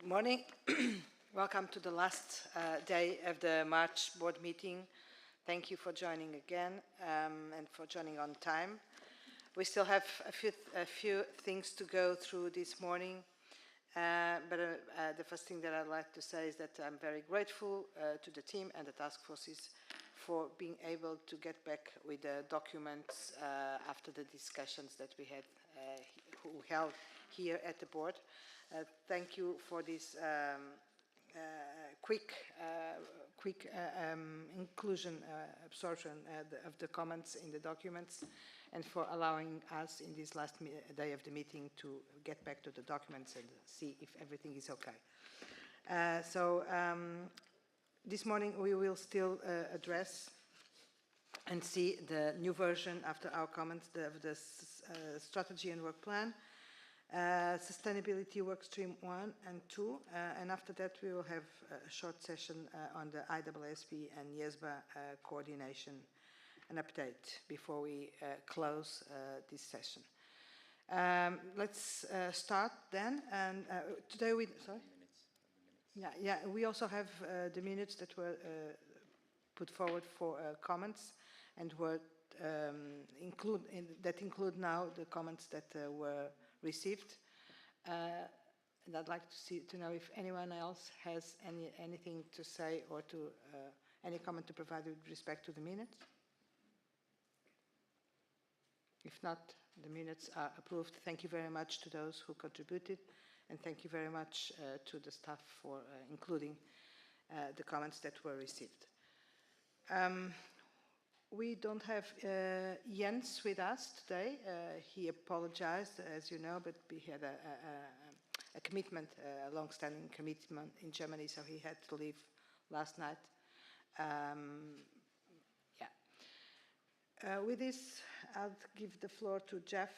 Morning. Welcome to the last day of the March board meeting. Thank you for joining again and for joining on time. We still have a few things to go through this morning, but the first thing that I'd like to say is that I'm very grateful to the team and the task forces for being able to get back with the documents after the discussions that we had held here at the board. Thank you for this quick inclusion, absorption of the comments in the documents, and for allowing us in this last day of the meeting to get back to the documents and see if everything is okay. This morning we will still address and see the new version after our comments of the strategy and work plan, sustainability workstream 1 and 2, and after that we will have a short session on the ISSB and Iesba coordination and update before we close this session. Let's start then. And today we we also have the minutes that were put forward for comments and were include now the comments that were received, and I'd like to know if anyone else has anything to say or to any comment to provide with respect to the minutes. If not, the minutes are approved. Thank you very much to those who contributed, and thank you very much to the staff for including the comments that were received. We don't have Jens with us today. He apologized, as you know, but we had a commitment, a long-standing commitment in Germany, so he had to leave last night. With this, I'll give the floor to Jeff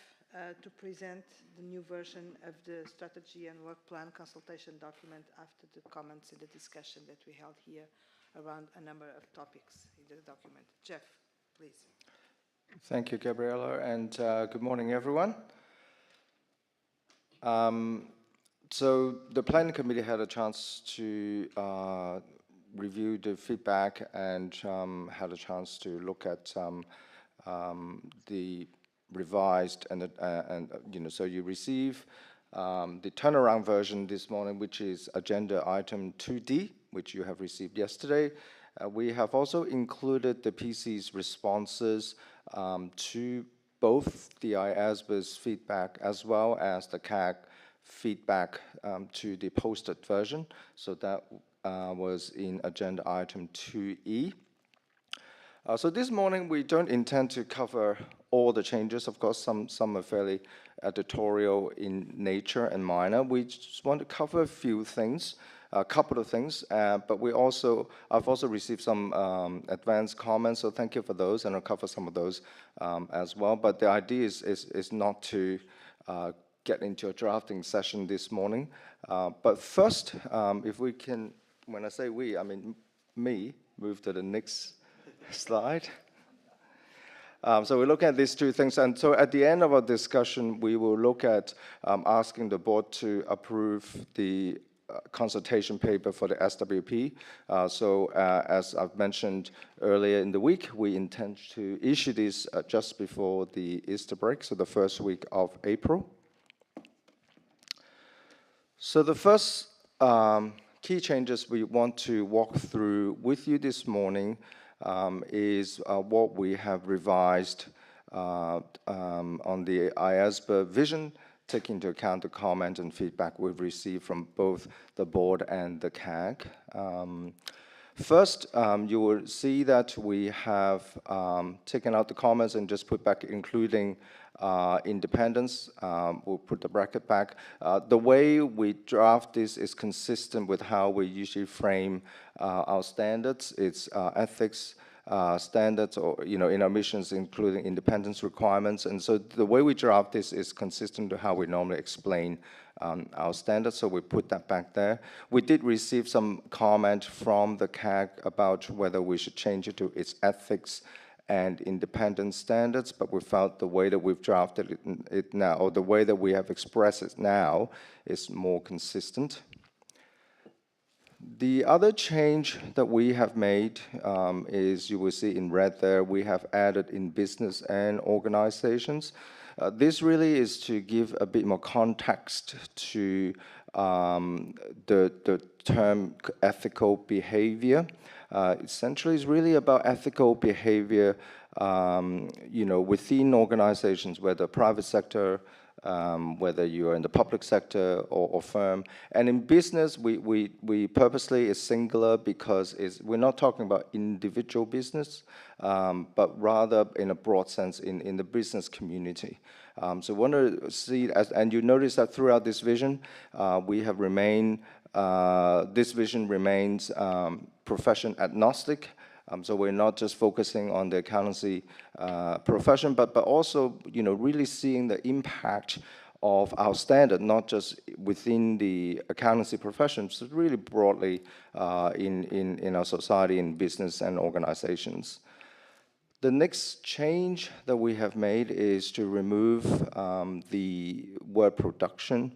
to present the new version of the strategy and work plan consultation document after the comments and the discussion that we held here around a number of topics in the document. Jeff, please. Thank you, Gabriella, and good morning, everyone. So the planning committee had a chance to review the feedback and had a chance to look at the revised and so you receive the turnaround version this morning, which is agenda item 2D, which you have received yesterday. We have also included the PC's responses to both the Iesba's feedback as well as the CAG feedback to the posted version. So that was in agenda item 2E. So this morning we don't intend to cover all the changes. Of course, some are fairly editorial in nature and minor. We just want to cover a few things. A couple of things, but I've also received some advanced comments, so thank you for those, and I'll cover some of those as well. But the idea is not to get into a drafting session this morning. But first, if we can, when I say we, I mean me, move to the next slide. So we look at these two things, and so at the end of our discussion, we will look at asking the board to approve the consultation paper for the SWP. As I've mentioned earlier in the week, we intend to issue this just before the Easter break, so the first week of April. So the first key changes we want to walk through with you this morning is what we have revised on the Iesba vision, take into account the comment and feedback we've received from both the board and the CAG. First, you will see that we have taken out the comments and just put back including independence. We'll put the bracket back. The way we draft this is consistent with how we usually frame our standards. It's ethics standards, or in our missions, including independence requirements. And so the way we draft this is consistent to how we normally explain our standards, so we put that back there. We did receive some comment from the CAG about whether we should change it to its ethics and independence standards, but we felt the way that we've drafted it now, or the way that we have expressed it now, is more consistent. The other change that we have made is, you will see in red there, we have added in business and organizations. This really is to give a bit more context to the term ethical behavior. Essentially, it's really about ethical behavior, within organizations, whether private sector, whether you are in the public sector or firm. And in business, we purposely is singular because we're not talking about individual business, but rather in a broad sense in the business community. So we want to see it as, and you notice that throughout this vision, we have remained, this vision remains profession agnostic. So we're not just focusing on the accountancy profession, but also, really seeing the impact of our standard, not just within the accountancy profession, but really broadly in our society, in business and organizations. The next change that we have made is to remove the word production.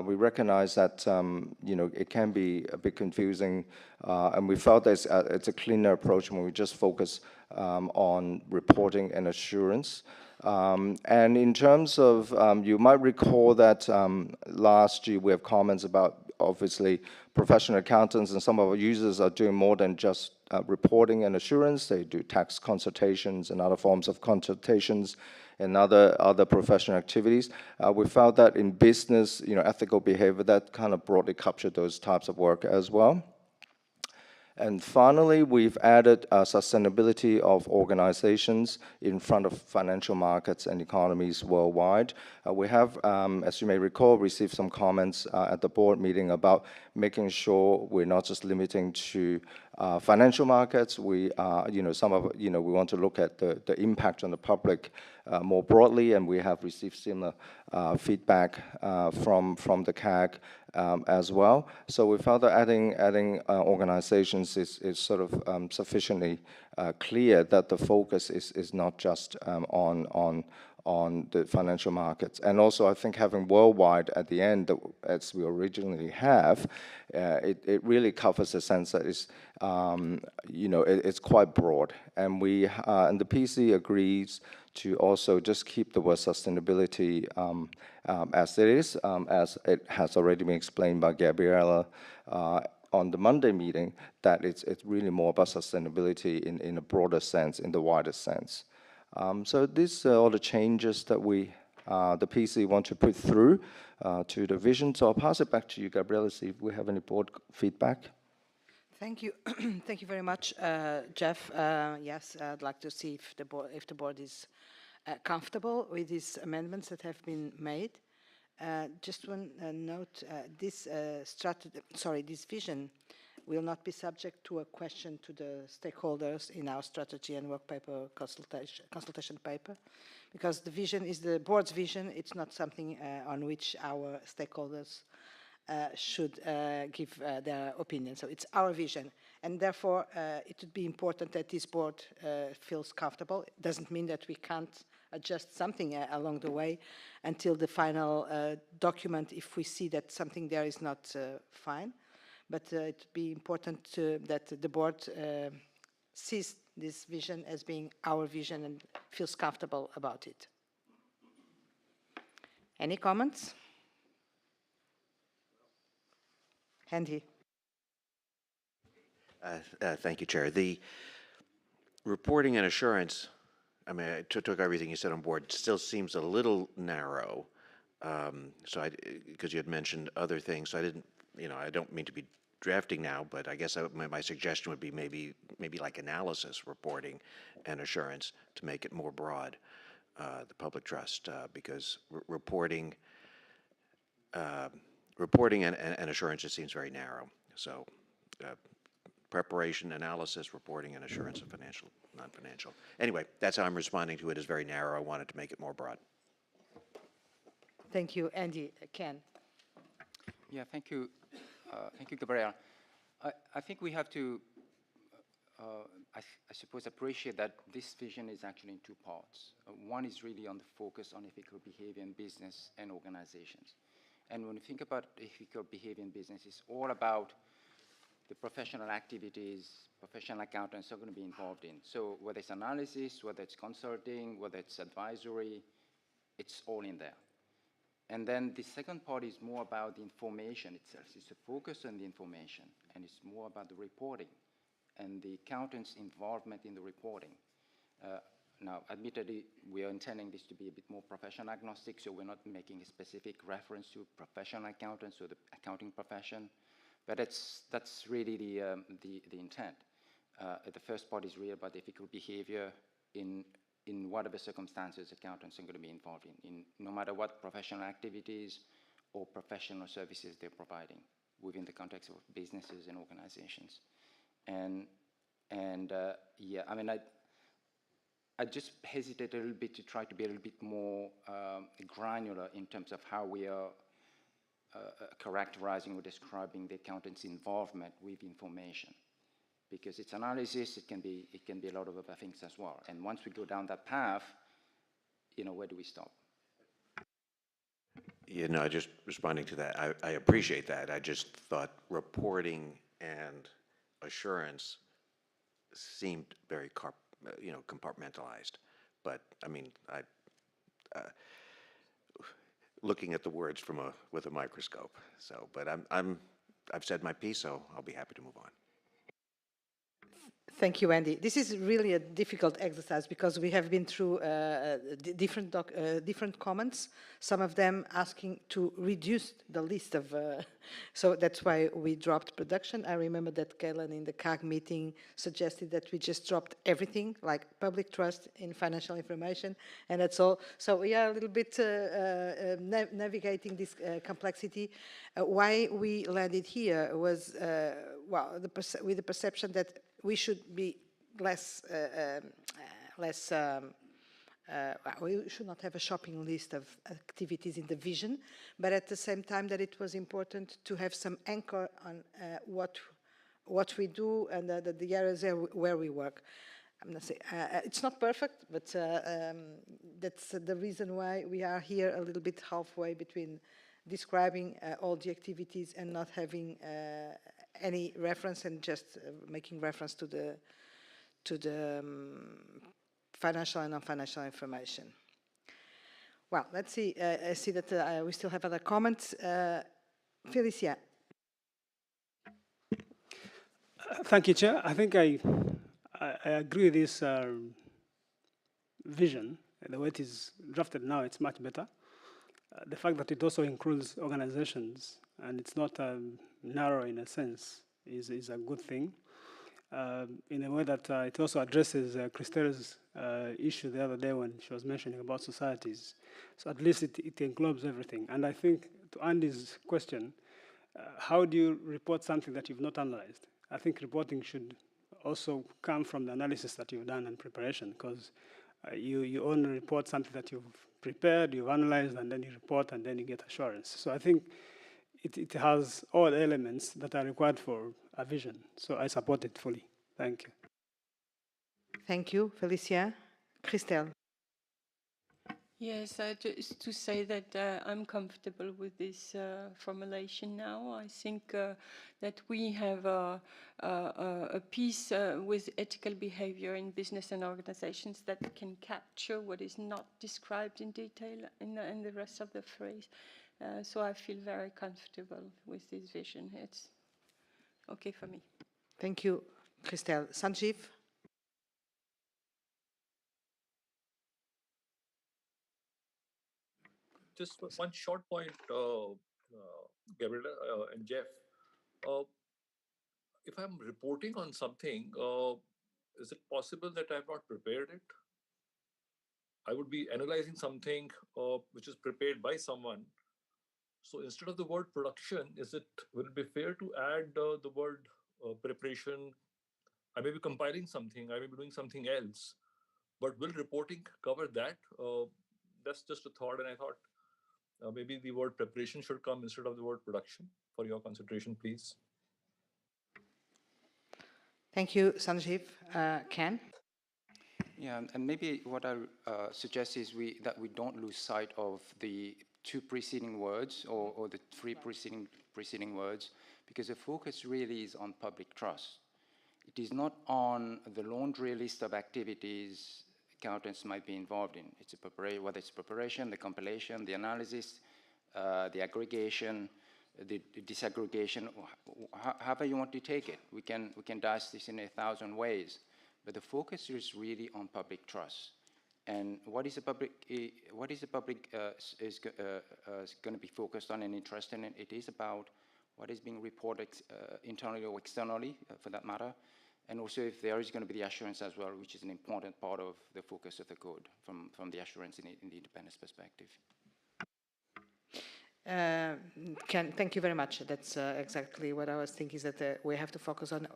We recognize that it can be a bit confusing, and we felt that it's a cleaner approach when we just focus on reporting and assurance. And in terms of, you might recall that last year we have comments about, obviously, professional accountants and some of our users are doing more than just reporting and assurance. They do tax consultations and other forms of consultations and other professional activities. We found that in business, ethical behavior, that kind of broadly captured those types of work as well. And finally, we've added sustainability of organizations in front of financial markets and economies worldwide. We have, as you may recall, received some comments at the board meeting about making sure we're not just limiting to financial markets. We, we want to look at the impact on the public more broadly, and we have received similar feedback from the CAG as well. So we found that adding organizations is sort of sufficiently clear that the focus is not just on the financial markets. And also, I think having worldwide at the end, as we originally have, it really covers a sense that it's, it's quite broad. And and the PC agrees to also just keep the word sustainability as it is, as it has already been explained by Gabriella on the Monday meeting, that it's really more about sustainability in a broader sense, in the wider sense. So these are all the changes that the PC want to put through to the vision. So I'll pass it back to you, Gabriella, see if we have any board feedback. Thank you. Thank you very much, Jeff. Yes, I'd like to see if the board is comfortable with these amendments that have been made. Just one note: this this vision will not be subject to a question to the stakeholders in our strategy and work paper consultation paper, because the vision is the board's vision. It's not something on which our stakeholders should give their opinion. So it's our vision, and therefore it would be important that this board feels comfortable. It doesn't mean that we can't adjust something along the way until the final document if we see that something there is not fine. But it would be important that the board sees this vision as being our vision and feels comfortable about it. Any comments? Andy. Thank you, Chair. The reporting and assurance, I mean, I took everything you said on board, still seems a little narrow. Because you had mentioned other things, so I didn't, I don't mean to be drafting now, but I guess my suggestion would be maybe like analysis, reporting, and assurance to make it more broad, the public trust, because reporting and assurance just seems very narrow. So preparation, analysis, reporting, and assurance of financial, non-financial. Anyway, that's how I'm responding to it, is very narrow. I wanted to make it more broad. Thank you. Andy. Ken. Yeah, thank you. Thank you, Gabrielle. I think we have to, I suppose, appreciate that this vision is actually in two parts. One is really on the focus on ethical behavior in business and organizations. And when you think about ethical behavior in business, it's all about the professional activities professional accountants are going to be involved in. So whether it's analysis, whether it's consulting, whether it's advisory, it's all in there. And then the second part is more about the information itself. It's a focus on the information, and it's more about the reporting and the accountant's involvement in the reporting. Now, admittedly, we are intending this to be a bit more profession agnostic, so we're not making a specific reference to professional accountants or the accounting profession, but that's really the intent. The first part is really about ethical behavior in whatever circumstances accountants are going to be involved in no matter what professional activities or professional services they're providing within the context of businesses and organizations. And yeah, I mean, I just hesitate a little bit to try to be a little bit more granular in terms of how we are characterizing or describing the accountant's involvement with information. Because it's analysis, it can be a lot of other things as well. And once we go down that path, where do we stop? Yeah, no, just responding to that, I appreciate that. I just thought reporting and assurance seemed very compartmentalized. But I mean, looking at the words with a microscope. So, but I've said my piece, so I'll be happy to move on. Thank you, Andy. This is really a difficult exercise because we have been through different comments, some of them asking to reduce the list of, so that's why we dropped production. I remember that Kaylan in the CAG meeting suggested that we just dropped everything, like public trust in financial information, and that's all. So we are a little bit navigating this complexity. Why we landed here was, well, with the perception that we should be less, we should not have a shopping list of activities in the vision, but at the same time that it was important to have some anchor on what we do and the areas where we work. I'm not saying it's not perfect, but that's the reason why we are here a little bit halfway between describing all the activities and not having any reference and just making reference to the financial and non-financial information. Well, let's see. I see that we still have other comments. Felicia. Thank you, Chair. I think I agree with this vision. The way it is drafted now, it's much better. The fact that it also includes organizations and it's not narrow in a sense is a good thing. In a way that it also addresses Christelle's issue the other day when she was mentioning about societies. So at least it englobes everything. And I think to Andy's question, how do you report something that you've not analyzed? I think reporting should also come from the analysis that you've done in preparation, because you only report something that you've prepared, you've analyzed, and then you report, and then you get assurance. So I think it has all elements that are required for a vision. So I support it fully. Thank you. Thank you, Felicia. Christelle. Yes, just to say that I'm comfortable with this formulation now. I think that we have a piece with ethical behavior in business and organizations that can capture what is not described in detail in the rest of the phrase. So I feel very comfortable with this vision. It's okay for me. Thank you, Christelle. Sanjeev? Just one short point, Gabriela and Jeff. If I'm reporting on something, is it possible that I've not prepared it? I would be analyzing something which is prepared by someone. So instead of the word production, will it be fair to add the word preparation? I may be compiling something, I may be doing something else, but will reporting cover that? That's just a thought, and I thought maybe the word preparation should come instead of the word production. For your consideration, please. Thank you, Sanjeev. Ken? Yeah, and maybe what I suggest is that we don't lose sight of the two preceding words or the three preceding words, because the focus really is on public trust. It is not on the laundry list of activities accountants might be involved in. It's whether it's preparation, the compilation, the analysis, the aggregation, the disaggregation, however you want to take it. We can dice this in 1,000 ways, but the focus is really on public trust. And what is the public is going to be focused on and interested in? It is about what is being reported internally or externally, for that matter, and also if there is going to be the assurance as well, which is an important part of the focus of the code from the assurance in the independence perspective. Thank you very much. That's exactly what I was thinking, is that we have to focus on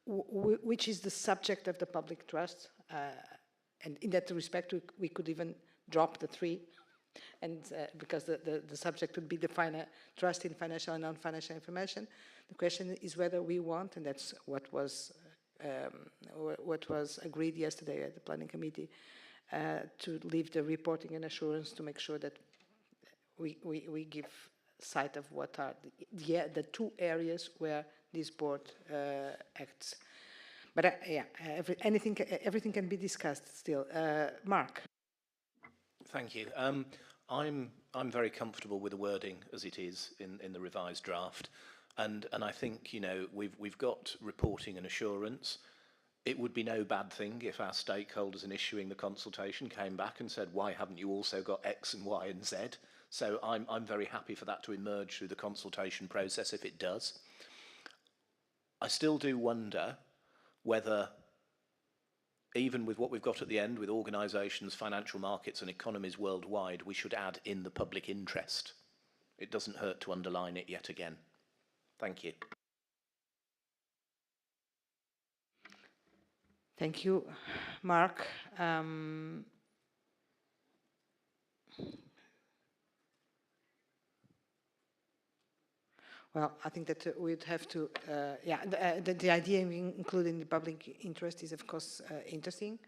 which is the subject of the public trust. And in that respect, we could even drop the 3, and because the subject would be the trust in financial and non-financial information. The question is whether we want, and that's what was agreed yesterday at the planning committee, to leave the reporting and assurance to make sure that we give sight of what are the 2 areas where this board acts. But everything can be discussed still. Mark. Thank you. I'm very comfortable with the wording as it is in the revised draft, and I think, you know, we've got reporting and assurance. It would be no bad thing if our stakeholders in issuing the consultation came back and said, why haven't you also got X and Y and Z? So I'm very happy for that to emerge through the consultation process if it does. I still do wonder whether, even with what we've got at the end with organisations, financial markets and economies worldwide, we should add in the public interest. It doesn't hurt to underline it yet again. Thank you. Thank you, Mark. Well, I think that we'd have to, the idea of including the public interest is, of course, interesting.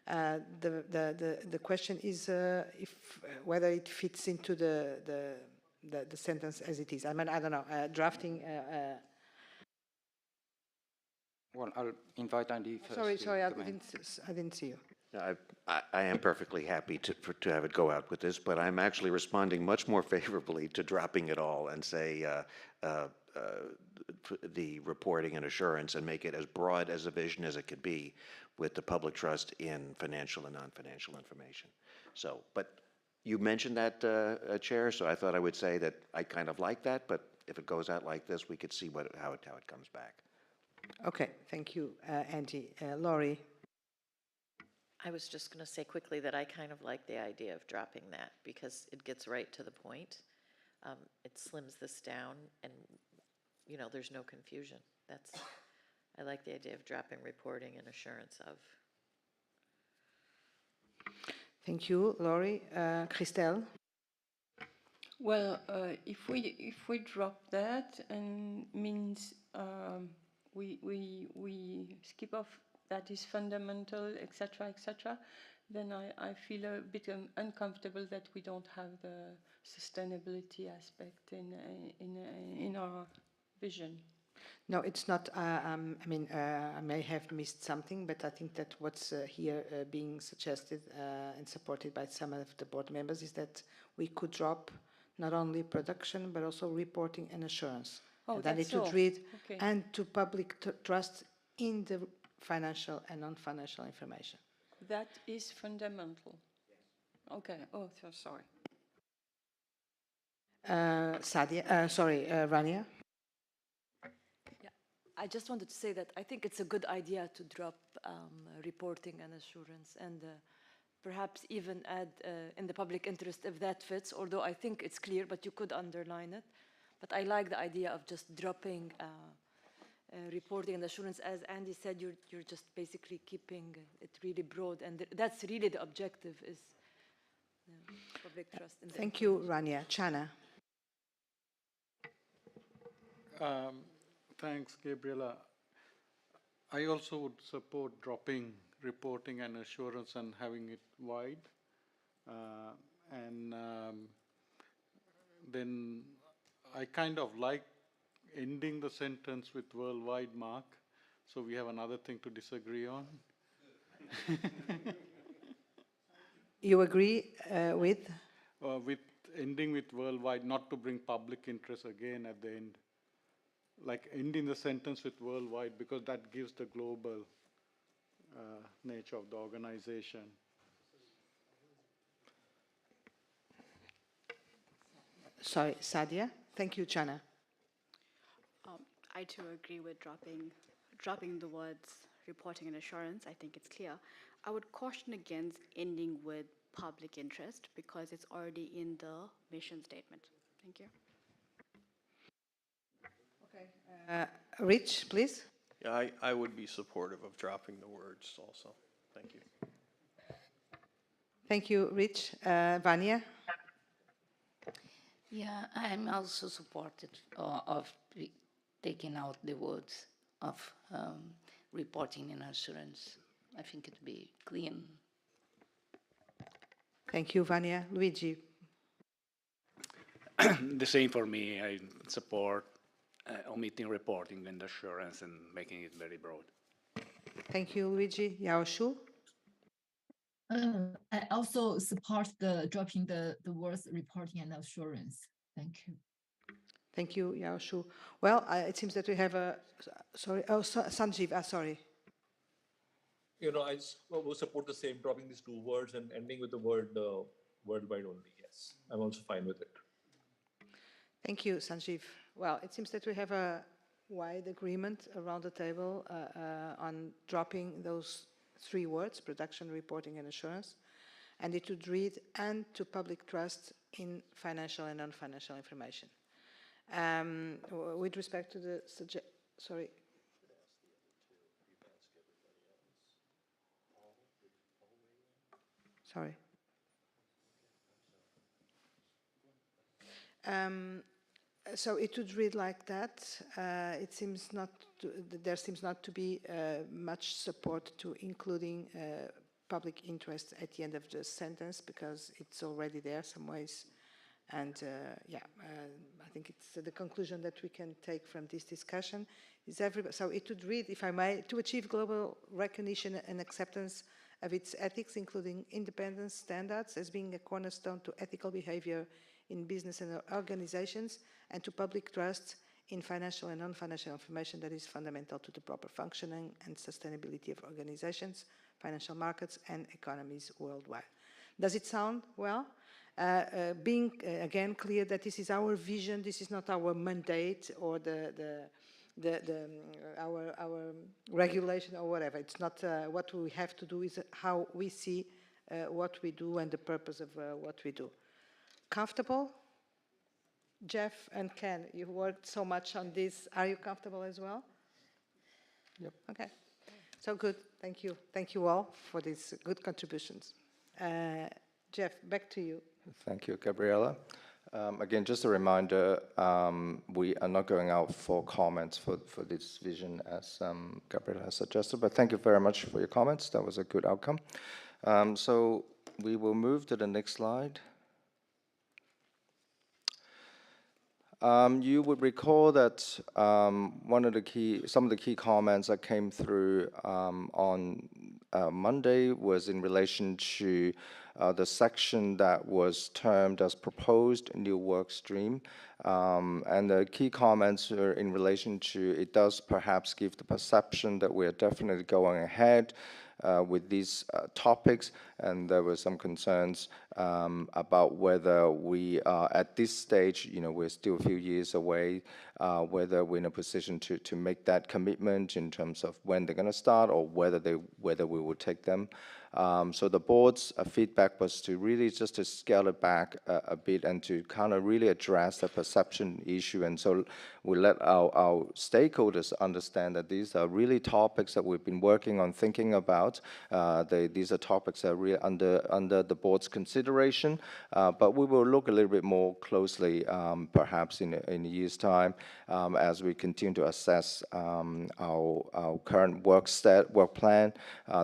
The question is whether it fits into the sentence as it is. I mean, I don't know, drafting. Well, I'll invite Andy first. Sorry, I didn't see you. I am perfectly happy to have it go out with this, but I'm actually responding much more favorably to dropping it all and say the reporting and assurance, and make it as broad as a vision as it could be with the public trust in financial and non-financial information. So, but you mentioned that, Chair, so I thought I would say that I kind of like that, but if it goes out like this, we could see how it comes back. Okay, thank you, Angie. Laurie. I was just going to say quickly that I kind of like the idea of dropping that because it gets right to the point. It slims this down, and you know, there's no confusion. I like the idea of dropping reporting and assurance of. Thank you, Laurie. Christelle. Well, if we drop that, and means we skip off that is fundamental, etc., then I feel a bit uncomfortable that we don't have the sustainability aspect in our vision. No, it's not. I mean, I may have missed something, but I think that what's here being suggested and supported by some of the board members is that we could drop not only production but also reporting and assurance. Oh, and then that's it would all. read Okay. and to public trust in the financial and non-financial information. That is fundamental. Okay. Oh, so sorry. Rania. I just wanted to say that I think it's a good idea to drop reporting and assurance, and perhaps even add in the public interest if that fits, although I think it's clear, but you could underline it. But I like the idea of just dropping reporting and assurance. As Andy said, you're just basically keeping it really broad, and that's really the objective, is public trust. In Thank you, Rania. Chana. Thanks, Gabriela. I also would support dropping reporting and assurance and having it wide. Then I kind of like ending the sentence with worldwide mark. So we have another thing to disagree on. You agree with? With ending with worldwide, not to bring public interest again at the end. Like ending the sentence with worldwide, because that gives the global nature of the organization. Sorry, Sadia. Thank you, Chana. I too agree with dropping the words reporting and assurance. I think it's clear. I would caution against ending with public interest because it's already in the mission statement. Thank you. Okay. Rich, please. Yeah, I would be supportive of dropping the words also. Thank you. Thank you, Rich. Vanya? Yeah, I'm also supportive of taking out the words of reporting and assurance. I think it would be clean. Thank you, Vanya. Luigi? The same for me. I support omitting reporting and assurance and making it very broad. Thank you, Luigi. Yao Shu? I also support the dropping the words reporting and assurance. Thank you. Thank you, Yao Shu. Well, it seems that we have a, sorry, oh, Sanjeev, sorry. I will support the same, dropping these two words and ending with the word worldwide only. Yes, I'm also fine with it. Thank you, Sanjeev. Well, it seems that we have a wide agreement around the table on dropping those three words, production, reporting, and assurance, and it would read, and to public trust in financial and non-financial information. With respect to the sorry. Sorry. So it would read like that. It seems not to, there seems not to be much support to including public interest at the end of the sentence because it's already there some ways. And I think it's the conclusion that we can take from this discussion is so it would read, if I may, to achieve global recognition and acceptance of its ethics, including independence standards as being a cornerstone to ethical behavior in business and organizations, and to public trust in financial and non-financial information that is fundamental to the proper functioning and sustainability of organizations, financial markets, and economies worldwide. Does it sound well? Being again clear that this is our vision, this is not our mandate or our regulation or whatever. It's not what we have to do, is how we see what we do and the purpose of what we do. Comfortable? Jeff and Ken, you worked so much on this. Are you comfortable as well? Yep. Okay. So good. Thank you. Thank you all for these good contributions. Jeff, back to you. Thank you, Gabriela. Again, just a reminder, we are not going out for comments for this vision as Gabriela has suggested, but thank you very much for your comments. That was a good outcome. So we will move to the next slide. You would recall that some of the key comments that came through on Monday was in relation to the section that was termed as proposed new work stream. And the key comments are in relation to it does perhaps give the perception that we are definitely going ahead with these topics, and there were some concerns about whether we are at this stage, we're still a few years away, whether we're in a position to make that commitment in terms of when they're going to start or whether we will take them. So the board's feedback was to really just to scale it back a bit and to kind of really address the perception issue. And so we let our stakeholders understand that these are really topics that we've been working on, thinking about. These are topics that are really under the board's consideration consideration, but we will look a little bit more closely, perhaps in a year's time, as we continue to assess our current work plan,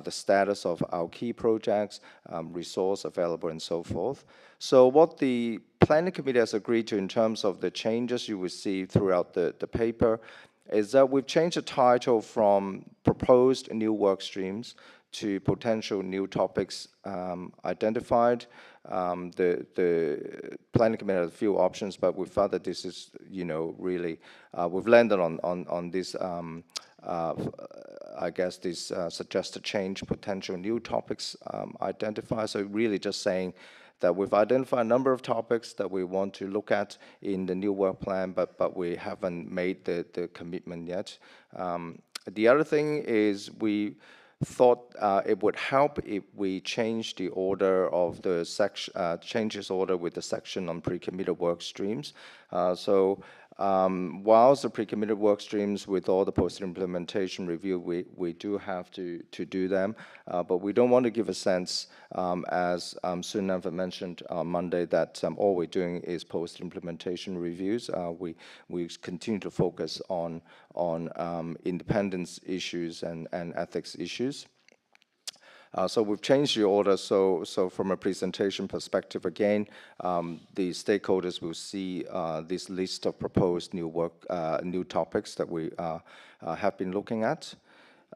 the status of our key projects, resource available, and so forth. So what the Planning Committee has agreed to in terms of the changes you will see throughout the paper is that we've changed the title from proposed new work streams to potential new topics identified. The Planning Committee has a few options, but we felt that this is, really, we've landed on this, I guess, this suggested change, potential new topics identified. So really just saying that we've identified a number of topics that we want to look at in the new work plan, but we haven't made the commitment yet. The other thing is we thought it would help if we change the order of the section, changes order with the section on pre-committed work streams. Whilst the pre-committed work streams with all the post-implementation review, we do have to do them, but we don't want to give a sense, as Sunanfa mentioned on Monday, that all we're doing is post-implementation reviews. We continue to focus on independence issues and ethics issues. So we've changed the order. So from a presentation perspective, again, the stakeholders will see this list of proposed new topics that we have been looking at.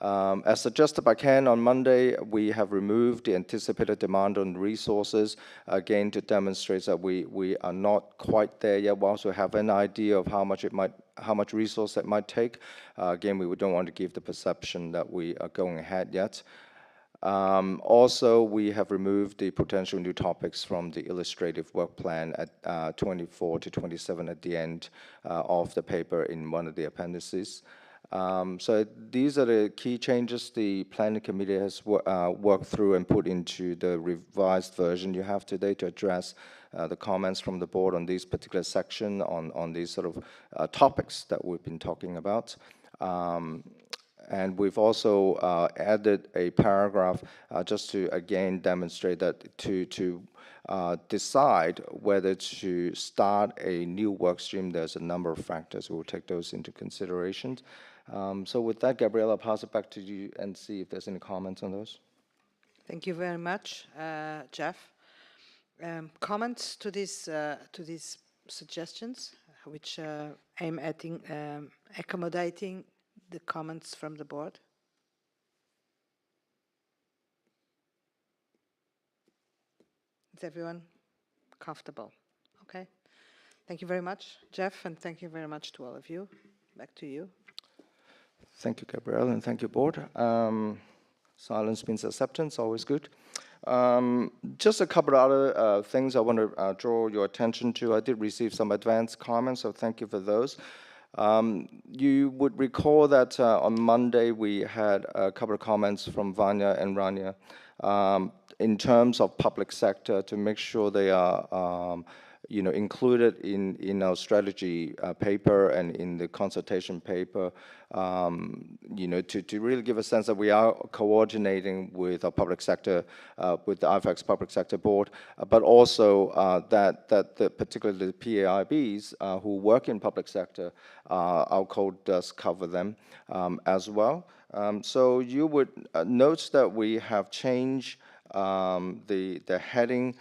As suggested by Ken on Monday, we have removed the anticipated demand on resources, again, to demonstrate that we are not quite there yet. We also have an idea of how much resource it might take. Again, we don't want to give the perception that we are going ahead yet. Also, we have removed the potential new topics from the illustrative work plan at 24 to 27 at the end of the paper in one of the appendices. So these are the key changes the Planning Committee has worked through and put into the revised version you have today to address the comments from the board on this particular section, on these sort of topics that we've been talking about. And we've also added a paragraph just to, again, demonstrate that to decide whether to start a new work stream, there's a number of factors. We'll take those into consideration. So with that, Gabrielle, I'll pass it back to you and see if there's any comments on those. Thank you very much, Jeff. Comments to these suggestions, which aim at accommodating the comments from the board? Is everyone comfortable? Okay. Thank you very much, Jeff, and thank you very much to all of you. Back to you. Thank you, Gabrielle, and thank you, board. Silence means acceptance, always good. Just a couple of other things I want to draw your attention to. I did receive some advanced comments, so thank you for those. You would recall that on Monday we had a couple of comments from Vanya and Rania in terms of public sector to make sure they are included in our strategy paper and in the consultation paper, to really give a sense that we are coordinating with our public sector, with the IFAC's public sector board, but also that particularly the PAIBs who work in public sector, our code does cover them as well. So you would note that we have changed the heading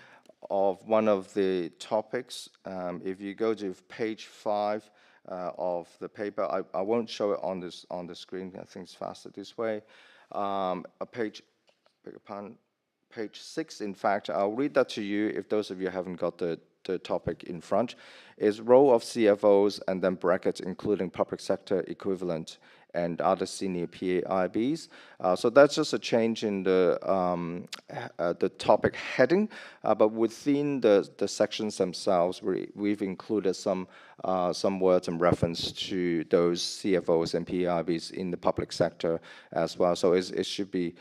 of one of the topics. If you go to page 5 of the paper, I won't show it on the screen. I think it's faster this way. Page 6, in fact, I'll read that to you if those of you haven't got the topic in front, is role of CFOs and then brackets including public sector equivalent and other senior PAIBs. So that's just a change in the topic heading, but within the sections themselves, we've included some words in reference to those CFOs and PAIBs in the public sector as well. So it should be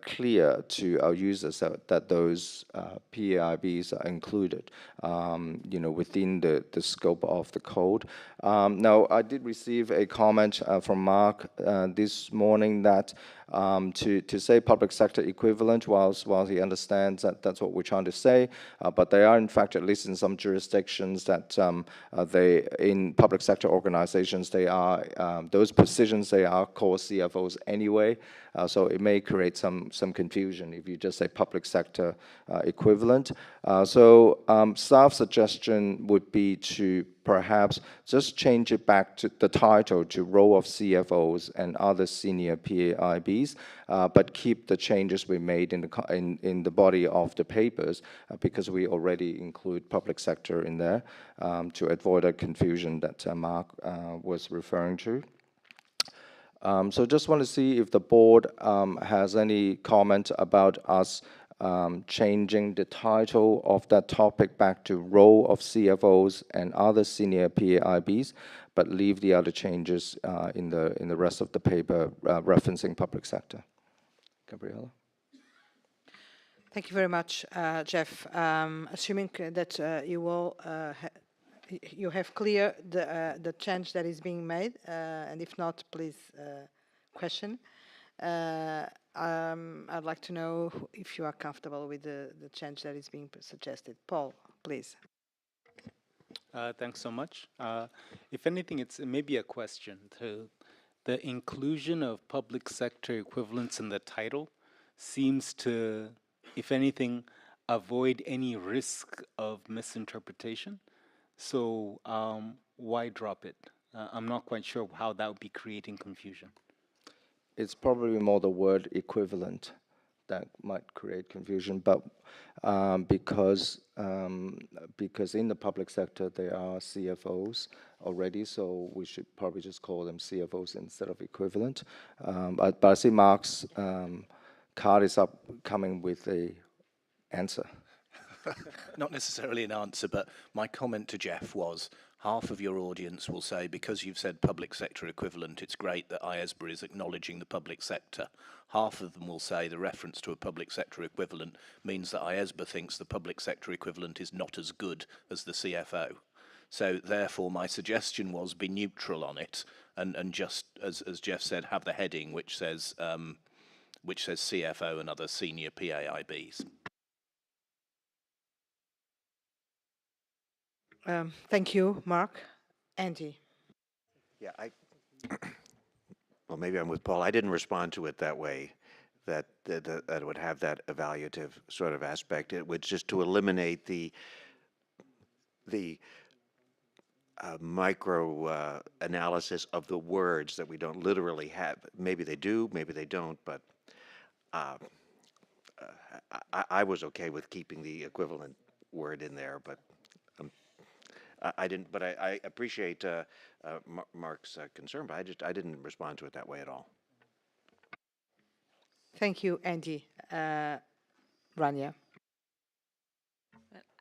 clear to our users that those PAIBs are included, within the scope of the code. Now, I did receive a comment from Mark Mark this morning that to say public sector equivalent, while he understands that that's what we're trying to say, but they are in fact, at least in some jurisdictions, that they in public sector organizations, they are those positions, they are called CFOs anyway. So it may create some confusion if you just say public sector equivalent. So staff suggestion would be to perhaps just change it back to the title to role of CFOs and other senior PAIBs, but keep the changes we made in the body of the papers because we already include public sector in there to avoid a confusion that Mark was referring to. So just want to see if the board has any comment about us changing the title of that topic back to role of CFOs and other senior PAIBs, but leave the other changes in the rest of the paper referencing public sector. Gabriella? Thank you very much, Jeff. Assuming that you have clear the change that is being made, and if not, please question. I'd like to know if you are comfortable with the change that is being suggested. Paul, please. Thanks so much. If anything, it's maybe a question. The inclusion of public sector equivalents in the title seems to, if anything, avoid any risk of misinterpretation. So why drop it? I'm not quite sure how that would be creating confusion. It's probably more the word equivalent that might create confusion, but because in the public sector there are CFOs already, so we should probably just call them CFOs instead of equivalent. But I see Mark's card is up, coming with a answer. Not necessarily an answer, but my comment to Jeff was, half of your audience will say, because you've said public sector equivalent, it's great that Iesba is acknowledging the public sector. Half of them will say the reference to a public sector equivalent means that Iesba thinks the public sector equivalent is not as good as the CFO. So therefore, my suggestion was be neutral on it, and just, as Jeff said, have the heading which says CFO and other senior PAIBs. Thank you, Mark. Andy. Yeah, well, maybe I'm with Paul. I didn't respond to it that way, that it would have that evaluative sort of aspect. It would just to eliminate the micro analysis of the words that we don't literally have. Maybe they do, maybe they don't, but I was okay with keeping the equivalent word in there, but I didn't. But I appreciate Mark's concern, but I didn't respond to it that way at all. Thank you, Andy. Rania.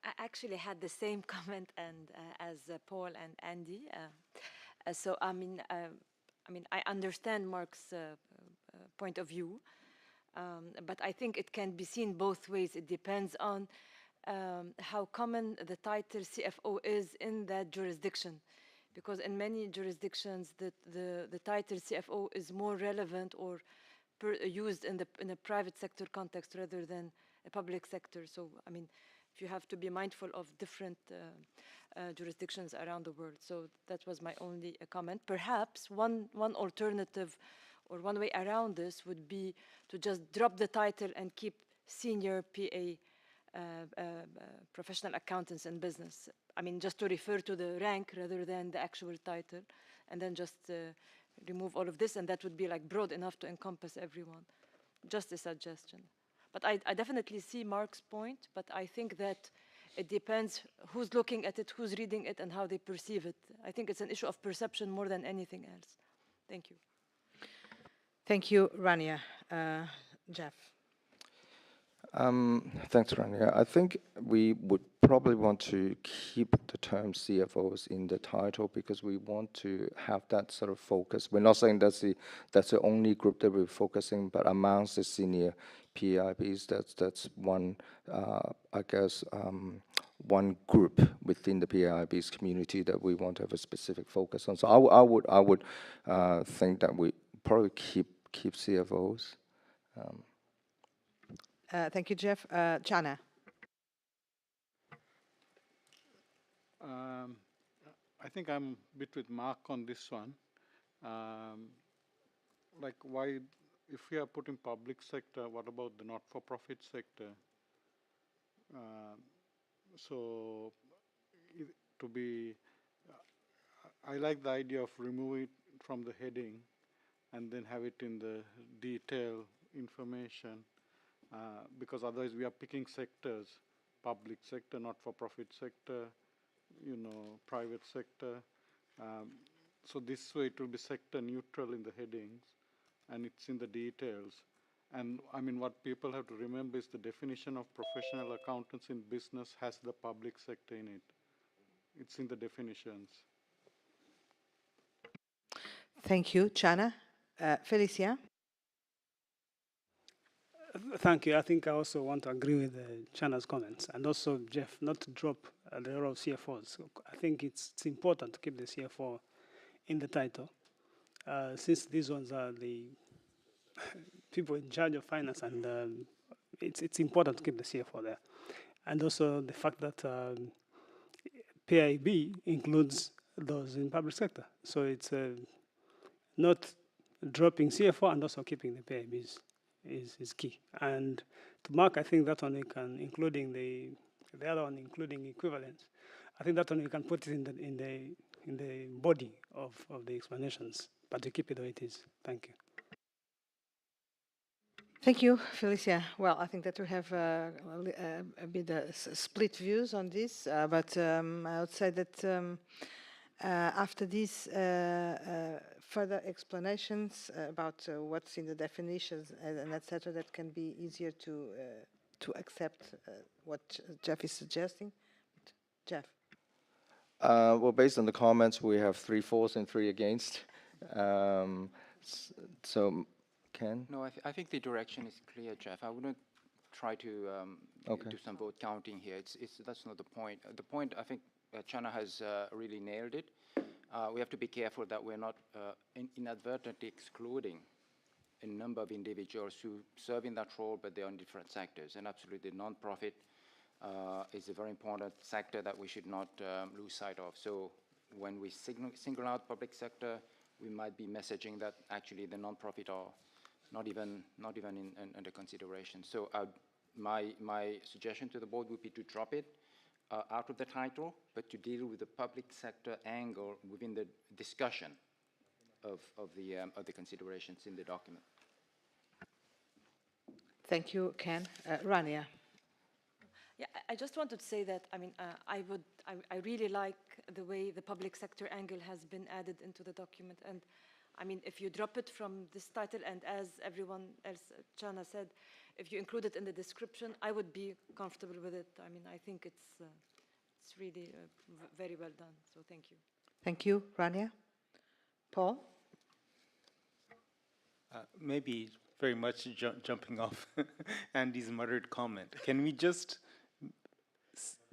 I actually had the same comment as Paul and Andy. So I mean, I understand Mark's point of view, but I think it can be seen both ways. It depends on how common the title CFO is in that jurisdiction, because in many jurisdictions the title CFO is more relevant or used in a private sector context rather than a public sector. So I mean, if you have to be mindful of different jurisdictions around the world. So that was my only comment. Perhaps one alternative or one way around this would be to just drop the title and keep senior PA professional accountants in business. I mean, just to refer to the rank rather than the actual title, and then just remove all of this, and that would be like broad enough to encompass everyone. Just a suggestion. But I definitely see Mark's point, but I think that it depends who's looking at it, who's reading it, and how they perceive it. I think it's an issue of perception more than anything else. Thank you. Thank you, Rania. Jeff. Thanks, Rania. I think we would probably want to keep the term CFOs in the title because we want to have that sort of focus. We're not saying that's the only group that we're focusing, but amongst the senior PIBs, that's one, I guess, one group within the PIBs community that we want to have a specific focus on. So I would think that probably keep CFOs. Thank you, Jeff. Chana. I think I'm a bit with Mark on this one. Like why, if we are putting public sector, what about the not-for-profit sector? So to be, I like the idea of remove it from the heading and then have it in the detail information, because otherwise we are picking sectors, public sector, not-for-profit sector, private sector. So this way it will be sector neutral in the headings and it's in the details. And I mean, what people have to remember is the definition of professional accountants in business has the public sector in it. It's in the definitions. Thank you, Chana. Felicia. Thank you. I think I also want to agree with Chana's comments, and also Jeff, not to drop the role of CFOs. So I think it's important to keep the CFO in the title, since these ones are the people in charge of finance, and it's important to keep the CFO there. And also the fact that PIB includes those in public sector. So it's not dropping CFO and also keeping the PIBs is key. And to Mark, I think that one we can, including the other one, including equivalence. I think that one we can put it in the body of the explanations, but to keep it the way it is. Thank you. Thank you, Felicia. Well, I think that we have a bit split views on this, but I would say that after these further explanations about what's in the definitions and etc., that can be easier to accept what Jeff is suggesting. Jeff. Well, based on the comments, we have 3 for and 3 against. So, Ken? No, I think the direction is clear, Jeff. I wouldn't try to do some vote counting here. That's not the point. The point, I think, Chana has really nailed it. We have to be careful that we're not inadvertently excluding a number of individuals who serve in that role, but they're in different sectors. And absolutely, non-profit is a very important sector that we should not lose sight of. So when we single out public sector, we might be messaging that actually the non-profit are not even under consideration. So my suggestion to the board would be to drop it out of the title, but to deal with the public sector angle within the discussion of the considerations in the document. Thank you, Ken. Rania. Yeah, I just wanted to say that, I mean, I really like the way the public sector angle has been added into the document. And I mean, if you drop it from this title, and as everyone else, Chana said, if you include it in the description, I would be comfortable with it. I mean, I think it's really very well done. So thank you. Thank you, Rania. Paul? Maybe very much jumping off Andy's muttered comment. Can we just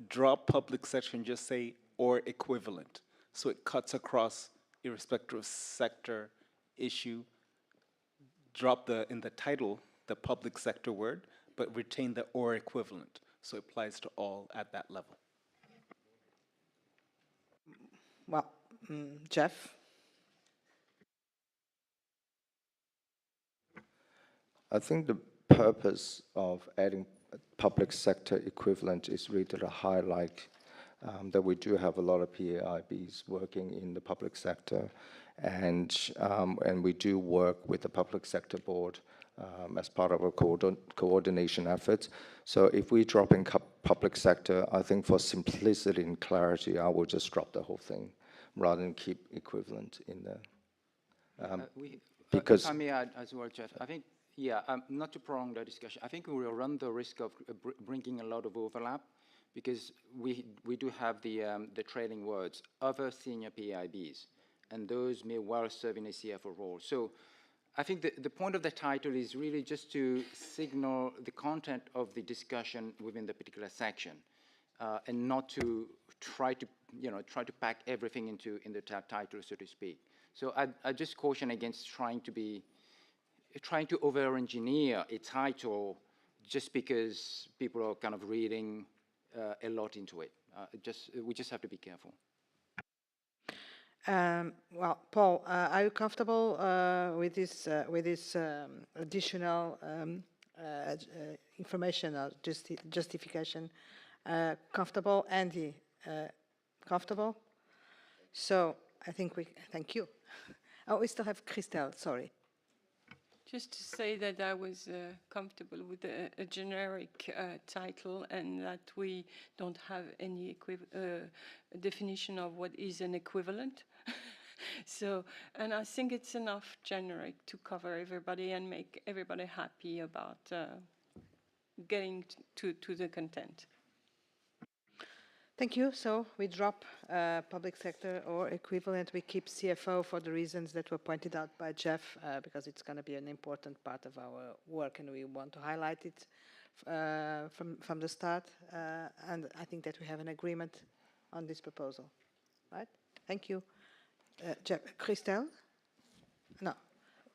drop public sector and just say or equivalent, so it cuts across irrespective of sector, issue? Drop in the title the public sector word, but retain the or equivalent, so it applies to all at that level. Well, Jeff? I think the purpose of adding public sector equivalent is really to highlight that we do have a lot of PAIBs working in the public sector, and we do work with the public sector board as part of our coordination efforts. So if we drop in public sector, I think for simplicity and clarity, I will just drop the whole thing rather than keep equivalent in there. Because if I may add as well, Jeff, I think, not to prolong the discussion, I think we will run the risk of bringing a lot of overlap, because we do have the trailing words, other senior PIBs, and those may well serve in a CFO role. So I think the point of the title is really just to signal the content of the discussion within the particular section, and not to try to pack everything in the title, so to speak. So I just caution against trying to over-engineer a title just because people are kind of reading a lot into it. We just have to be careful. Well, Paul, are you comfortable with this additional information or justification? Comfortable, Andy? Comfortable? So I think thank you. Oh, we still have Christelle, sorry. Just to say that I was comfortable with a generic title and that we don't have any definition of what is an equivalent. So, and I think it's enough generic to cover everybody and make everybody happy about getting to the content. Thank you. So we drop public sector or equivalent. We keep CFO for the reasons that were pointed out by Jeff, because it's going to be an important part of our work, and we want to highlight it from the start. And I think that we have an agreement on this proposal, right? Thank you. Jeff, Christelle? No,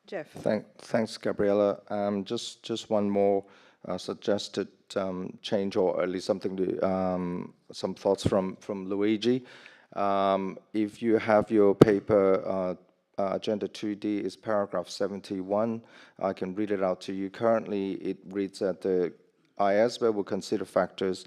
Jeff. Thanks, Gabriella. Just one more suggested change, or at least something to, some thoughts from Luigi. If you have your paper, Agenda 2D is paragraph 71. I can read it out to you. Currently, it reads that the Iesba will consider factors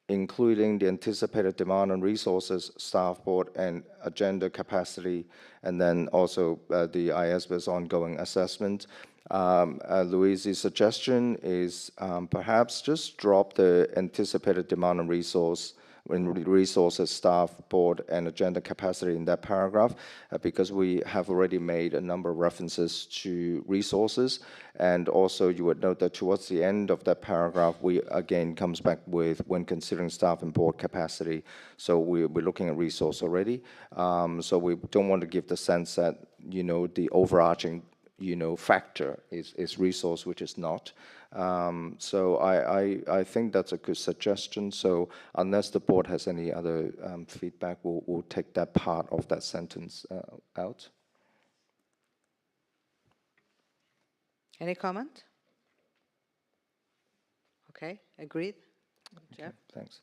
including the anticipated demand on resources, staff board, and agenda capacity, and then also the Iesba's ongoing assessment. Louise's suggestion is perhaps just drop the anticipated demand on resources, staff, board, and agenda capacity in that paragraph, because we have already made a number of references to resources. And also you would note that towards the end of that paragraph, we again comes back with when considering staff and board capacity. So we're looking at resource already. So we don't want to give the sense that, the overarching factor is resource, which is not. So I think that's a good suggestion. So unless the board has any other feedback, we'll take that part of that sentence out. Any comment? Okay, agreed. Jeff? Thanks.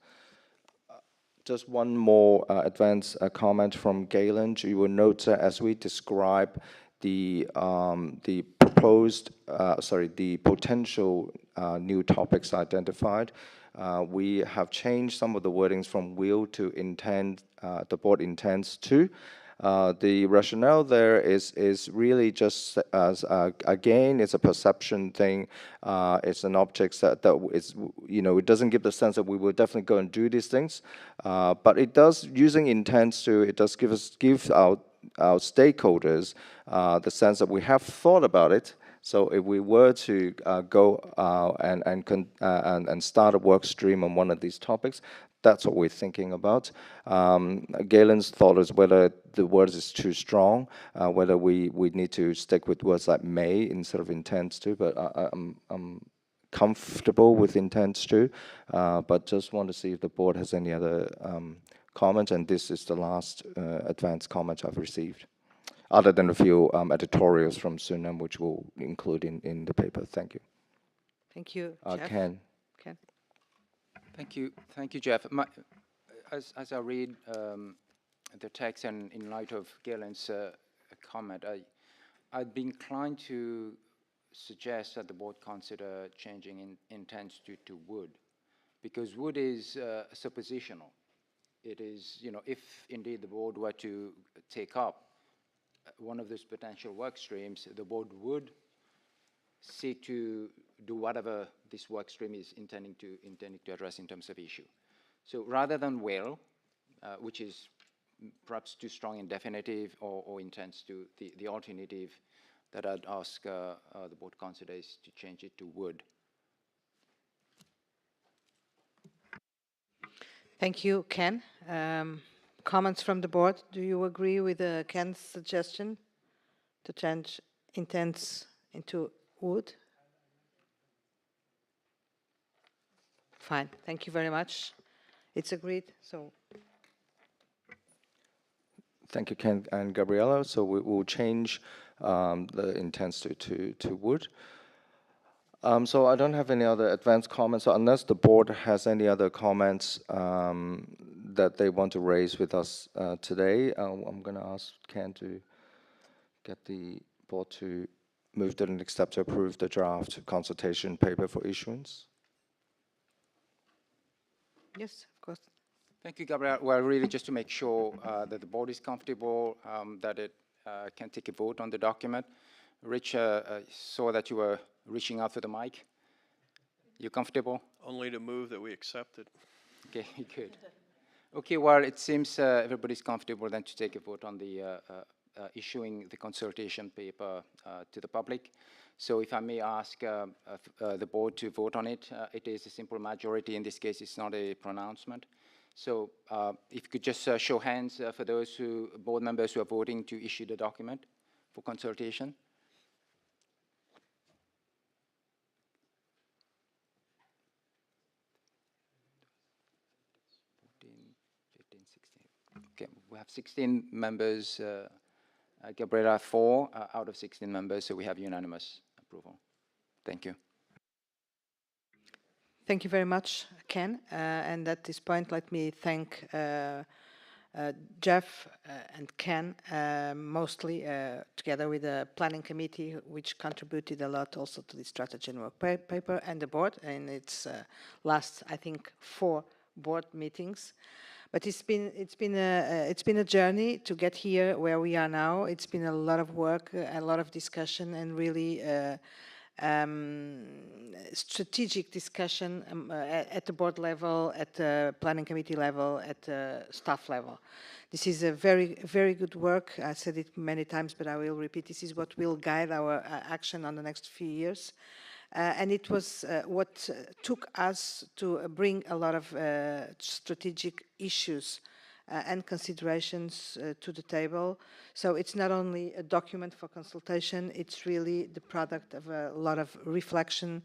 Just one more advanced comment from Galen. You will note that as we describe the potential new topics identified, we have changed some of the wordings from will to intend, the board intends to. The rationale there is really just as, again, it's a perception thing. It's an object that is, it doesn't give the sense that we will definitely go and do these things. But it does, using intents to, it does give our stakeholders the sense that we have thought about it. So if we were to go and start a work stream on one of these topics, that's what we're thinking about. Galen's thought is whether the words is too strong, whether we need to stick with words like may instead of intends to, but I'm comfortable with intends to, but just want to see if the board has any other comments, and this is the last advanced comment I've received, other than a few editorials from Sunam, which we'll include in the paper. Thank you. Thank you, Jeff. Ken. Thank you, Jeff. As I read the text and in light of Galen's comment, I'd be inclined to suggest that the board consider changing intents to would, because would is suppositional. It is, if indeed the board were to take up one of those potential work streams, the board would seek to do whatever this work stream is intending to address in terms of issue. So rather than will, which is perhaps too strong in definitive, or intends to, the alternative that I'd ask the board consider is to change it to would. Thank you, Ken. Comments from the board? Do you agree with Ken's suggestion to change intents into would? Fine, thank you very much. It's agreed, so. Thank you, Ken and Gabriella. So we will change the intents to wood. So I don't have any other advanced comments. So unless the board has any other comments that they want to raise with us today, I'm going to ask Ken to get the board to move to the next step to approve the draft consultation paper for issuance. Yes, of course. Thank you, Gabriel. Well, really just to make sure that the board is comfortable, that it can take a vote on the document. Rich, saw that you were reaching out for the mic. You comfortable? Only to move that we accept it. Okay, good. Okay, well, it seems everybody's comfortable then to take a vote on the issuing the consultation paper to the public. So if I may ask the board to vote on it, it is a simple majority. In this case, it's not a pronouncement. So if you could just show hands for those board members who are voting to issue the document for consultation. 15, 16. Okay, we have 16 members. Gabriela, 4 out of 16 members, so we have unanimous approval. Thank you. Thank you very much, Ken. And at this point, let me thank Jeff and Ken, mostly together with the planning committee, which contributed a lot also to the strategy and work paper, and the board in its last, I think, 4 board meetings. But it's been a journey to get here where we are now. It's been a lot of work, a lot of discussion, and really strategic discussion at the board level, at the planning committee level, at the staff level. This is a very, very good work. I said it many times, but I will repeat. This is what will guide our action on the next few years. And it was what took us to bring a lot of strategic issues and considerations to the table. So it's not only a document for consultation, it's really the product of a lot of reflection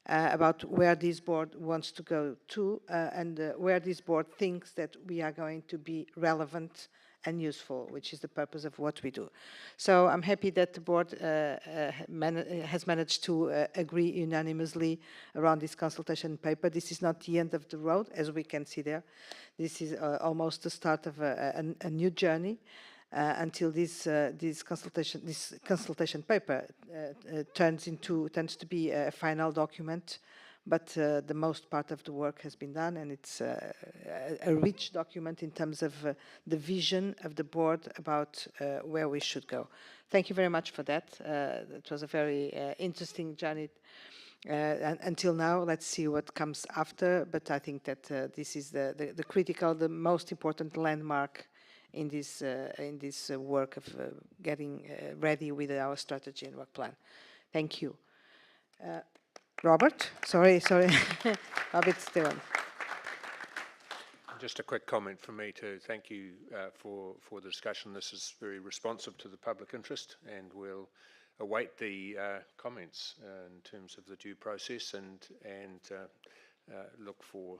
about where this board wants to go to and where this board thinks that we are going to be relevant and useful, which is the purpose of what we do. So I'm happy that the board has managed to agree unanimously around this consultation paper. This is not the end of the road, as we can see there. This is almost the start of a new journey until this consultation paper tends to be a final document. But the most part of the work has been done, and it's a rich document in terms of the vision of the board about where we should go. Thank you very much for that. It was a very interesting journey until now. Let's see what comes after, but I think that this is the critical, the most important landmark in this work of getting ready with our strategy and work plan. Thank you. Robert, sorry, Robert Steven. Just a quick comment from me to thank you for the discussion. This is very responsive to the public interest, and we'll await the comments in terms of the due process and look for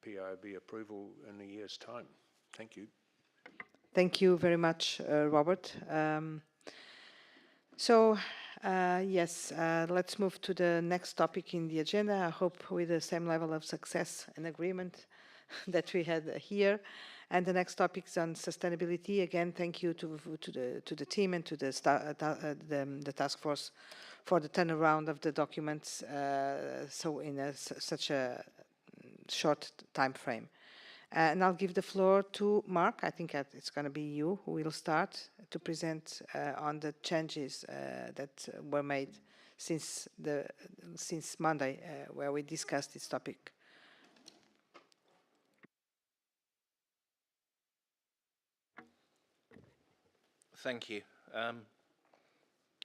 PIOB approval in a year's time. Thank you. Thank you very much, Robert. Yes, let's move to the next topic in the agenda. I hope with the same level of success and agreement that we had here. And the next topic is on sustainability. Again, thank you to the team and to the task force for the turnaround of the documents so in such a short time frame. And I'll give the floor to Mark. I think it's going to be you who will start to present on the changes that were made since Monday, where we discussed this topic. Thank you.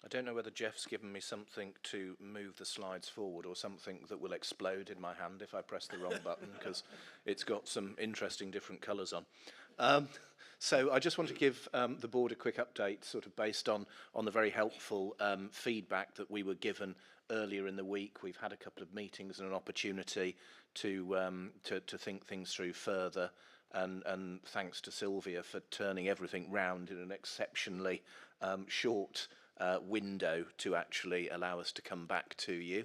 I don't know whether Jeff's given me something to move the slides forward or something that will explode in my hand if I press the wrong button, because it's got some interesting different colours on. So I just want to give the board a quick update, sort of based on the very helpful feedback that we were given earlier in the week. We've had a couple of meetings and an opportunity to think things through further and thanks to Sylvia for turning everything round in an exceptionally short window to actually allow us to come back to you.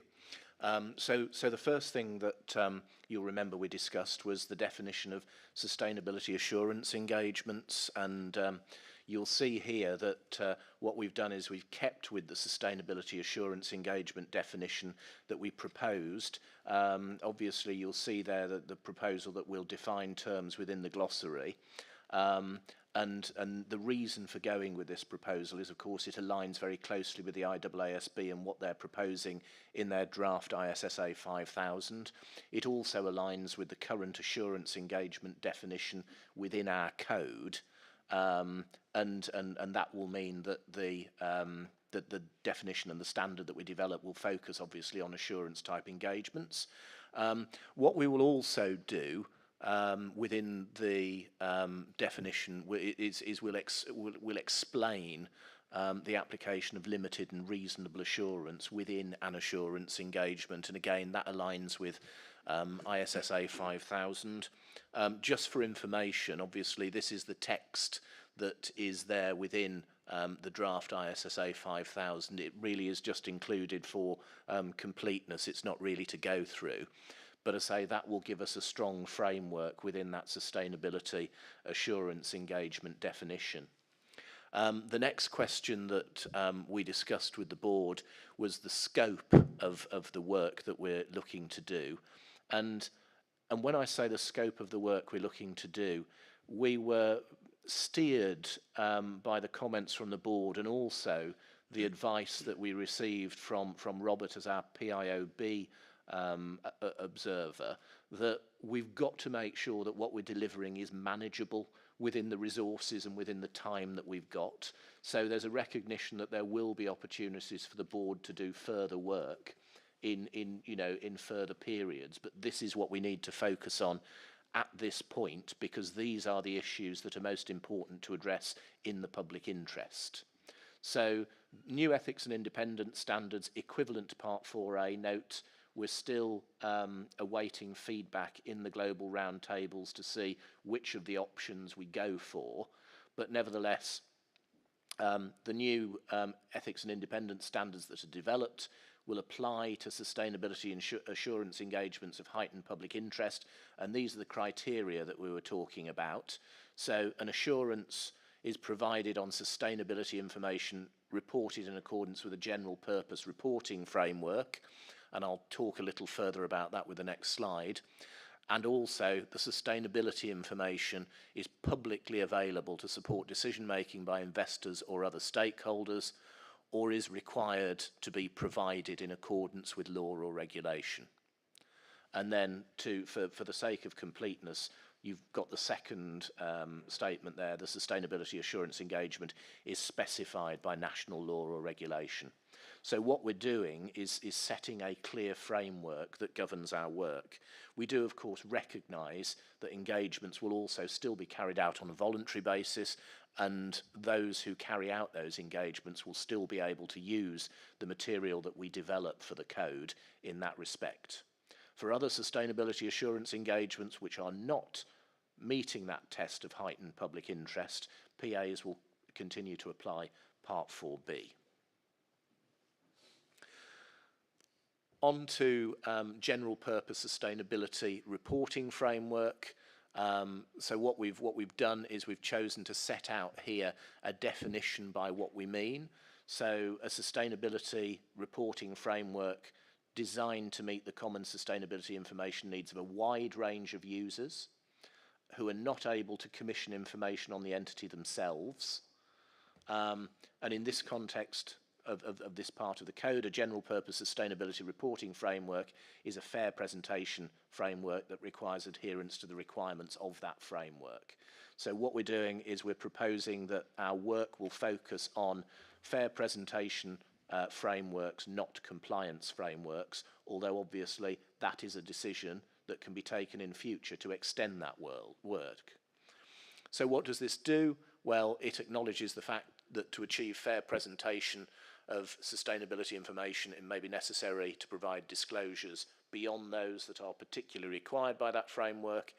So the first thing that you'll remember we discussed was the definition of sustainability assurance engagements, and you'll see here that what we've done is we've kept with the sustainability assurance engagement definition that we proposed. Obviously, you'll see there that the proposal that will define terms within the glossary. And the reason for going with this proposal is, of course, it aligns very closely with the IAASB and what they're proposing in their draft ISSA 5000. It also aligns with the current assurance engagement definition within our code, and that will mean that the definition and the standard that we develop will focus, obviously, on assurance type engagements. What we will also do within the definition is we'll explain the application of limited and reasonable assurance within an assurance engagement, and again that aligns with ISSA 5000. Just for information, obviously this is the text that is there within the draft ISSA 5000. It really is just included for completeness. It's not really to go through. But as I say, that will give us a strong framework within that sustainability assurance engagement definition. The next question that we discussed with the board was the scope of the work that we're looking to do. And when I say the scope of the work we're looking to do, we were steered by the comments from the board and also the advice that we received from Robert as our PIOB observer, that we've got to make sure that what we're delivering is manageable within the resources and within the time that we've got. So there's a recognition that there will be opportunities for the board to do further work in further periods, but this is what we need to focus on at this point, because these are the issues that are most important to address in the public interest. So new ethics and independence standards equivalent to Part 4A note, we're still awaiting feedback in the global roundtables to see which of the options we go for. But nevertheless, the new ethics and independence standards that are developed will apply to sustainability assurance engagements of heightened public interest, and these are the criteria that we were talking about. So an assurance is provided on sustainability information reported in accordance with a general purpose reporting framework, and I'll talk a little further about that with the next slide. And also, the sustainability information is publicly available to support decision-making by investors or other stakeholders, or is required to be provided in accordance with law or regulation. And then, for the sake of completeness, you've got the second statement there. The sustainability assurance engagement is specified by national law or regulation. So what we're doing is setting a clear framework that governs our work. We do, of course, recognise that engagements will also still be carried out on a voluntary basis, and those who carry out those engagements will still be able to use the material that we develop for the code in that respect. For other sustainability assurance engagements which are not meeting that test of heightened public interest, PAs will continue to apply Part 4B. On to general purpose sustainability reporting framework. So what we've done is we've chosen to set out here a definition by what we mean. So a sustainability reporting framework designed to meet the common sustainability information needs of a wide range of users who are not able to commission information on the entity themselves. And in this context of this part of the code, a general purpose sustainability reporting framework is a fair presentation framework that requires adherence to the requirements of that framework. So what we're doing is we're proposing that our work will focus on fair presentation frameworks, not compliance frameworks, although obviously that is a decision that can be taken in future to extend that work. So what does this do? Well, it acknowledges the fact that to achieve fair presentation of sustainability information, it may be necessary to provide disclosures beyond those that are particularly required by that framework,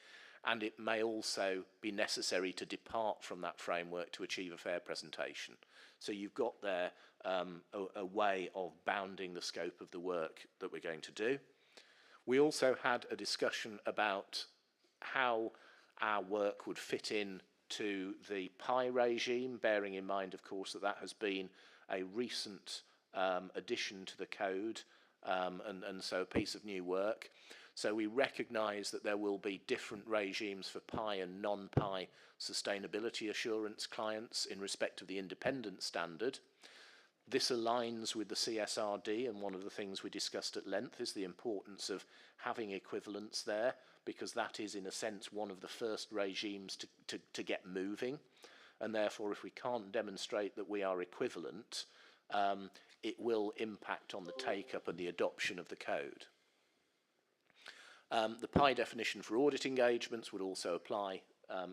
and it may also be necessary to depart from that framework to achieve a fair presentation. So you've got there a way of bounding the scope of the work that we're going to do. We also had a discussion about how our work would fit in to the PI regime, bearing in mind, of course, that that has been a recent addition to the code, and so a piece of new work. So we recognise that there will be different regimes for PI and non-PI sustainability assurance clients in respect of the independent standard. This aligns with the CSRD, and one of the things we discussed at length is the importance of having equivalence there, because that is, in a sense, one of the first regimes to get moving. And therefore, if we can't demonstrate that we are equivalent, it will impact on the take-up and the adoption of the code. The PI definition for audit engagements would also apply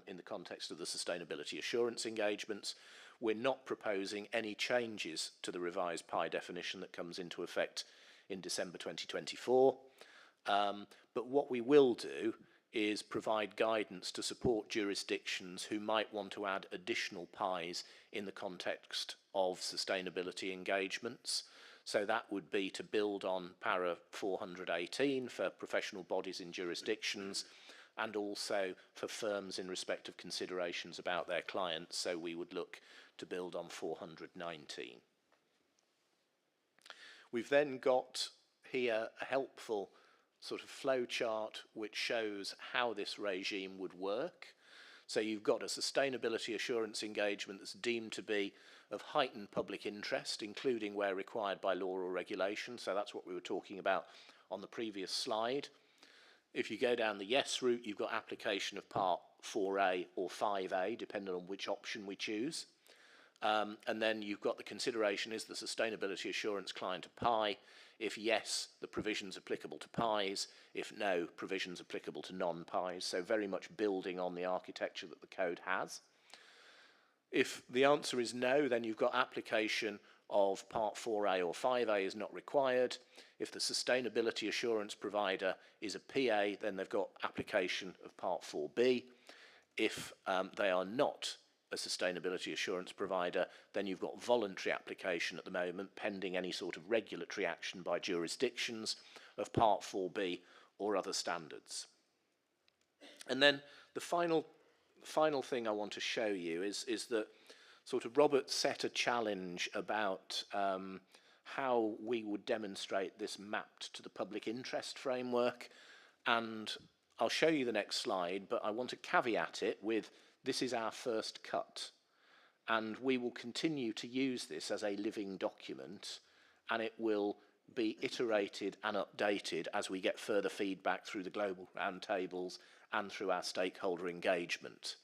in the context of the sustainability assurance engagements. We're not proposing any changes to the revised PI definition that comes into effect in December 2024. But what we will do is provide guidance to support jurisdictions who might want to add additional PIs in the context of sustainability engagements. So that would be to build on para 418 for professional bodies in jurisdictions, and also for firms in respect of considerations about their clients. So we would look to build on 419. We've then got here a helpful sort of flow chart which shows how this regime would work. So you've got a sustainability assurance engagement that's deemed to be of heightened public interest, including where required by law or regulation. So that's what we were talking about on the previous slide. If you go down the yes route, you've got application of Part 4A or 5A, depending on which option we choose. And then you've got the consideration, is the sustainability assurance client a PI? If yes, the provisions applicable to PIs. If no, provisions applicable to non-PIs. So very much building on the architecture that the code has. If the answer is no, then you've got application of Part 4A or 5A is not required. If the sustainability assurance provider is a PA, then they've got application of Part 4B. If they are not a sustainability assurance provider, then you've got voluntary application at the moment, pending any sort of regulatory action by jurisdictions of Part 4B or other standards. And then the final thing I want to show you is that sort of Robert set a challenge about how we would demonstrate this mapped to the public interest framework. And I'll show you the next slide, but I want to caveat it with this is our first cut, and we will continue to use this as a living document, and it will be iterated and updated as we get further feedback through the global roundtables and through our stakeholder engagement.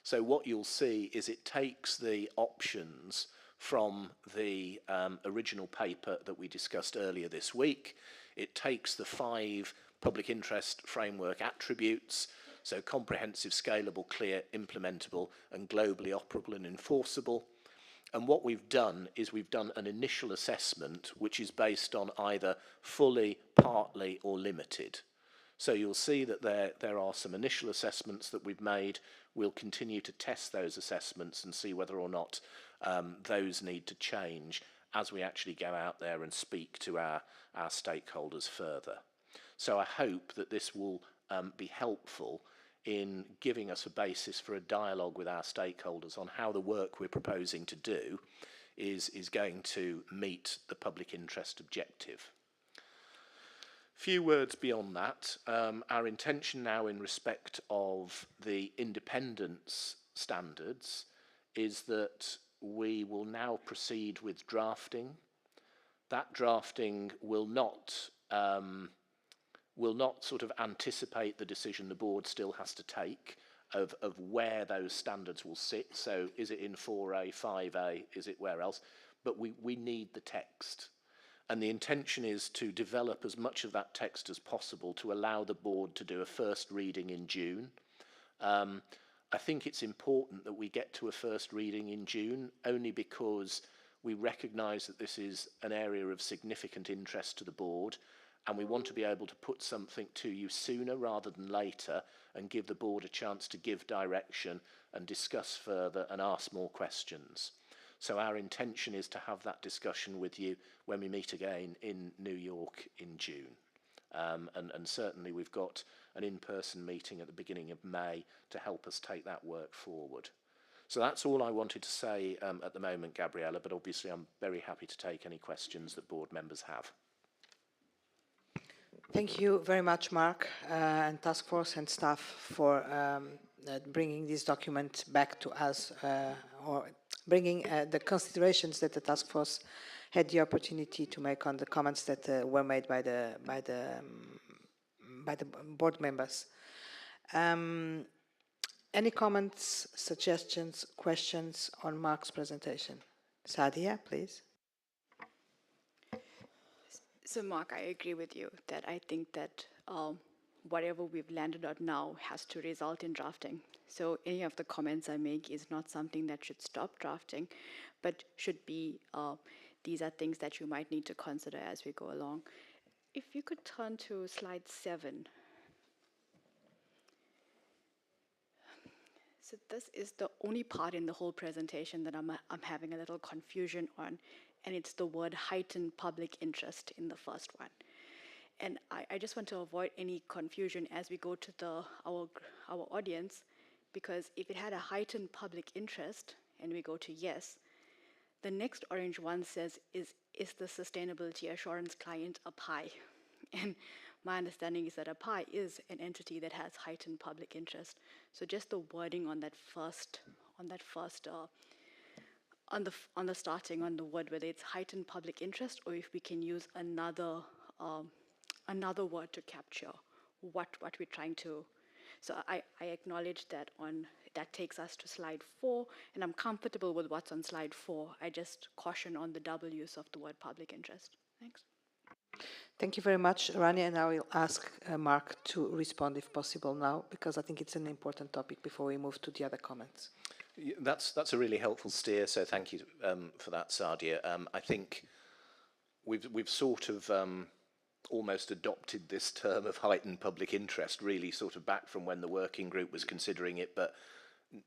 So what you'll see is it takes the options from the original paper that we discussed earlier this week. It takes the 5 public interest framework attributes, so comprehensive, scalable, clear, implementable, and globally operable and enforceable. And what we've done is we've done an initial assessment which is based on either fully, partly, or limited. So you'll see that there are some initial assessments that we've made. We'll continue to test those assessments and see whether or not those need to change as we actually go out there and speak to our stakeholders further. So I hope that this will be helpful in giving us a basis for a dialogue with our stakeholders on how the work we're proposing to do is going to meet the public interest objective. Few words beyond that. Our intention now in respect of the independence standards is that we will now proceed with drafting. That drafting will not sort of anticipate the decision the board still has to take of where those standards will sit. So is it in 4A, 5A, is it where else? But we need the text. And the intention is to develop as much of that text as possible to allow the board to do a first reading in June. I think it's important that we get to a first reading in June, only because we recognise that this is an area of significant interest to the board, and we want to be able to put something to you sooner rather than later and give the board a chance to give direction and discuss further and ask more questions. So our intention is to have that discussion with you when we meet again in New York in June. And certainly we've got an in-person meeting at the beginning of May to help us take that work forward. So that's all I wanted to say at the moment, Gabriella, but obviously I'm very happy to take any questions that board members have. Thank you very much, Mark, and task force and staff for bringing this document back to us, or bringing the considerations that the task force had the opportunity to make on the comments that were made by the board members. Any comments, suggestions, questions on Mark's presentation? Sadia, please. So, Mark, I agree with you that I think that whatever we've landed on now has to result in drafting. So any of the comments I make is not something that should stop drafting, but should be, these are things that you might need to consider as we go along. If you could turn to slide 7. So this is the only part in the whole presentation that I'm having a little confusion on, and it's the word heightened public interest in the first one. And I just want to avoid any confusion as we go to our audience, because if it had a heightened public interest, and we go to yes, the next orange one says, is the sustainability assurance client a PI? And my understanding is that a PI is an entity that has heightened public interest. So just the wording on the starting on the word, whether it's heightened public interest or if we can use another word to capture what we're trying to. So I acknowledge that that takes us to slide 4, and I'm comfortable with what's on slide 4. I just caution on the double use of the word public interest. Thanks. Thank you very much, Rani, and I will ask Mark to respond if possible now, because I think it's an important topic before we move to the other comments. That's a really helpful steer, so thank you for that, Sadia. I think we've sort of almost adopted this term of heightened public interest, really sort of back from when the working group was considering it, but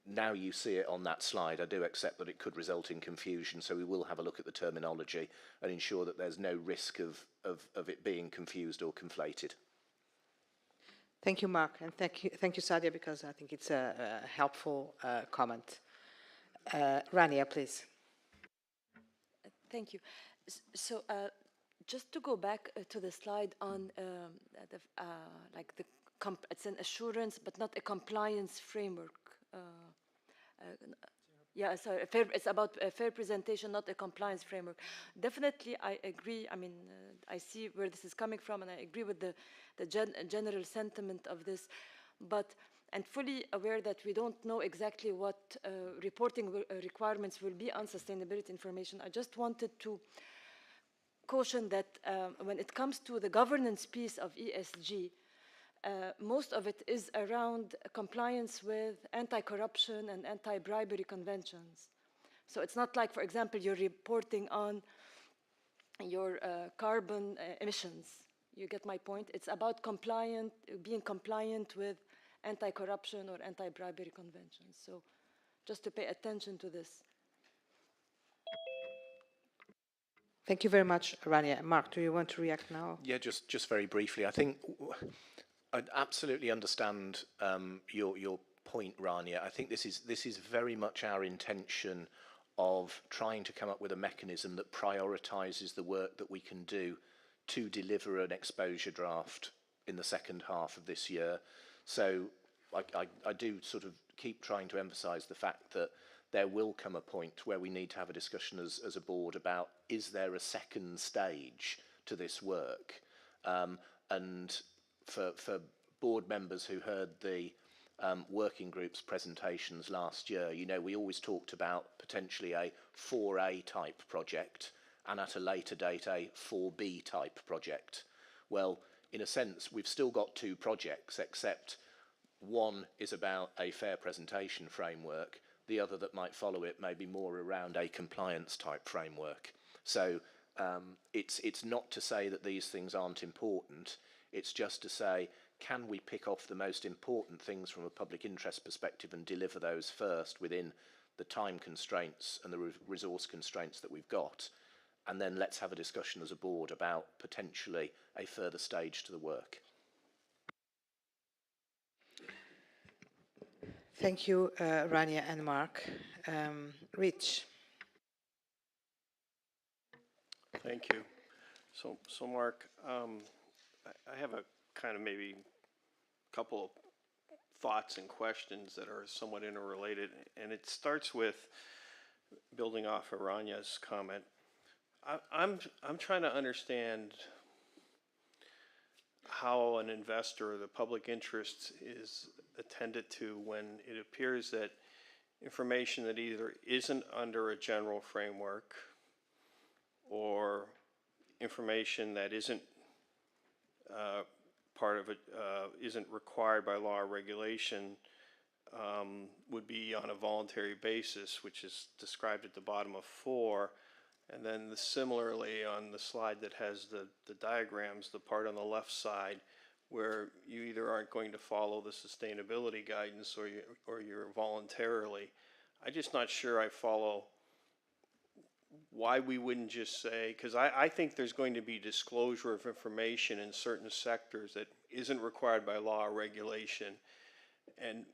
now you see it on that slide. I do accept that it could result in confusion, so we will have a look at the terminology and ensure that there's no risk of it being confused or conflated. Thank you, Mark, and thank you, Sadia, because I think it's a helpful comment. Rania, please. Thank you. So just to go back to the slide on it's an assurance, but not a compliance framework. Yeah, so it's about a fair presentation, not a compliance framework. Definitely, I agree. I mean, I see where this is coming from, and I agree with the general sentiment of this. And fully aware that we don't know exactly what reporting requirements will be on sustainability information. I just wanted to caution that when it comes to the governance piece of ESG, most of it is around compliance with anti-corruption and anti-bribery conventions. So it's not like, for example, you're reporting on your carbon emissions. You get my point? It's about being compliant with anti-corruption or anti-bribery conventions. So just to pay attention to this. Thank you very much, Rania. Mark, do you want to react now? Yeah, just very briefly. I think I absolutely understand your point, Rania. I think this is very much our intention of trying to come up with a mechanism that prioritises the work that we can do to deliver an exposure draft in the second half of this year. So I do sort of keep trying to emphasise the fact that there will come a point where we need to have a discussion as a board about, is there a second stage to this work? And for board members who heard the working group's presentations last year, you know, we always talked about potentially a 4A type project and at a later date a 4B type project. Well, in a sense, we've still got 2 projects, except one is about a fair presentation framework. The other that might follow it may be more around a compliance type framework. So It's not to say that these things aren't important. It's just to say, can we pick off the most important things from a public interest perspective and deliver those first within the time constraints and the resource constraints that we've got? And then let's have a discussion as a board about potentially a further stage to the work. Thank you, Rania and Mark. Rich. Thank you. So Mark, I have a kind of maybe couple of thoughts and questions that are somewhat interrelated, and it starts with building off of Rania's comment. I'm trying to understand how an investor or the public interest is attended to when it appears that information that either isn't under a general framework or information that isn't part of it, isn't required by law or regulation, would be on a voluntary basis, which is described at the bottom of 4. And then similarly on the slide that has the diagrams, the part on the left side, where you either aren't going to follow the sustainability guidance or you're voluntarily. I'm just not sure I follow why we wouldn't just say, because I think there's going to be disclosure of information in certain sectors that isn't required by law or regulation and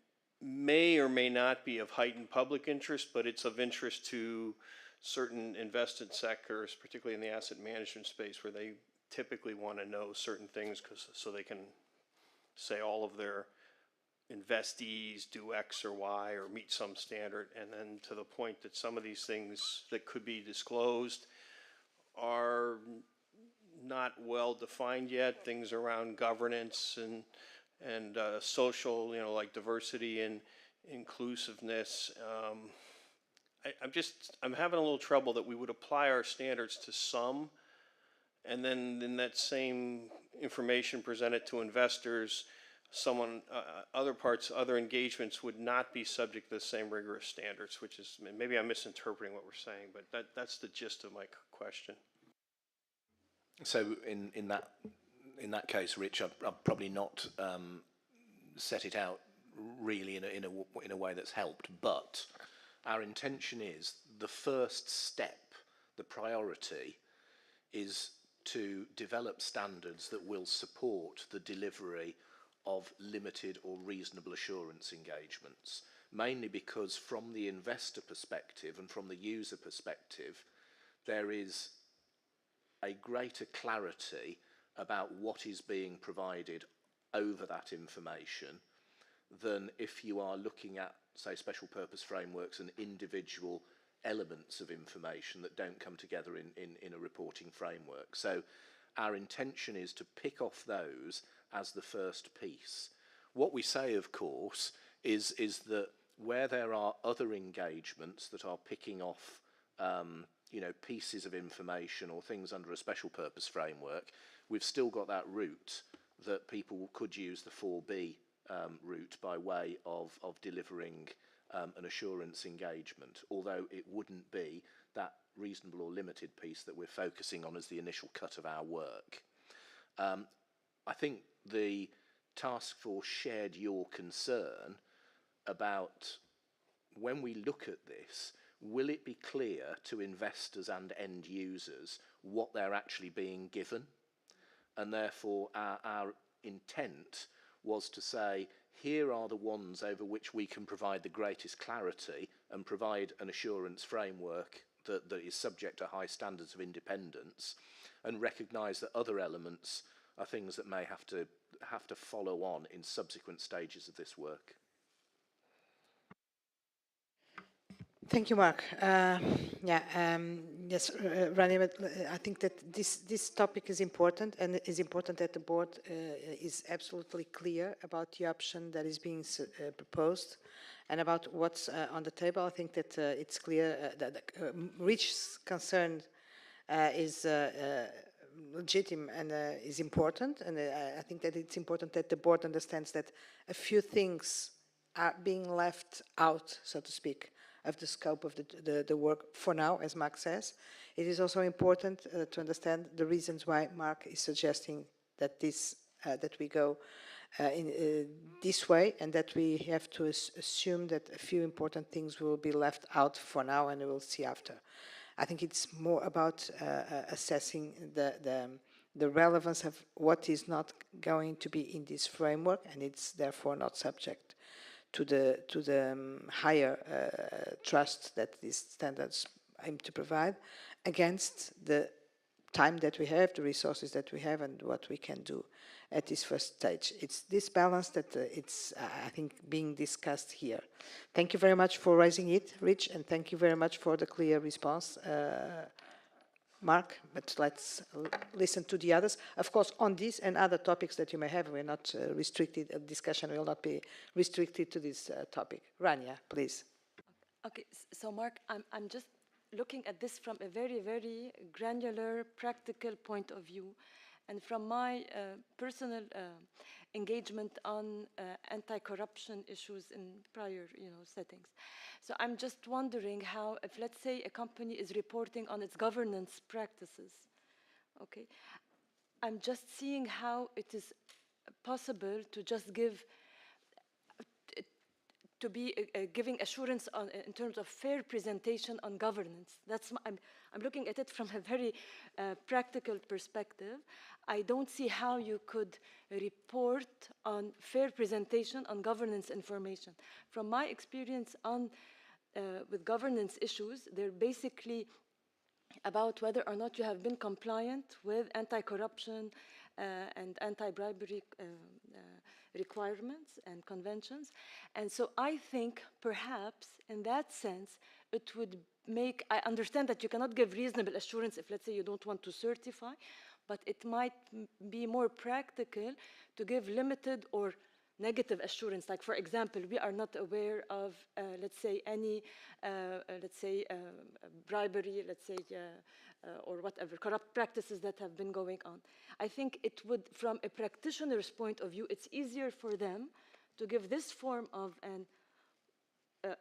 may or may not be of heightened public interest, but it's of interest to certain invested sectors, particularly in the asset management space, where they typically want to know certain things so they can say all of their investees do X or Y or meet some standard, and then to the point that some of these things that could be disclosed are not well defined yet, things around governance and social, like diversity and inclusiveness. I'm having a little trouble that we would apply our standards to some, and then in that same information presented to investors, other engagements would not be subject to the same rigorous standards, which is, maybe I'm misinterpreting what we're saying, but that's the gist of my question. So in that case, Rich, I've probably not set it out really in a way that's helped, but our intention is the first step, the priority, is to develop standards that will support the delivery of limited or reasonable assurance engagements, mainly because from the investor perspective and from the user perspective, there is a greater clarity about what is being provided over that information than if you are looking at, say, special purpose frameworks and individual elements of information that don't come together in a reporting framework. So our intention is to pick off those as the first piece. What we say, of course, is that where there are other engagements that are picking off pieces of information or things under a special purpose framework, we've still got that route that people could use the 4B route by way of delivering an assurance engagement, although it wouldn't be that reasonable or limited piece that we're focusing on as the initial cut of our work. I think the task force shared your concern about when we look at this, will it be clear to investors and end users what they're actually being given? And therefore our intent was to say, here are the ones over which we can provide the greatest clarity and provide an assurance framework that is subject to high standards of independence, and recognise that other elements are things that may have to follow on in subsequent stages of this work. Thank you, Mark. Yes, Rani, but I think that this topic is important, and it is important that the board is absolutely clear about the option that is being proposed and about what's on the table. I think that it's clear that Rich's concern is legitimate and is important, and I think that it's important that the board understands that a few things are being left out, so to speak. of the scope of the work for now, as Mark says. It is also important to understand the reasons why Mark is suggesting that that we go in this way, and that we have to assume that a few important things will be left out for now, and we'll see after. I think it's more about assessing the relevance of what is not going to be in this framework, and it's therefore not subject to the higher trust that these standards aim to provide, against the time that we have, the resources that we have, and what we can do at this first stage. It's this balance that it's, I think, being discussed here. Thank you very much for raising it, Rich, and thank you very much for the clear response, Mark. But let's listen to the others. Of course, on this and other topics that you may have, we're not restricted, discussion will not be restricted to this topic. Rania, please. Okay, so Mark, I'm just looking at this from a very, very granular, practical point of view, and from my personal engagement on anti-corruption issues in prior, settings. So I'm just wondering how, if let's say a company is reporting on its governance practices, okay, I'm just seeing how it is possible to just give to be giving assurance on, in terms of fair presentation on governance. That's I'm looking at it from a very practical perspective. I don't see how you could report on fair presentation on governance information. From my experience on with governance issues, they're basically about whether or not you have been compliant with anti-corruption and anti-bribery requirements and conventions. And so I think perhaps in that sense, it would make, I understand that you cannot give reasonable assurance if, let's say, you don't want to certify, but it might be more practical to give limited or negative assurance. Like, for example, we are not aware of, let's say, any, bribery, let's say, or whatever, corrupt practices that have been going on. I think it would, from a practitioner's point of view, it's easier for them to give this form of an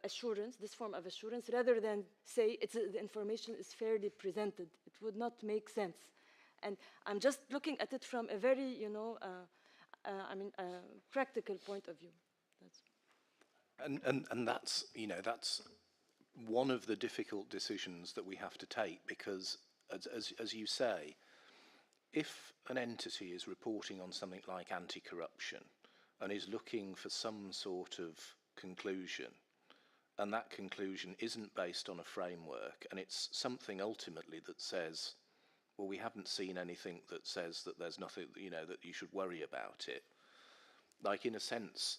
assurance, rather than say the information is fairly presented. It would not make sense. And I'm just looking at it from a very, practical point of view. And that's, that's one of the difficult decisions that we have to take, because as you say, if an entity is reporting on something like anti-corruption and is looking for some sort of conclusion, and that conclusion isn't based on a framework, and it's something ultimately that says, well, we haven't seen anything that says that there's nothing, that you should worry about it. Like, in a sense,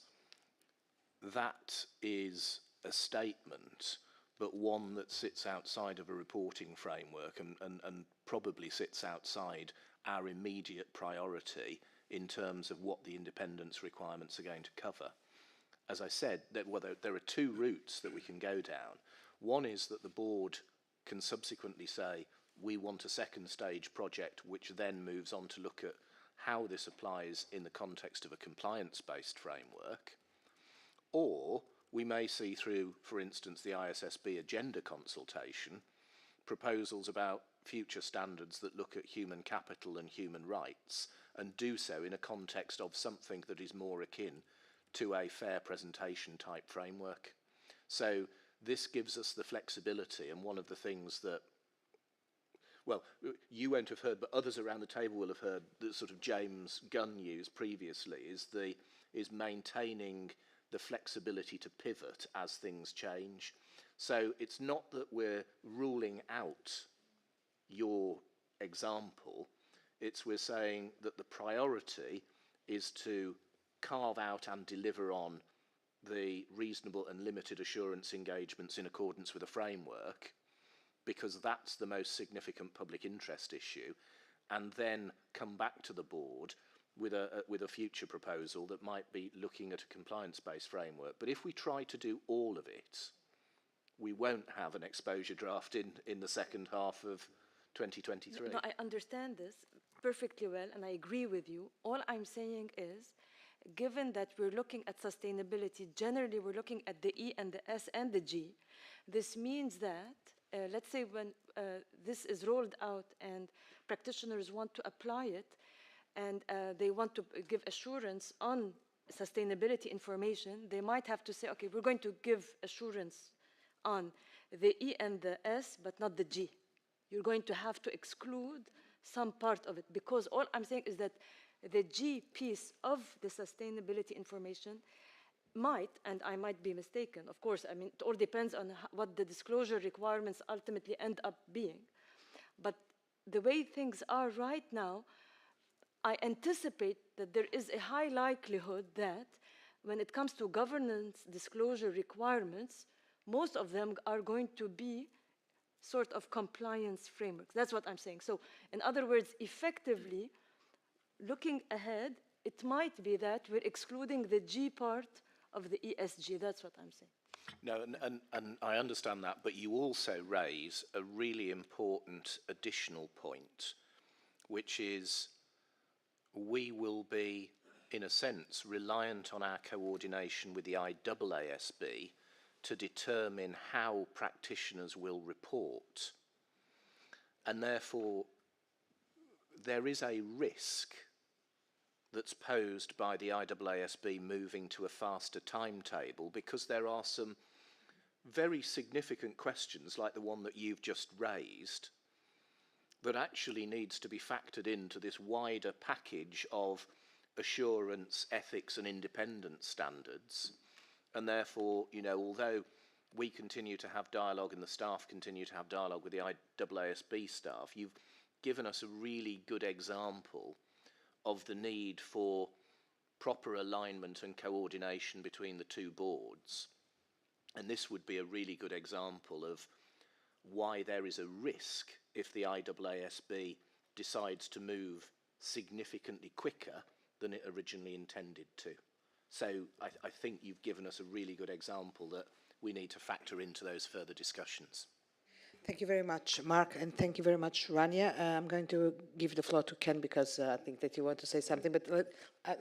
that is a statement, but one that sits outside of a reporting framework and probably sits outside our immediate priority in terms of what the independence requirements are going to cover. As I said, there are two routes that we can go down. One is that the board can subsequently say, we want a second stage project, which then moves on to look at how this applies in the context of a compliance-based framework. Or we may see through, for instance, the ISSB agenda consultation, proposals about future standards that look at human capital and human rights, and do so in a context of something that is more akin to a fair presentation type framework. So this gives us the flexibility, and one of the things that, well, you won't have heard, but others around the table will have heard, that sort of James Gunn used previously, is maintaining the flexibility to pivot as things change. So it's not that we're ruling out your example, it's we're saying that the priority is to carve out and deliver on the reasonable and limited assurance engagements in accordance with a framework, because that's the most significant public interest issue, and then come back to the board with a future proposal that might be looking at a compliance-based framework. But if we try to do all of it, we won't have an exposure draft in the second half of 2023. No, I understand this perfectly well, and I agree with you. All I'm saying is, given that we're looking at sustainability, generally we're looking at the E and the S and the G. This means that, let's say when this is rolled out and practitioners want to apply it, and they want to give assurance on sustainability information, they might have to say, okay, we're going to give assurance on the E and the S, but not the G. You're going to have to exclude some part of it, because all I'm saying is that the G piece of the sustainability information might, and I might be mistaken, of course, I mean, it all depends on what the disclosure requirements ultimately end up being. But the way things are right now, I anticipate that there is a high likelihood that when it comes to governance disclosure requirements, most of them are going to be sort of compliance frameworks. That's what I'm saying. So in other words, effectively, looking ahead, it might be that we're excluding the G part of the ESG. That's what I'm saying. No, and I understand that, but you also raise a really important additional point, which is we will be, in a sense, reliant on our coordination with the IAASB to determine how practitioners will report. And therefore, there is a risk that's posed by the IAASB moving to a faster timetable, because there are some very significant questions, like the one that you've just raised, that actually needs to be factored into this wider package of assurance, ethics and independence standards. And therefore, you know, although we continue to have dialogue and the staff continue to have dialogue with the IAASB staff, you've given us a really good example of the need for proper alignment and coordination between the two boards. And this would be a really good example of why there is a risk if the IAASB decides to move significantly quicker than it originally intended to. So I think you've given us a really good example that we need to factor into those further discussions. Thank you very much, Mark, and thank you very much, Rania. I'm going to give the floor to Ken because I think that you want to say something, but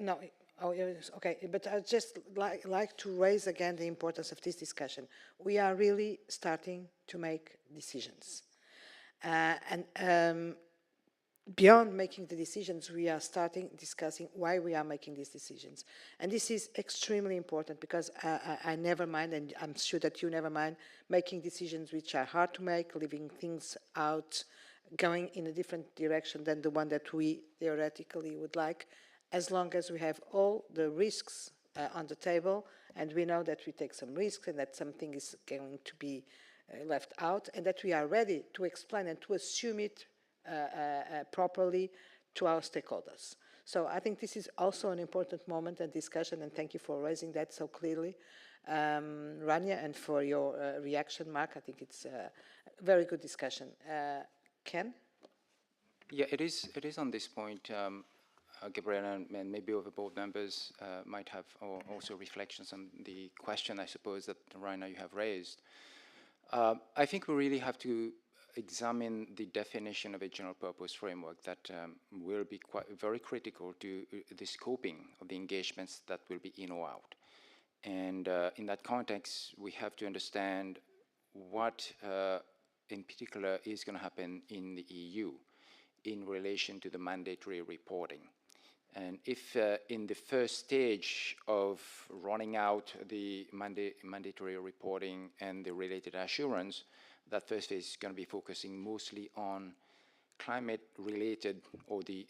no. Oh, yes, okay, but I'd just like to raise again the importance of this discussion. We are really starting to make decisions. Beyond making the decisions, we are starting discussing why we are making these decisions. And this is extremely important because I never mind, and I'm sure that you never mind, making decisions which are hard to make, leaving things out, going in a different direction than the one that we theoretically would like, as long as we have all the risks on the table, and we know that we take some risks and that something is going to be left out, and that we are ready to explain and to assume it properly to our stakeholders. So I think this is also an important moment and discussion, and thank you for raising that so clearly, Rania, and for your reaction, Mark. I think it's a very good discussion. Ken? Yeah, it is on this point. Gabriela and maybe other board members might have also reflections on the question, I suppose, that Raina you have raised. I think we really have to examine the definition of a general purpose framework that will be very critical to the scoping of the engagements that will be in or out. And in that context, we have to understand what in particular is going to happen in the EU in relation to the mandatory reporting. And if in the first stage of running out the mandatory reporting and the related assurance, that first phase is going to be focusing mostly on climate-related, or the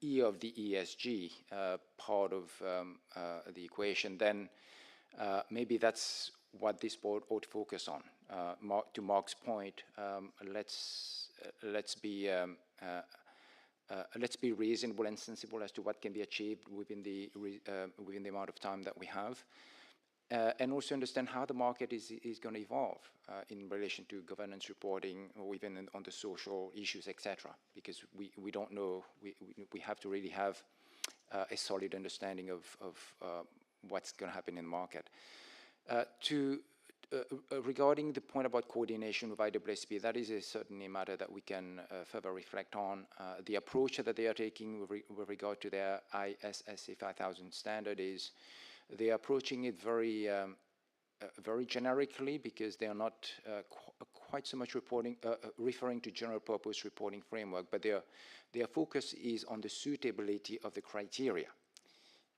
E of the ESG part of the equation, then maybe that's what this board ought to focus on. To Mark's point, let's be reasonable and sensible as to what can be achieved within the amount of time that we have, and also understand how the market is going to evolve in relation to governance reporting, or even on the social issues, etc. Because we don't know. We have to really have a solid understanding of what's going to happen in the market. regarding the point about coordination with IWSP, that is certainly a matter that we can further reflect on. The approach that they are taking with regard to their ISSA 5000 standard is they are approaching it very very generically, because they are not quite so much referring to general purpose reporting framework, but their focus is on the suitability of the criteria.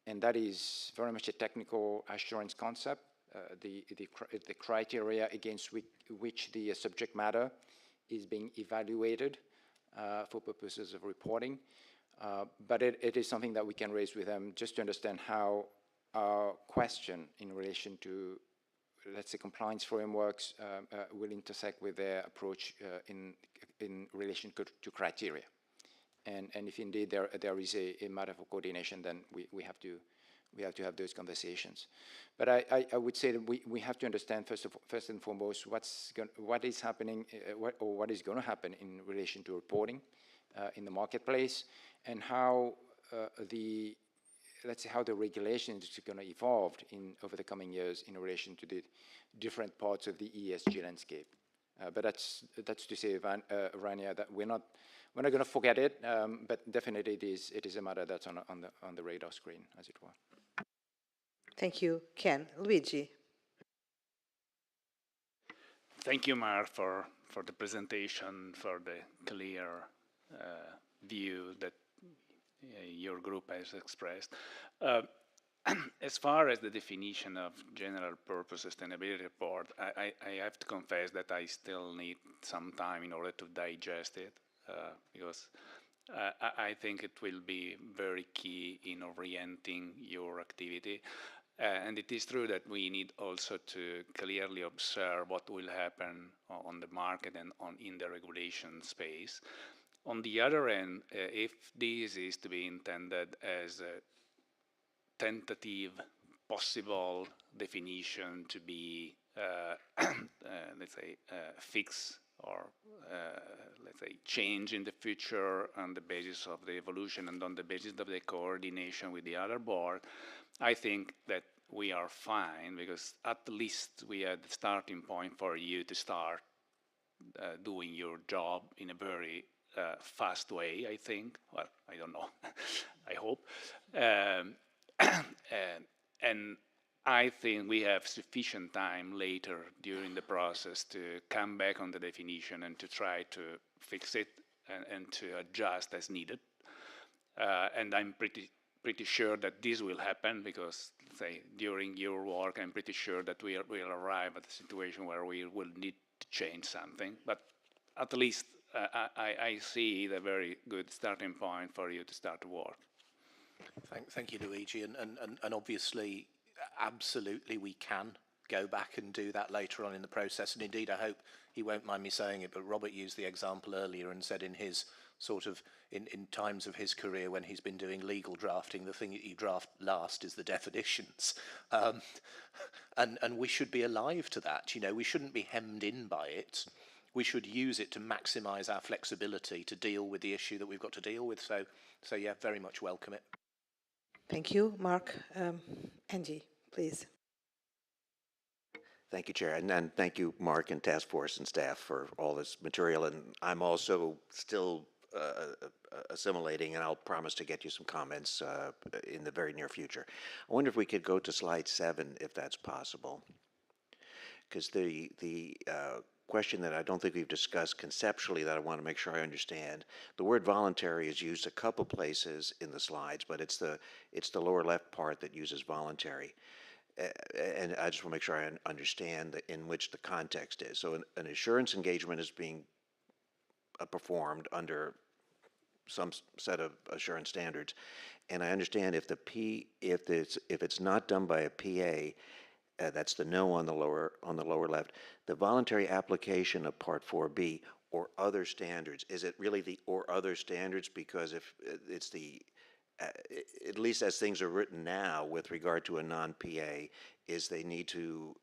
And that is very much a technical assurance concept, the criteria against which the subject matter is being evaluated for purposes of reporting. But it is something that we can raise with them just to understand how our question in relation to, let's say, compliance frameworks will intersect with their approach in relation to criteria. And if indeed there is a matter for coordination, then we have to have those conversations. But I would say that we have to understand first and foremost what is happening or what is going to happen in relation to reporting in the marketplace, and how let's say how the regulations is going to evolve over the coming years in relation to the different parts of the ESG landscape. But that's to say, Rania, that we're not going to forget it, but definitely it is a matter that's on the radar screen, as it were. Thank you, Ken. Luigi. Thank you, Mark, for the presentation, for the clear view that your group has expressed. As far as the definition of general purpose sustainability report, I have to confess that I still need some time in order to digest it, because I think it will be very key in orienting your activity. And it is true that we need also to clearly observe what will happen on the market and in the regulation space. On the other end, if this is to be intended as a tentative possible definition to be, let's say, fixed or, let's say, change in the future on the basis of the evolution and on the basis of the coordination with the other board, I think that we are fine, because at least we had the starting point for you to start doing your job in a very fast way, I think. Well, I don't know. I hope. And I think we have sufficient time later during the process to come back on the definition and to try to fix it and to adjust as needed. And I'm pretty sure that this will happen, because, say, during your work, I'm pretty sure that we'll arrive at a situation where we will need to change something. But at least I see the very good starting point for you to start to work. Thank you, Luigi. And obviously, absolutely, we can go back and do that later on in the process. And indeed, I hope he won't mind me saying it, but Robert used the example earlier and said in his sort of, in times of his career when he's been doing legal drafting, the thing that you draft last is the definitions. And we should be alive to that. You know, we shouldn't be hemmed in by it. We should use it to maximize our flexibility to deal with the issue that we've got to deal with. So yeah, very much welcome it. Thank you, Mark. Angie, please. Thank you, Chair, and thank you, Mark and Task Force and staff, for all this material. And I'm also still assimilating, and I'll promise to get you some comments in the very near future. I wonder if we could go to slide 7, if that's possible, because the question that I don't think we've discussed conceptually that I want to make sure I understand. The word voluntary is used a couple places in the slides, but it's the lower left part that uses voluntary. And I just want to make sure I understand in which the context is. So an assurance engagement is being performed under some set of assurance standards, and I understand if it's not done by a PA, that's the no on the lower left. The voluntary application of Part 4B or other standards, is it really the or other standards? Because if it's the at least as things are written now with regard to a non-PA, is they need to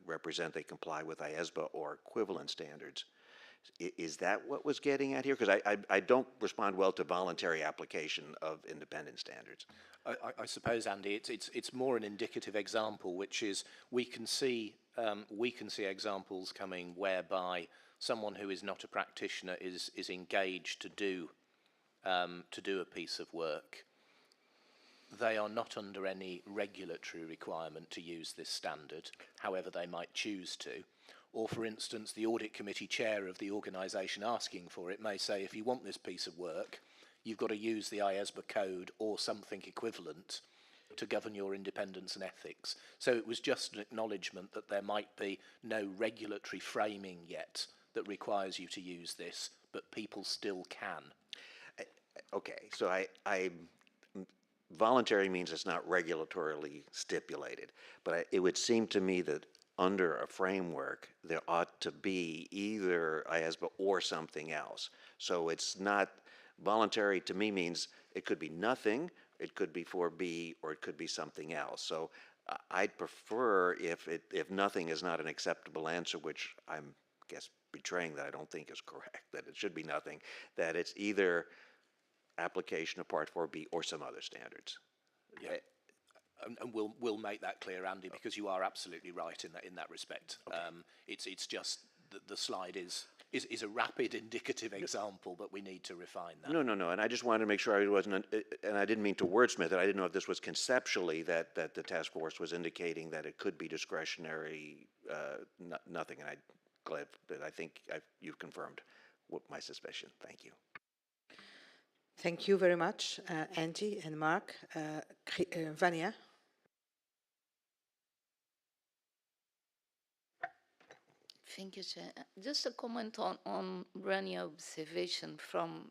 represent they comply with Iesba or equivalent standards. Is that what was getting at here? Because I don't respond well to voluntary application of independent standards. I suppose, Andy, it's more an indicative example, which is we can see we can see examples coming whereby someone who is not a practitioner is engaged to do a piece of work. They are not under any regulatory requirement to use this standard, however they might choose to. Or, for instance, the audit committee chair of the organisation asking for it may say, if you want this piece of work, you've got to use the Iesba code or something equivalent to govern your independence and ethics. So it was just an acknowledgement that there might be no regulatory framing yet that requires you to use this, but people still can. Okay, so voluntary means it's not regulatorily stipulated, but it would seem to me that under a framework, there ought to be either Iesba or something else. So it's not, voluntary to me means it could be nothing, it could be 4B, or it could be something else. So I'd prefer if nothing is not an acceptable answer, which I'm, guess, betraying that I don't think is correct, that it should be nothing, that it's either application of Part 4B or some other standards. Yeah. And we'll make that clear, Andy, because you are absolutely right in that respect. Okay. It's just the slide is a rapid indicative example, but we need to refine that. No, and I just wanted to make sure I wasn't, and I didn't mean to wordsmith it. I didn't know if this was conceptually that the task force was indicating that it could be discretionary, nothing. And I'm glad that I think you've confirmed my suspicion. Thank you. Thank you very much, Andy and Mark. Vania. Thank you, Chair. Just a comment on Rania observation from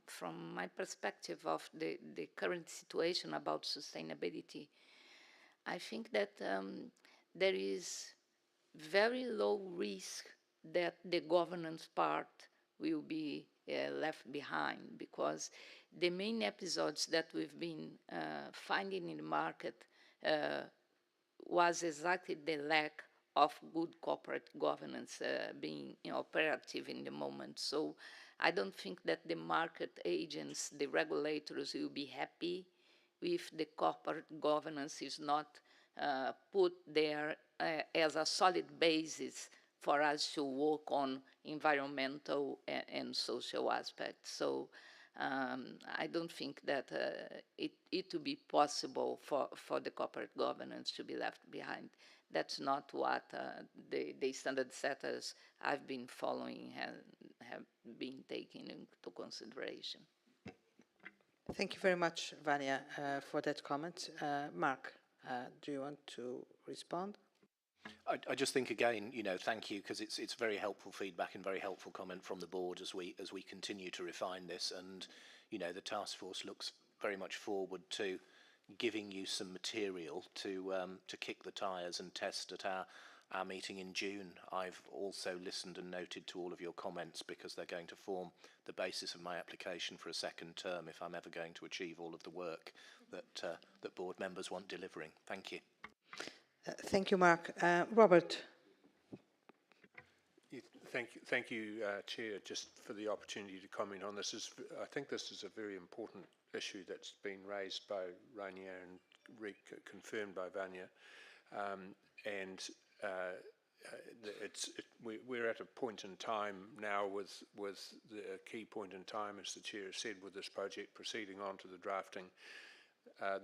my perspective of the current situation about sustainability. I think that there is very low risk that the governance part will be left behind, because the main episodes that we've been finding in the market was exactly the lack of good corporate governance being operative in the moment. So I don't think that the market agents, the regulators, will be happy if the corporate governance is not put there as a solid basis for us to work on environmental and social aspects. So I don't think that it will be possible for the corporate governance to be left behind. That's not what the standard setters I've been following have been taking into consideration. Thank you very much, Vania, for that comment. Mark, do you want to respond? I just think again, thank you, because it's very helpful feedback and very helpful comment from the board as we continue to refine this. And the task force looks very much forward to giving you some material to kick the tyres and test at our meeting in June. I've also listened and noted to all of your comments, because they're going to form the basis of my application for a second term if I'm ever going to achieve all of the work that board members want delivering. Thank you. Thank you, Mark. Robert. Thank you, Chair, just for the opportunity to comment on this. I think this is a very important issue that's been raised by Rania and confirmed by Vania, we're at a point in time now with the key point in time, as the Chair said, with this project proceeding on to the drafting.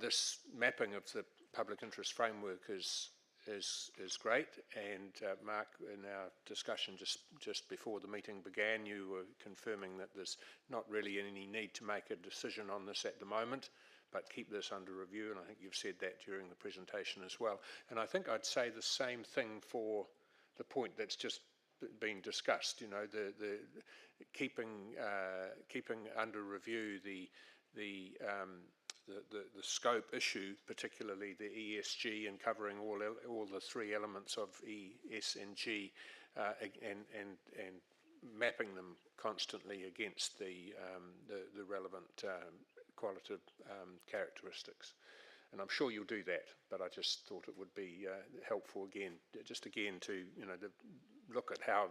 This mapping of the public interest framework is great, and Mark, in our discussion just before the meeting began, you were confirming that there's not really any need to make a decision on this at the moment, but keep this under review, and I think you've said that during the presentation as well. And I think I'd say the same thing for the point that's just been discussed. The keeping under review the scope issue, particularly the ESG, and covering all the three elements of E, S, and G, and mapping them constantly against the relevant qualitative characteristics. And I'm sure you'll do that, but I just thought it would be helpful to look at how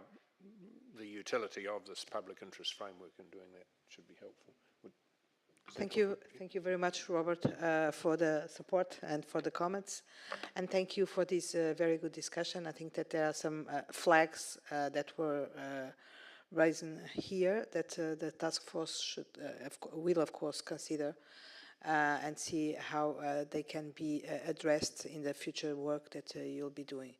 the utility of this public interest framework in doing that should be helpful. Thank you very much, Robert, for the support and for the comments. And thank you for this very good discussion. I think that there are some flags that were raised here that the task force should, will of course consider and see how they can be addressed in the future work that you'll be doing.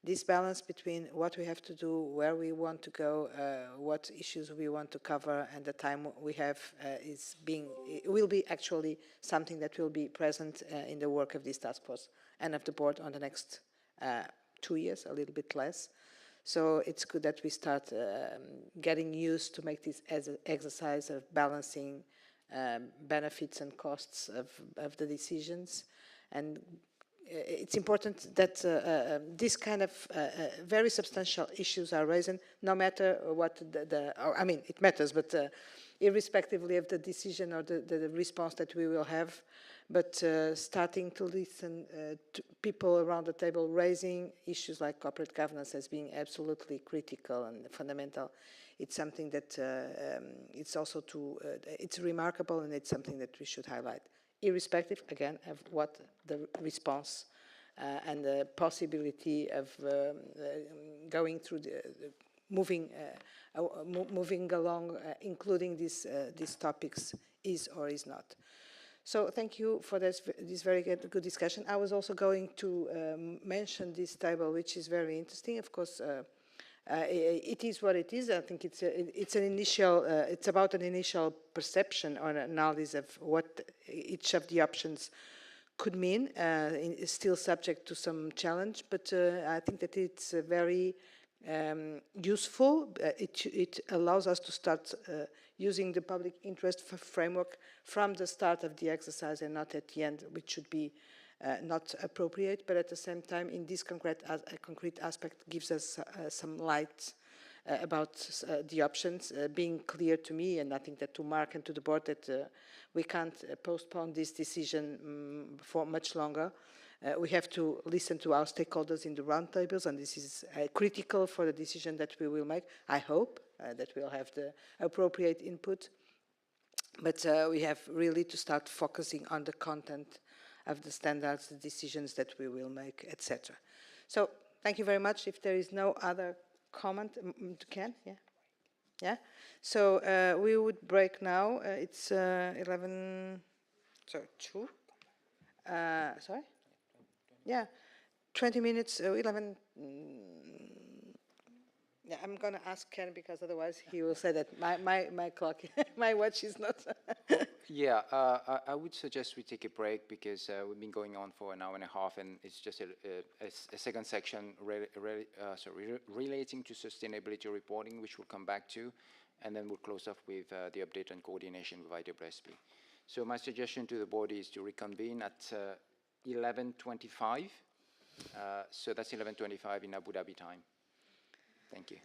This balance between what we have to do, where we want to go, what issues we want to cover, and the time we have will be actually something that will be present in the work of this task force and of the board on the next 2 years, a little bit less. So it's good that we start getting used to make this as an exercise of balancing benefits and costs of the decisions. And it's important that this kind of very substantial issues are raised, no matter what I mean, it matters, but irrespectively of the decision or the response that we will have, but starting to listen to people around the table raising issues like corporate governance as being absolutely critical and fundamental. It's something that it's also it's remarkable, and it's something that we should highlight, irrespective, again, of what the response and the possibility of going through moving along, including these topics is or is not. So thank you for this very good discussion. I was also going to mention this table, which is very interesting. Of course, it is what it is. I think it's an initial. It's about an initial perception or an analysis of what each of the options could mean. It's still subject to some challenge, but I think that it's very useful. It allows us to start using the public interest framework from the start of the exercise and not at the end, which should be not appropriate, but at the same time, in this concrete aspect, gives us some light about the options, being clear to me, and I think that to Mark and to the board, that we can't postpone this decision for much longer. We have to listen to our stakeholders in the roundtables, and this is critical for the decision that we will make. I hope that we'll have the appropriate input, but we have really to start focusing on the content of the standards, the decisions that we will make, etc. So thank you very much. If there is no other comment, Ken? Yeah? Yeah? So we would break now. It's 11, sorry, 2? Sorry? Yeah, 20 minutes, 11. Yeah, I'm going to ask Ken because otherwise he will say that my clock, my watch is not. Yeah, I would suggest we take a break because we've been going on for an hour and a half, and it's just a second section relating to sustainability reporting, which we'll come back to, and then we'll close off with the update and coordination with IWSP. So my suggestion to the board is to reconvene at 11:25. So that's 11:25 in Abu Dhabi time. Thank you.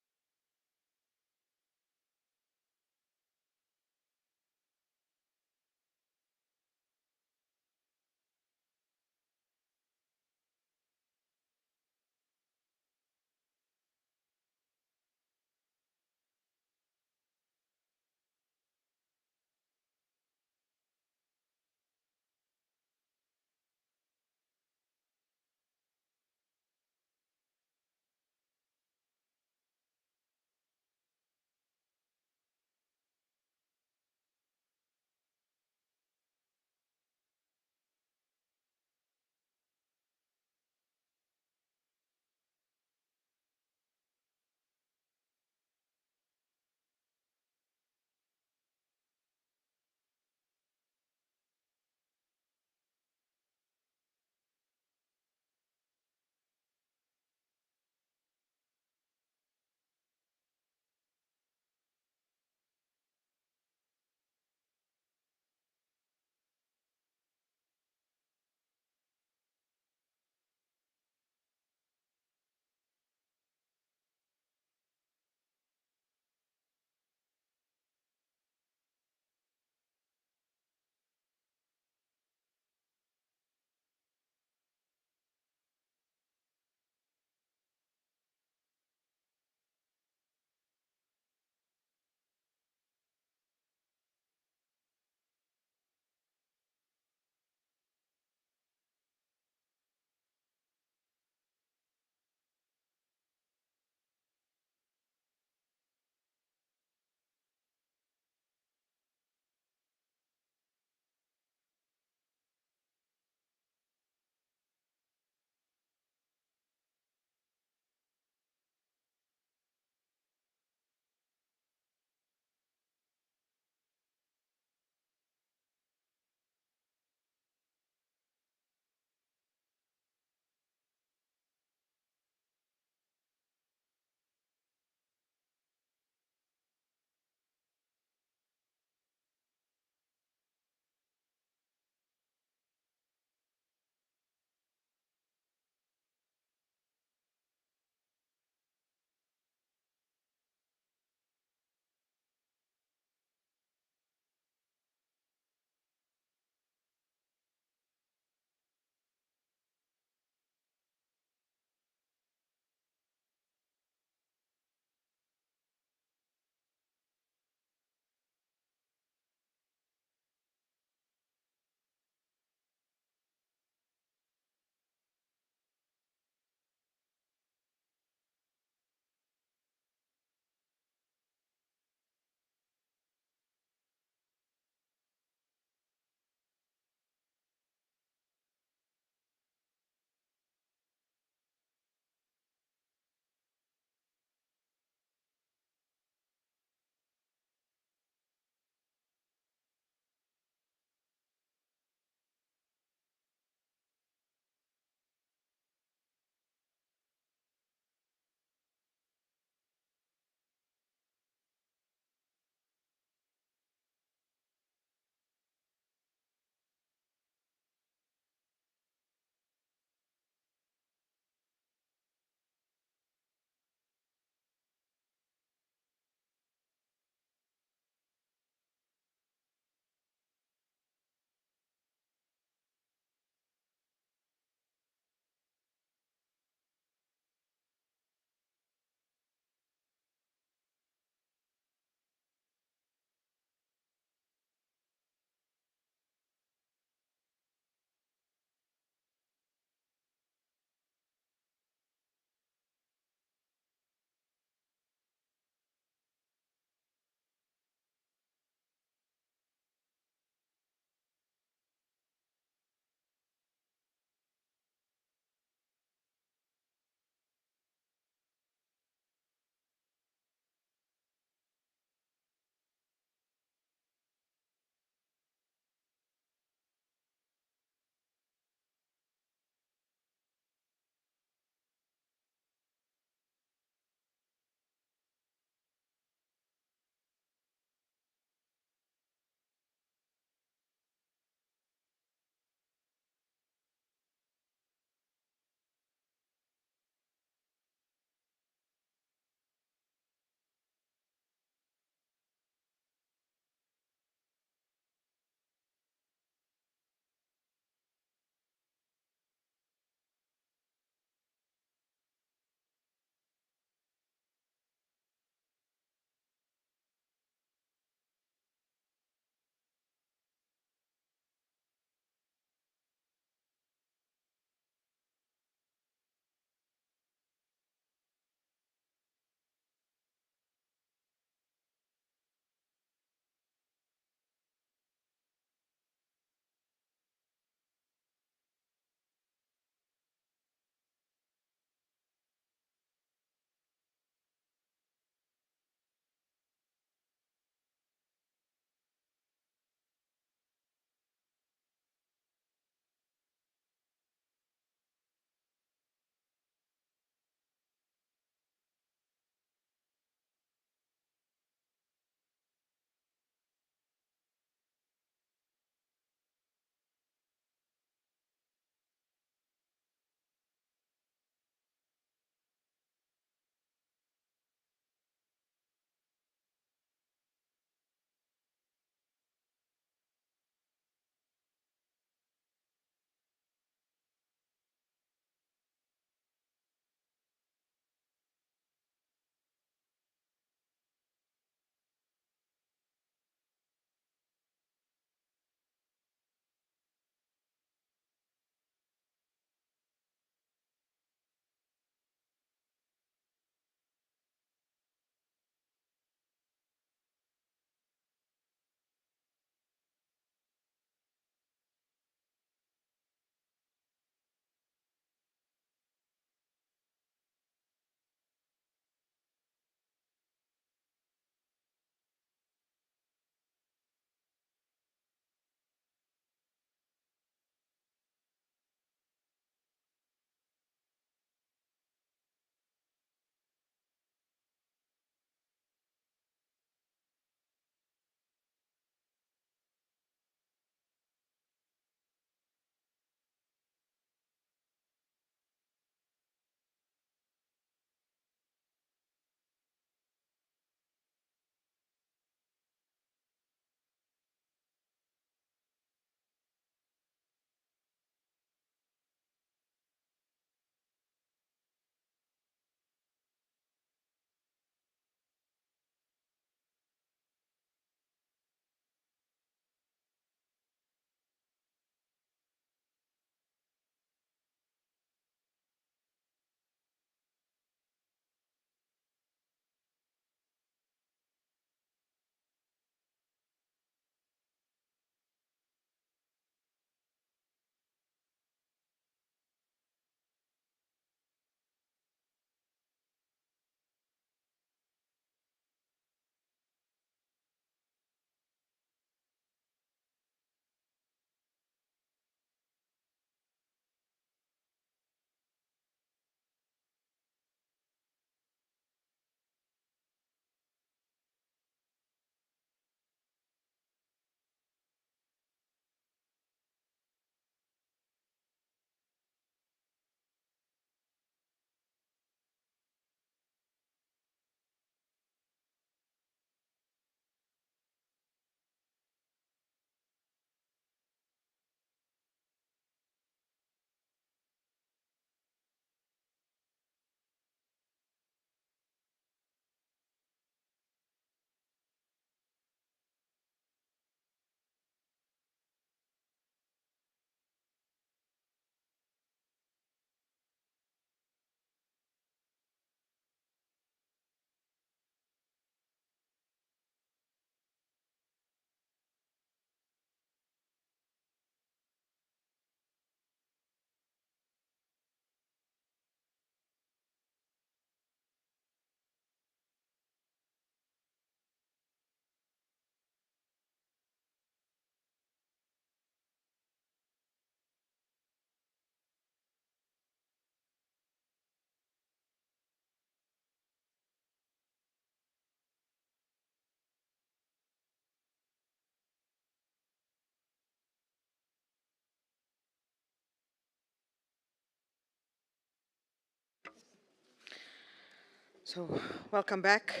So, welcome back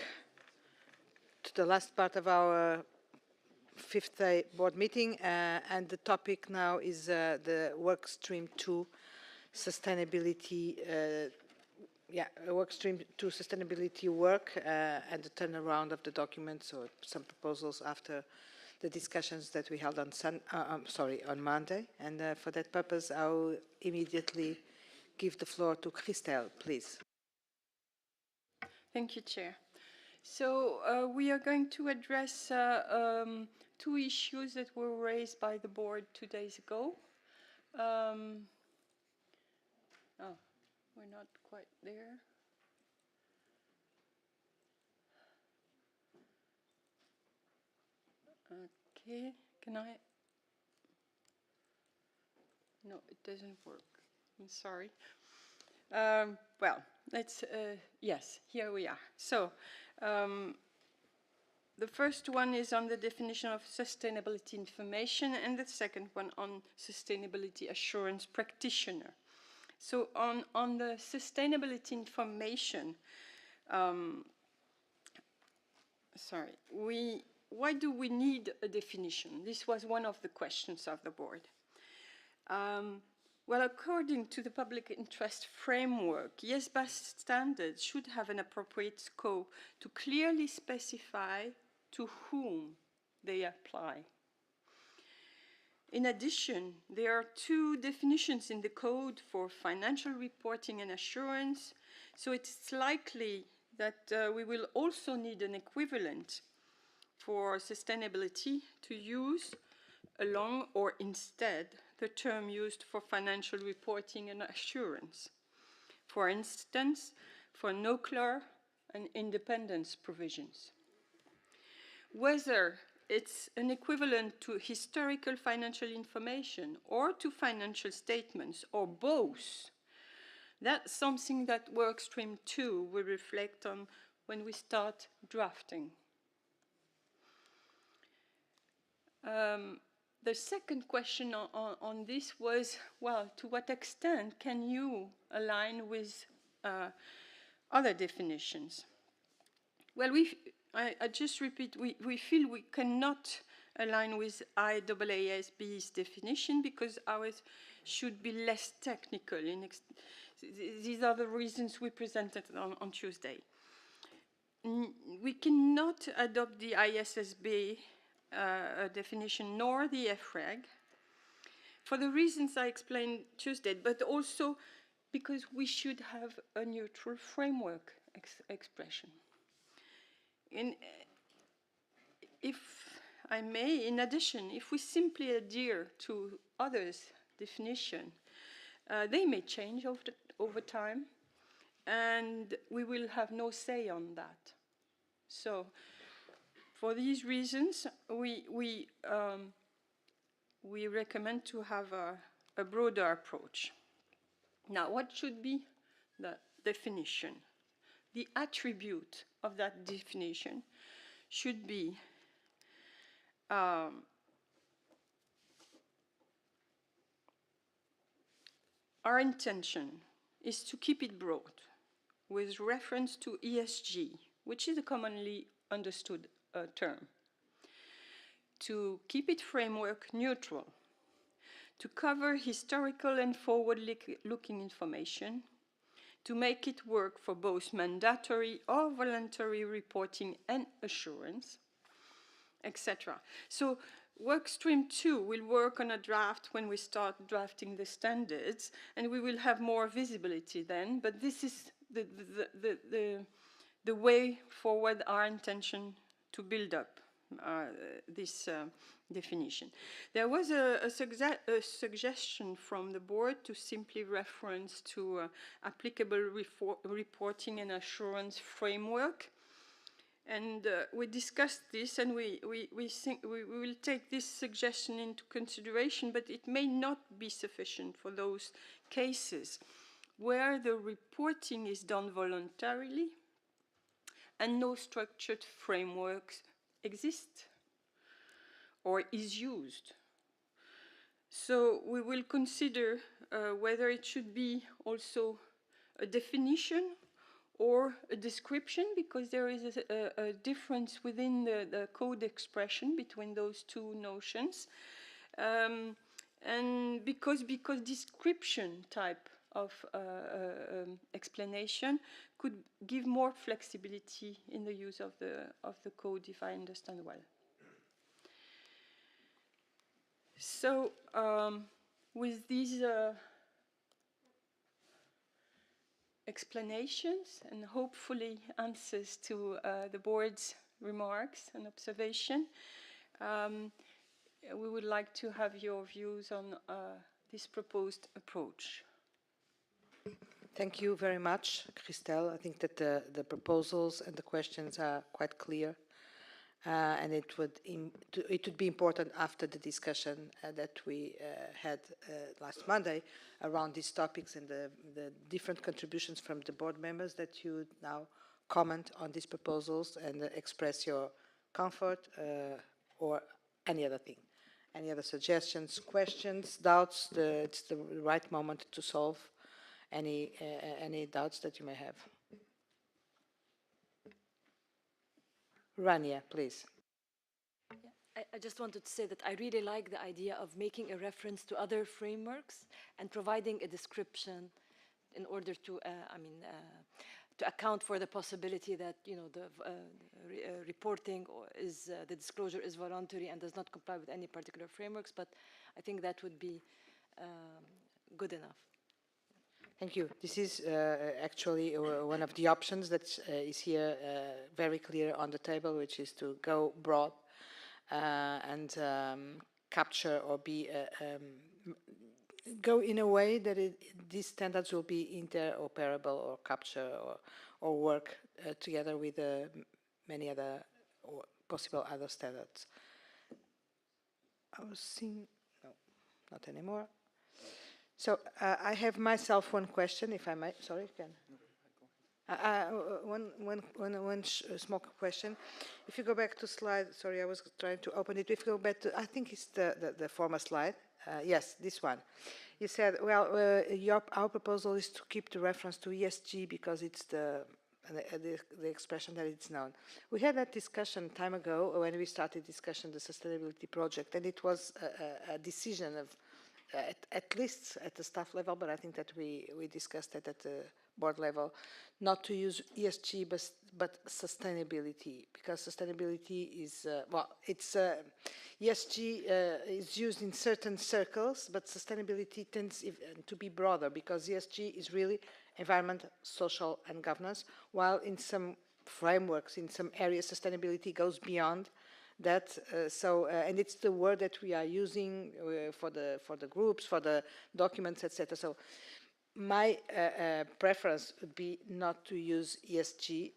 to the last part of our fifth day board meeting, and the topic now is the work stream 2 sustainability, work stream 2 sustainability work and the turnaround of the documents or some proposals after the discussions that we held on on Monday. And for that purpose, I'll immediately give the floor to Christelle, please. Thank you, Chair. So we are going to address two issues that were raised by the board 2 days ago. Oh, we're not quite there. Okay, can I? No, it doesn't work. I'm sorry. Well, let's, yes, here we are. So, the first one is on the definition of sustainability information, and the second one on sustainability assurance practitioner. So, on the sustainability information, why do we need a definition? This was one of the questions of the board. Well, according to the public interest framework, Iesba standards should have an appropriate scope to clearly specify to whom they apply. In addition, there are two definitions in the code for financial reporting and assurance, so it's likely that we will also need an equivalent for sustainability to use along or instead the term used for financial reporting and assurance. For instance, for nuclear and independence provisions. Whether it's an equivalent to historical financial information or to financial statements or both, that's something that Workstream 2 will reflect on when we start drafting. The second question on this was, well, to what extent can you align with other definitions? Well, I just repeat, we feel we cannot align with IAASB's definition because ours should be less technical. These are the reasons we presented on Tuesday. We cannot adopt the ISSB definition nor the FREG for the reasons I explained Tuesday, but also because we should have a neutral framework expression. If I may, in addition, if we simply adhere to others' definition, they may change over time, and we will have no say on that. So, for these reasons, we recommend to have a broader approach. Now, what should be the definition? The attribute of that definition should be our intention is to keep it broad with reference to ESG, which is a commonly understood term, to keep it framework neutral, to cover historical and forward-looking information, to make it work for both mandatory or voluntary reporting and assurance, etc. So Workstream 2 will work on a draft when we start drafting the standards, and we will have more visibility then, but this is the way forward, our intention to build up this definition. There was a suggestion from the board to simply reference to applicable reporting and assurance framework. And we discussed this, and we think we will take this suggestion into consideration, but it may not be sufficient for those cases where the reporting is done voluntarily and no structured frameworks exist or is used. So we will consider whether it should be also a definition or a description, because there is a difference within the code expression between those two notions. And because description type of explanation could give more flexibility in the use of the code, if I understand well. So with these explanations and hopefully answers to the board's remarks and observation, we would like to have your views on this proposed approach. Thank you very much, Christelle. I think that the proposals and the questions are quite clear. And it would be important after the discussion that we had last Monday around these topics and the different contributions from the board members that you now comment on these proposals and express your comfort or any other thing. Any other suggestions, questions, doubts? It's the right moment to solve any doubts that you may have. Rania, please. I just wanted to say that I really like the idea of making a reference to other frameworks and providing a description in order to, to account for the possibility that, you know, the reporting is, the disclosure is voluntary and does not comply with any particular frameworks, but I think that would be good enough. Thank you. This is actually one of the options that is here very clear on the table, which is to go broad and capture or be go in a way that these standards will be interoperable or capture or work together with many other or possible other standards. I was seeing, no, not anymore. So I have myself one question, if I may. Sorry, Ken. One small question. If you go back to slide, sorry, I was trying to open it. If you go back to, I think it's the former slide. Yes, this one. You said, well, our proposal is to keep the reference to ESG because it's the expression that it's known. We had that discussion time ago when we started discussing the sustainability project, and it was a decision of, at least at the staff level, but I think that we discussed it at the board level, not to use ESG but sustainability, because sustainability is, well, it's ESG is used in certain circles, but sustainability tends to be broader because ESG is really environment, social and governance, while in some frameworks, in some areas, sustainability goes beyond that. And it's the word that we are using for the groups, for the documents, etc. So my preference would be not to use ESG,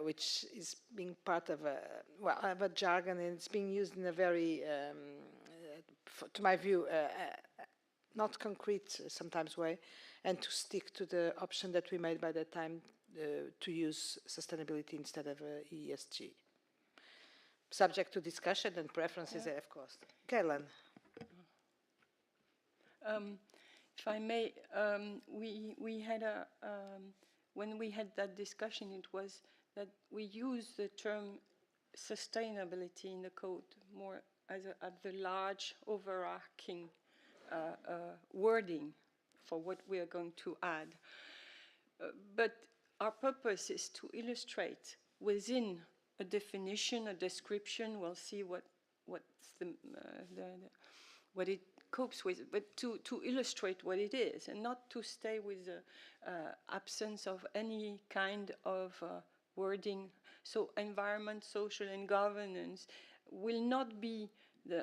which is being part of a jargon, and it's being used in a very, to my view, not concrete sometimes way, and to stick to the option that we made by that time to use sustainability instead of ESG. Subject to discussion and preferences, of course. Kellen. If I may, we had when we had that discussion, it was that we use the term sustainability in the code more as the large overarching wording for what we are going to add. But our purpose is to illustrate within a definition, a description. We'll see what it copes with, but to illustrate what it is, and not to stay with the absence of any kind of wording. So environment, social, and governance will not be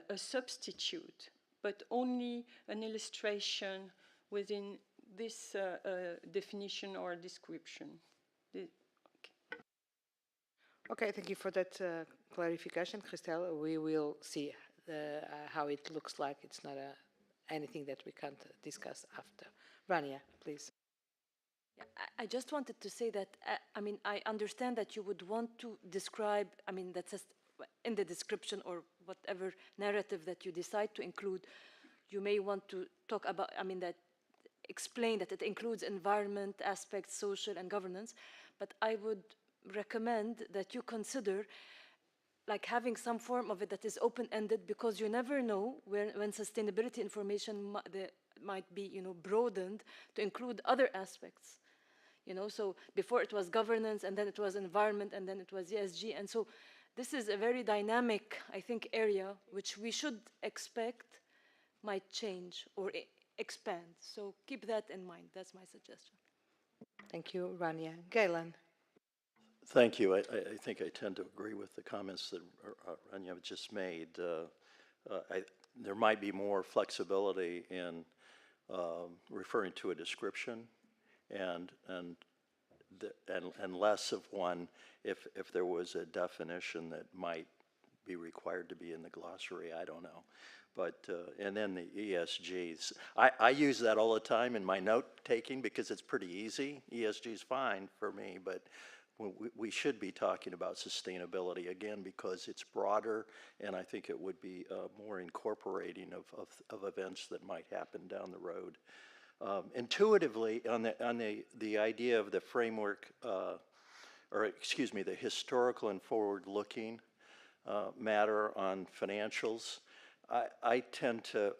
a substitute, but only an illustration within this definition or description. Okay, thank you for that clarification, Christelle. We will see how it looks like. It's not anything that we can't discuss after. Rania, please. Yeah, I just wanted to say that, I understand that you would want to describe, that's in the description or whatever narrative that you decide to include, you may want to talk about, explain that it includes environment, aspects, social and governance. but I would recommend that you consider like having some form of it that is open-ended, because you never know when sustainability information might be, broadened to include other aspects. So before it was governance, and then it was environment, and then it was ESG. And so this is a very dynamic, I think, area which we should expect might change or expand. So keep that in mind. That's my suggestion. Thank you, Rania. Galen. Thank you. I think I tend to agree with the comments that Rania just made. There might be more flexibility in referring to a description and less of one if there was a definition that might be required to be in the glossary. I don't know. But, and then the ESGs. I use that all the time in my note taking because it's pretty easy. ESG is fine for me, but we should be talking about sustainability again because it's broader, and I think it would be more incorporating of events that might happen down the road. Intuitively, on the idea of the framework, or excuse me, the historical and forward-looking matter on financials, I tend to,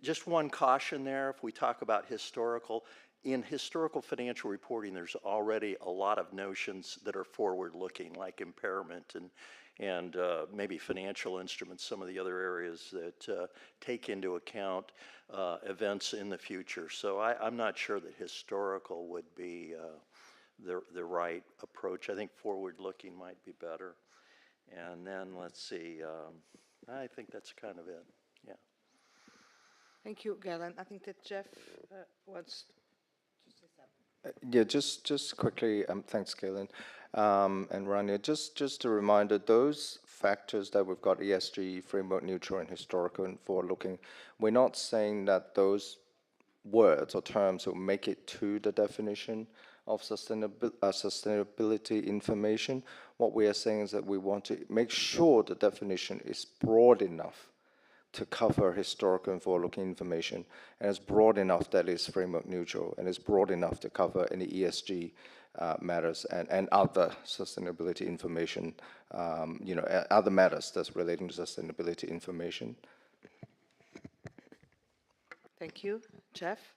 just one caution there, if we talk about historical, in historical financial reporting, there's already a lot of notions that are forward-looking, like impairment and maybe financial instruments, some of the other areas that take into account events in the future. So I'm not sure that historical would be the right approach. I think forward-looking might be better. And then let's see, I think that's kind of it, yeah. Thank you, Galen. I think that Jeff wants to say something. Yeah, just quickly, thanks, Galen, and Rania, just a reminder, those factors that we've got, ESG, framework neutral, and historical and forward-looking, we're not saying that those words or terms will make it to the definition of sustainability information. What we are saying is that we want to make sure the definition is broad enough to cover historical and forward-looking information, and it's broad enough that it's framework neutral, and it's broad enough to cover any ESG matters and other sustainability information, other matters that's relating to sustainability information. Thank you, Jeff.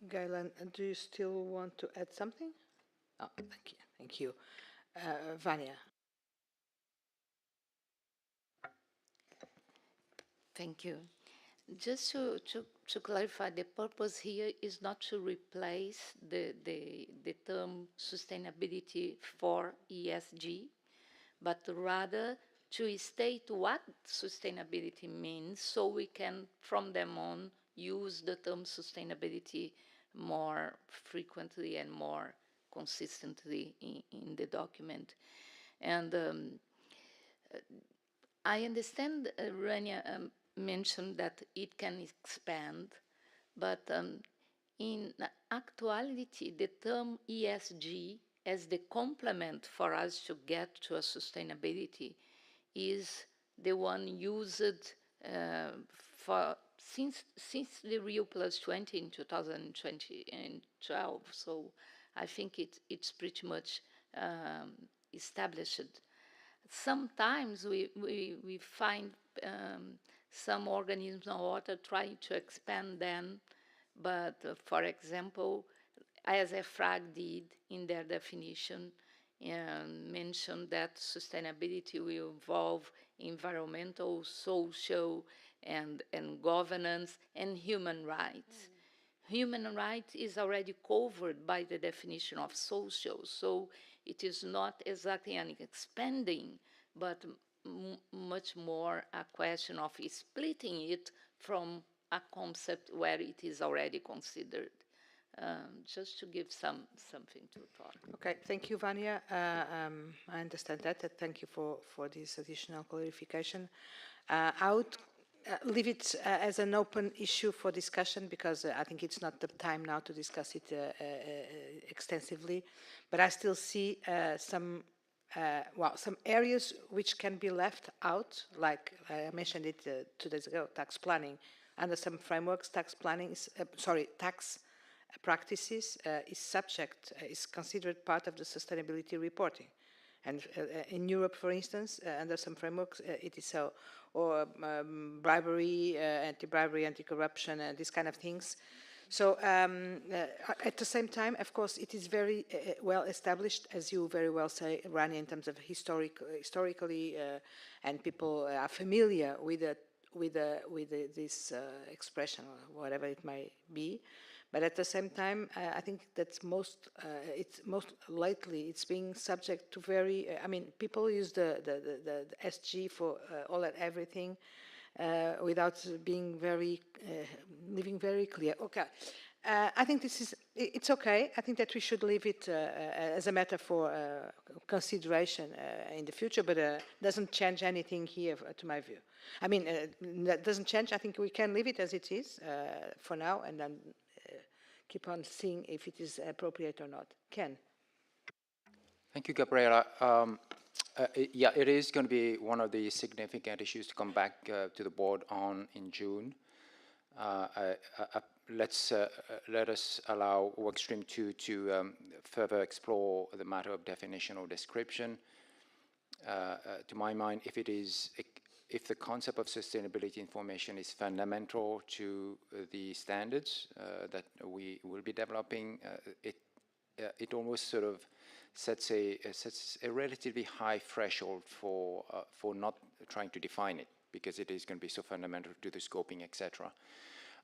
Galen, do you still want to add something? Oh, thank you. Vania. Thank you. Just to clarify, the purpose here is not to replace the term sustainability for ESG, but rather to state what sustainability means so we can, from then on, use the term sustainability more frequently and more consistently in the document. And I understand Rania mentioned that it can expand, but in actuality, the term ESG as the complement for us to get to a sustainability is the one used for since the Rio Plus 20 in 2012. So I think it's pretty much established. Sometimes we find some organisms on water trying to expand them, but for example, as EFRAG did in their definition, mentioned that sustainability will involve environmental, social, and governance, and human rights. Human rights is already covered by the definition of social, so it is not exactly an expanding, but much more a question of splitting it from a concept where it is already considered. Just to give something to thought. Okay, thank you, Vania. I understand that. Thank you for this additional clarification. I would leave it as an open issue for discussion because I think it's not the time now to discuss it extensively. But I still see some areas which can be left out, like I mentioned it 2 days ago, tax planning. Under some frameworks, tax planning is, tax practices is considered part of the sustainability reporting. And in Europe, for instance, under some frameworks, it is so. Or bribery, anti-bribery, anti-corruption, and these kind of things. So at the same time, of course, it is very well established, as you very well say, Rani, in terms of historically, and people are familiar with this expression, or whatever it might be. But at the same time, I think that's it's most lately it's being subject to very. I mean, people use the SG for all and everything, without being living very clear. Okay, I think it's okay. I think that we should leave it as a matter for consideration in the future, but doesn't change anything here, to my view. I mean, that doesn't change. I think we can leave it as it is for now, and then keep on seeing if it is appropriate or not. Ken. Thank you, Gabriela. Yeah, it is going to be one of the significant issues to come back to the board on in June. Let us allow Workstream 2 to further explore the matter of definition or description. To my mind, if the concept of sustainability information is fundamental to the standards that we will be developing, it almost sort of sets a relatively high threshold for not trying to define it, because it is going to be so fundamental to the scoping, etc.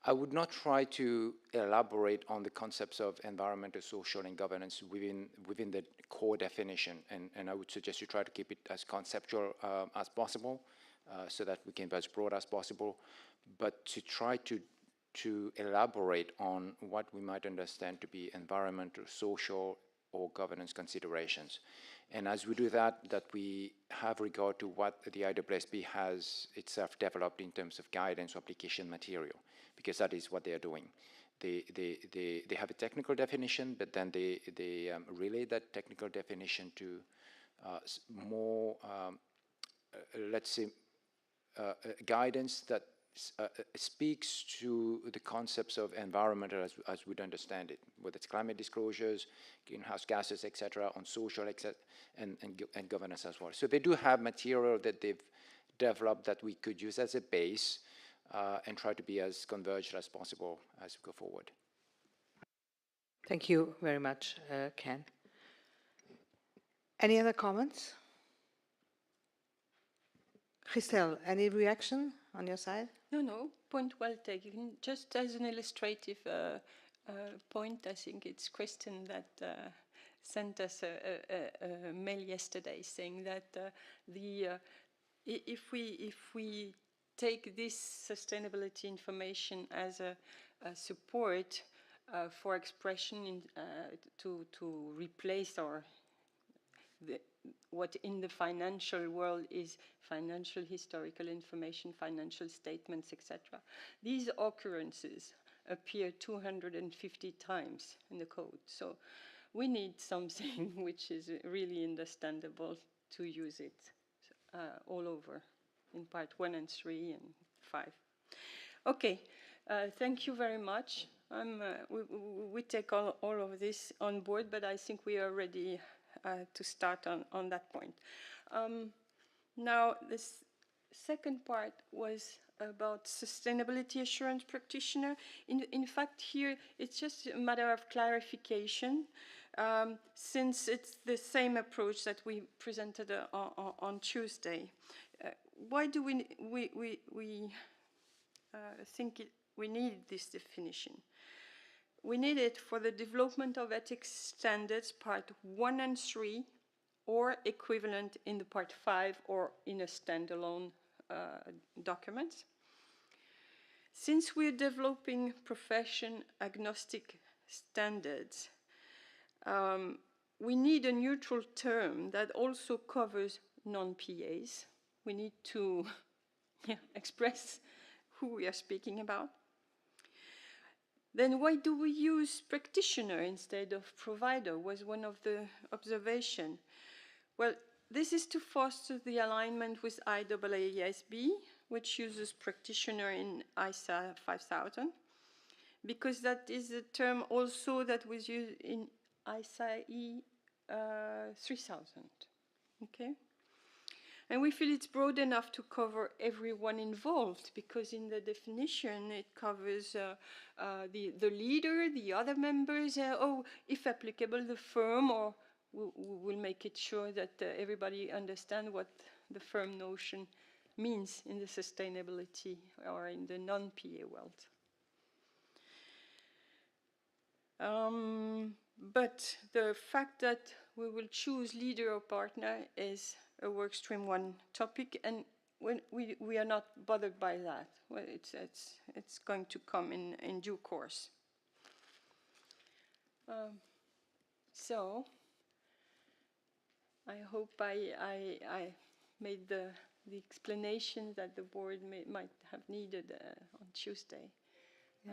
I would not try to elaborate on the concepts of environmental, social, and governance within the core definition, and I would suggest you try to keep it as conceptual as possible, so that we can be as broad as possible, but to try to elaborate on what we might understand to be environmental, social, or governance considerations. And as we do that we have regard to what the IWSB has itself developed in terms of guidance or application material, because that is what they are doing. They have a technical definition, but then they relay that technical definition to more, let's say, guidance that speaks to the concepts of environmental as we'd understand it, whether it's climate disclosures, greenhouse gases, etc., on social, and governance as well. So they do have material that they've developed that we could use as a base and try to be as converged as possible as we go forward. Thank you very much, Ken. Any other comments? Christelle, any reaction on your side? No, point well taken. Just as an illustrative point, I think it's Kristen that sent us a mail yesterday saying that if we take this sustainability information as a support for expression to replace what in the financial world is financial historical information, financial statements, etc. These occurrences appear 250 times in the code. So we need something which is really understandable to use it all over in part 1 and 3 and 5. Okay, thank you very much. We take all of this on board, but I think we are ready to start on that point. Now, this second part was about sustainability assurance practitioner. In fact, here it's just a matter of clarification, since it's the same approach that we presented on Tuesday. Why do we think we need this definition? We need it for the development of ethics standards, part 1 and 3, or equivalent in the part 5 or in a standalone document. Since we're developing profession agnostic standards, we need a neutral term that also covers non-PAs. We need to express who we are speaking about. Then why do we use practitioner instead of provider, was one of the observations. Well, this is to foster the alignment with IAASB, which uses practitioner in ISA 5000. because that is a term also that was used in ISAE 3000. Okay? And we feel it's broad enough to cover everyone involved, because in the definition it covers the leader, the other members, if applicable, the firm, or we'll make it sure that everybody understands what the firm notion means in the sustainability or in the non-PA world. But the fact that we will choose leader or partner is a workstream 1 topic, and when we are not bothered by that. Well, it's going to come in due course. So I hope I made the explanation that the board might have needed on Tuesday. Yeah,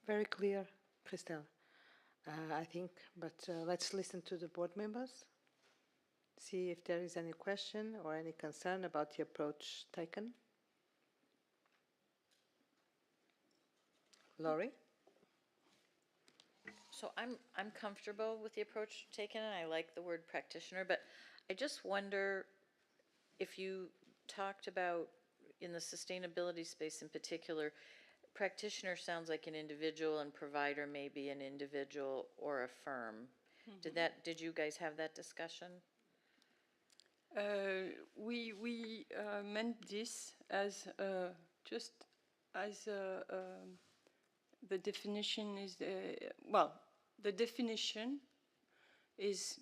very clear, Christelle. I think, but let's listen to the board members, see if there is any question or any concern about the approach taken. Laurie? So I'm comfortable with the approach taken, and I like the word practitioner, but I just wonder if you talked about, in the sustainability space in particular, practitioner sounds like an individual and provider may be an individual or a firm. Did you guys have that discussion? We meant this as just as the definition is the definition is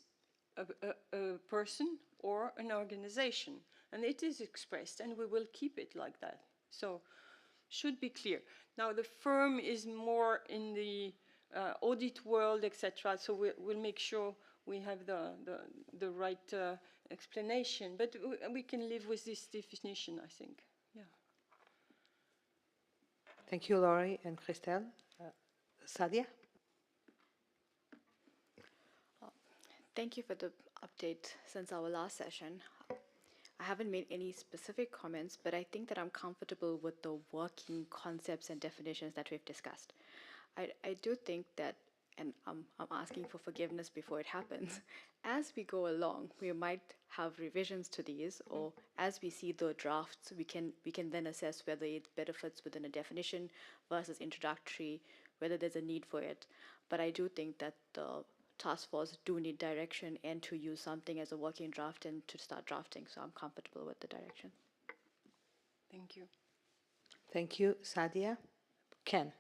a person or an organization, and it is expressed, and we will keep it like that. So should be clear. Now the firm is more in the audit world, etc. So we'll make sure we have the right explanation, but we can live with this definition, I think. Yeah. Thank you, Laurie and Christelle. Sadia? Thank you for the update since our last session. I haven't made any specific comments, but I think that I'm comfortable with the working concepts and definitions that we've discussed. I do think that, and I'm asking for forgiveness before it happens, as we go along, we might have revisions to these, or as we see the drafts, we can then assess whether it better fits within a definition versus introductory, whether there's a need for it. But I do think that the task force do need direction and to use something as a working draft and to start drafting, so I'm comfortable with the direction. Thank you. Thank you, Sadia. Ken?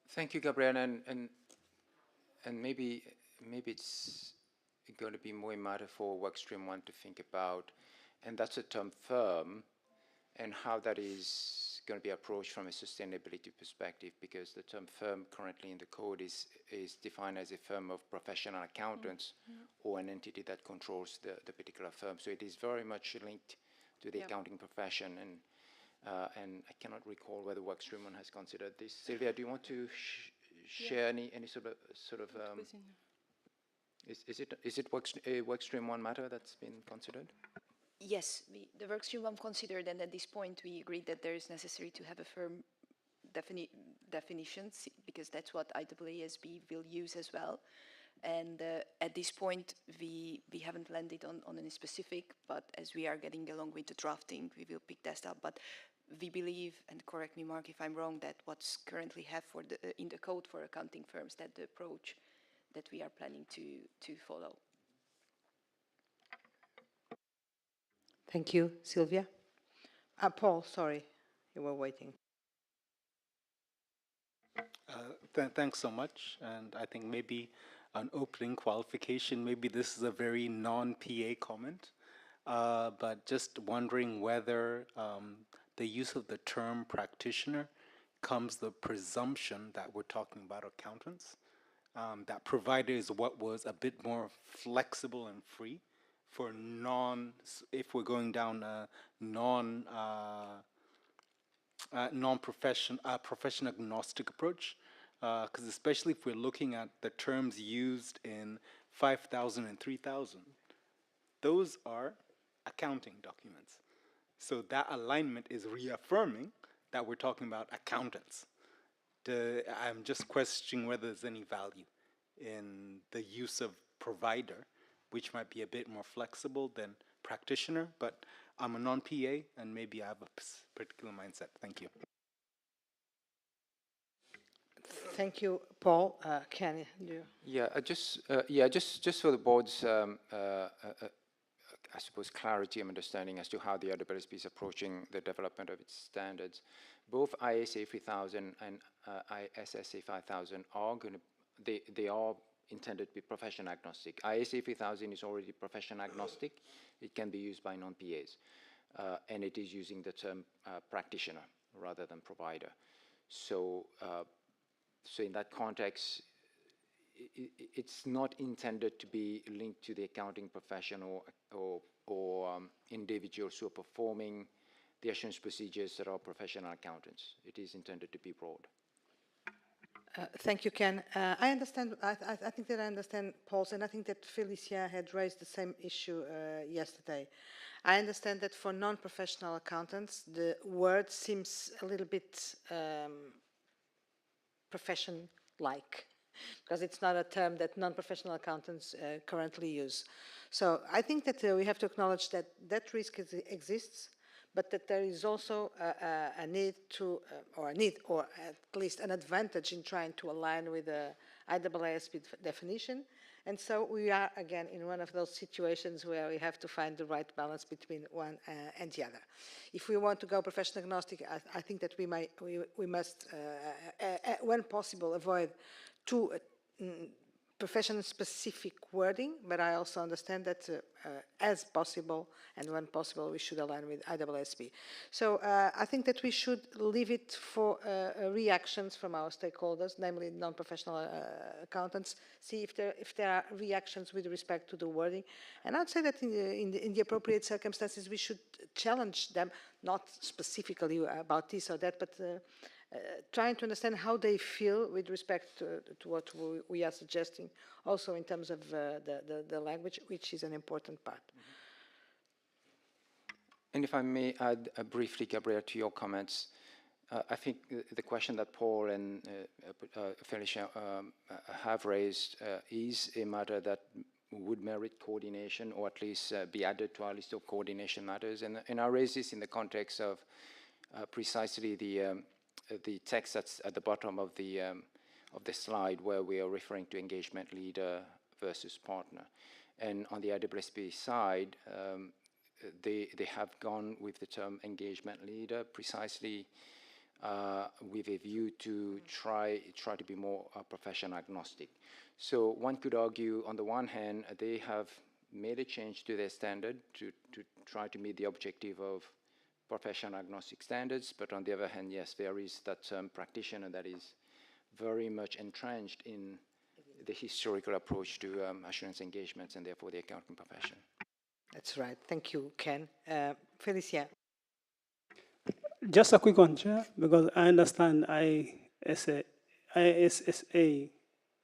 Thank you, Gabrielle, and maybe it's going to be more a matter for Workstream 1 to think about, and that's the term firm and how that is going to be approached from a sustainability perspective, because the term firm currently in the code is defined as a firm of professional accountants or an entity that controls the particular firm. So it is very much linked to the accounting profession, and I cannot recall whether Workstream 1 has considered this. Sylvia, do you want to share any sort of is it Workstream 1 matter that's been considered? Yes, the Workstream 1 considered, and at this point we agreed that there is necessary to have a firm definition, because that's what IAASB will use as well. And at this point we haven't landed on any specific, but as we are getting along with the drafting, we will pick that up. But we believe, and correct me Mark if I'm wrong, that what's currently have for in the code for accounting firms, that the approach that we are planning to follow. Thank you, Sylvia. Paul, sorry, you were waiting. Thanks so much. And I think maybe an opening qualification, maybe this is a very non-PA comment, but just wondering whether the use of the term practitioner comes the presumption that we're talking about accountants, that provider is what was a bit more flexible and free for if we're going down a profession agnostic approach, because especially if we're looking at the terms used in 5,000 and 3,000, those are accounting documents. So that alignment is reaffirming that we're talking about accountants. I'm just questioning whether there's any value in the use of provider, which might be a bit more flexible than practitioner, but I'm a non-PA and maybe I have a particular mindset. Thank you. Thank you, Paul. Ken, you? Just for the board's, I suppose, clarity and understanding as to how the ISSB is approaching the development of its standards. Both ISA 3000 and ISSA 5000 are going to, they are intended to be profession agnostic. ISA 3000 is already profession agnostic. It can be used by non-PAs. And it is using the term practitioner rather than provider. So, so in that context, it's not intended to be linked to the accounting profession or individuals who are performing the assurance procedures that are professional accountants. It is intended to be broad. Thank you, Ken. I understand. I think that I understand Paul's, and I think that Felicia had raised the same issue yesterday. I understand that for non-professional accountants, the word seems a little bit profession-like, because it's not a term that non-professional accountants currently use. So I think that we have to acknowledge that that risk exists, but that there is also a need to, or at least an advantage in trying to align with the IAASB definition. And so we are, again, in one of those situations where we have to find the right balance between one and the other. If we want to go profession agnostic, I think that we must, when possible, avoid too profession-specific wording, but I also understand that as possible and when possible, we should align with IAASB. So I think that we should leave it for reactions from our stakeholders, namely non-professional accountants, see if there are reactions with respect to the wording. And I'd say that in the appropriate circumstances, we should challenge them, not specifically about this or that, but trying to understand how they feel with respect to what we are suggesting, also in terms of the language, which is an important part. And if I may add briefly, Gabriel, to your comments, I think the question that Paul and Felicia have raised is a matter that would merit coordination, or at least be added to our list of coordination matters. And I raise this in the context of precisely the text that's at the bottom of the slide, where we are referring to engagement leader versus partner. And on the ISSB side, they have gone with the term engagement leader precisely with a view to try to be more profession agnostic. So one could argue, on the one hand, they have made a change to their standard to try to meet the objective of profession agnostic standards, but on the other hand, yes, there is that term practitioner that is very much entrenched in the historical approach to assurance engagements and therefore the accounting profession. That's right. Thank you, Ken. Felicia. Just a quick one, Chair, because I understand ISSA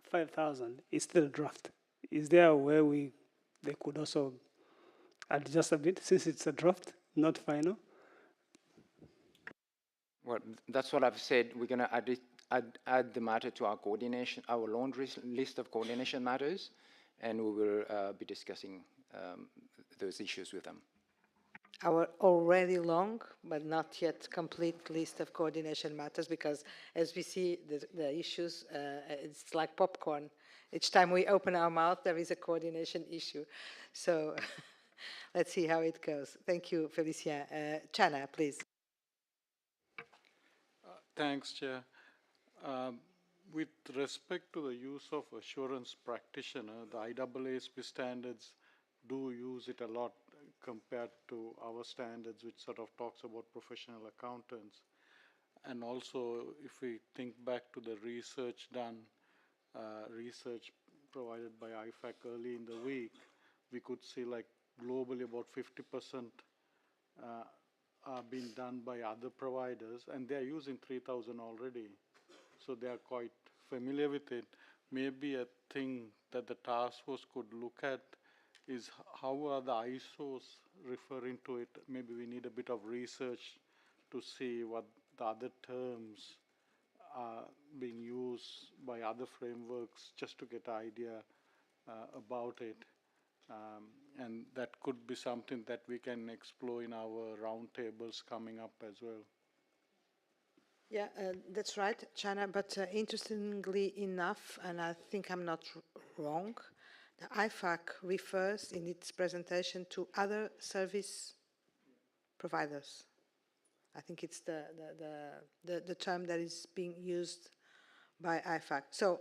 5000 is still a draft. Is there a way they could also adjust a bit, since it's a draft, not final? Well, that's what I've said. We're going to add the matter to our coordination, our laundry list of coordination matters, and we will be discussing those issues with them. Our already long, but not yet complete list of coordination matters, because as we see the issues, it's like popcorn. Each time we open our mouth, there is a coordination issue. So let's see how it goes. Thank you, Felicia. Chana, please. Thanks, Chair. With respect to the use of assurance practitioner, the IAASB standards do use it a lot compared to our standards, which sort of talks about professional accountants. And also, if we think back to the research done, research provided by IFAC early in the week, we could see like globally about 50% are being done by other providers, and they're using 3000 already. So they are quite familiar with it. Maybe a thing that the task force could look at is how are the ISOs referring to it. Maybe we need a bit of research to see what the other terms are being used by other frameworks just to get an idea about it. And that could be something that we can explore in our roundtables coming up as well. Yeah, that's right, China. But interestingly enough, and I think I'm not wrong, the IFAC refers in its presentation to other service providers. I think it's the term that is being used by IFAC. So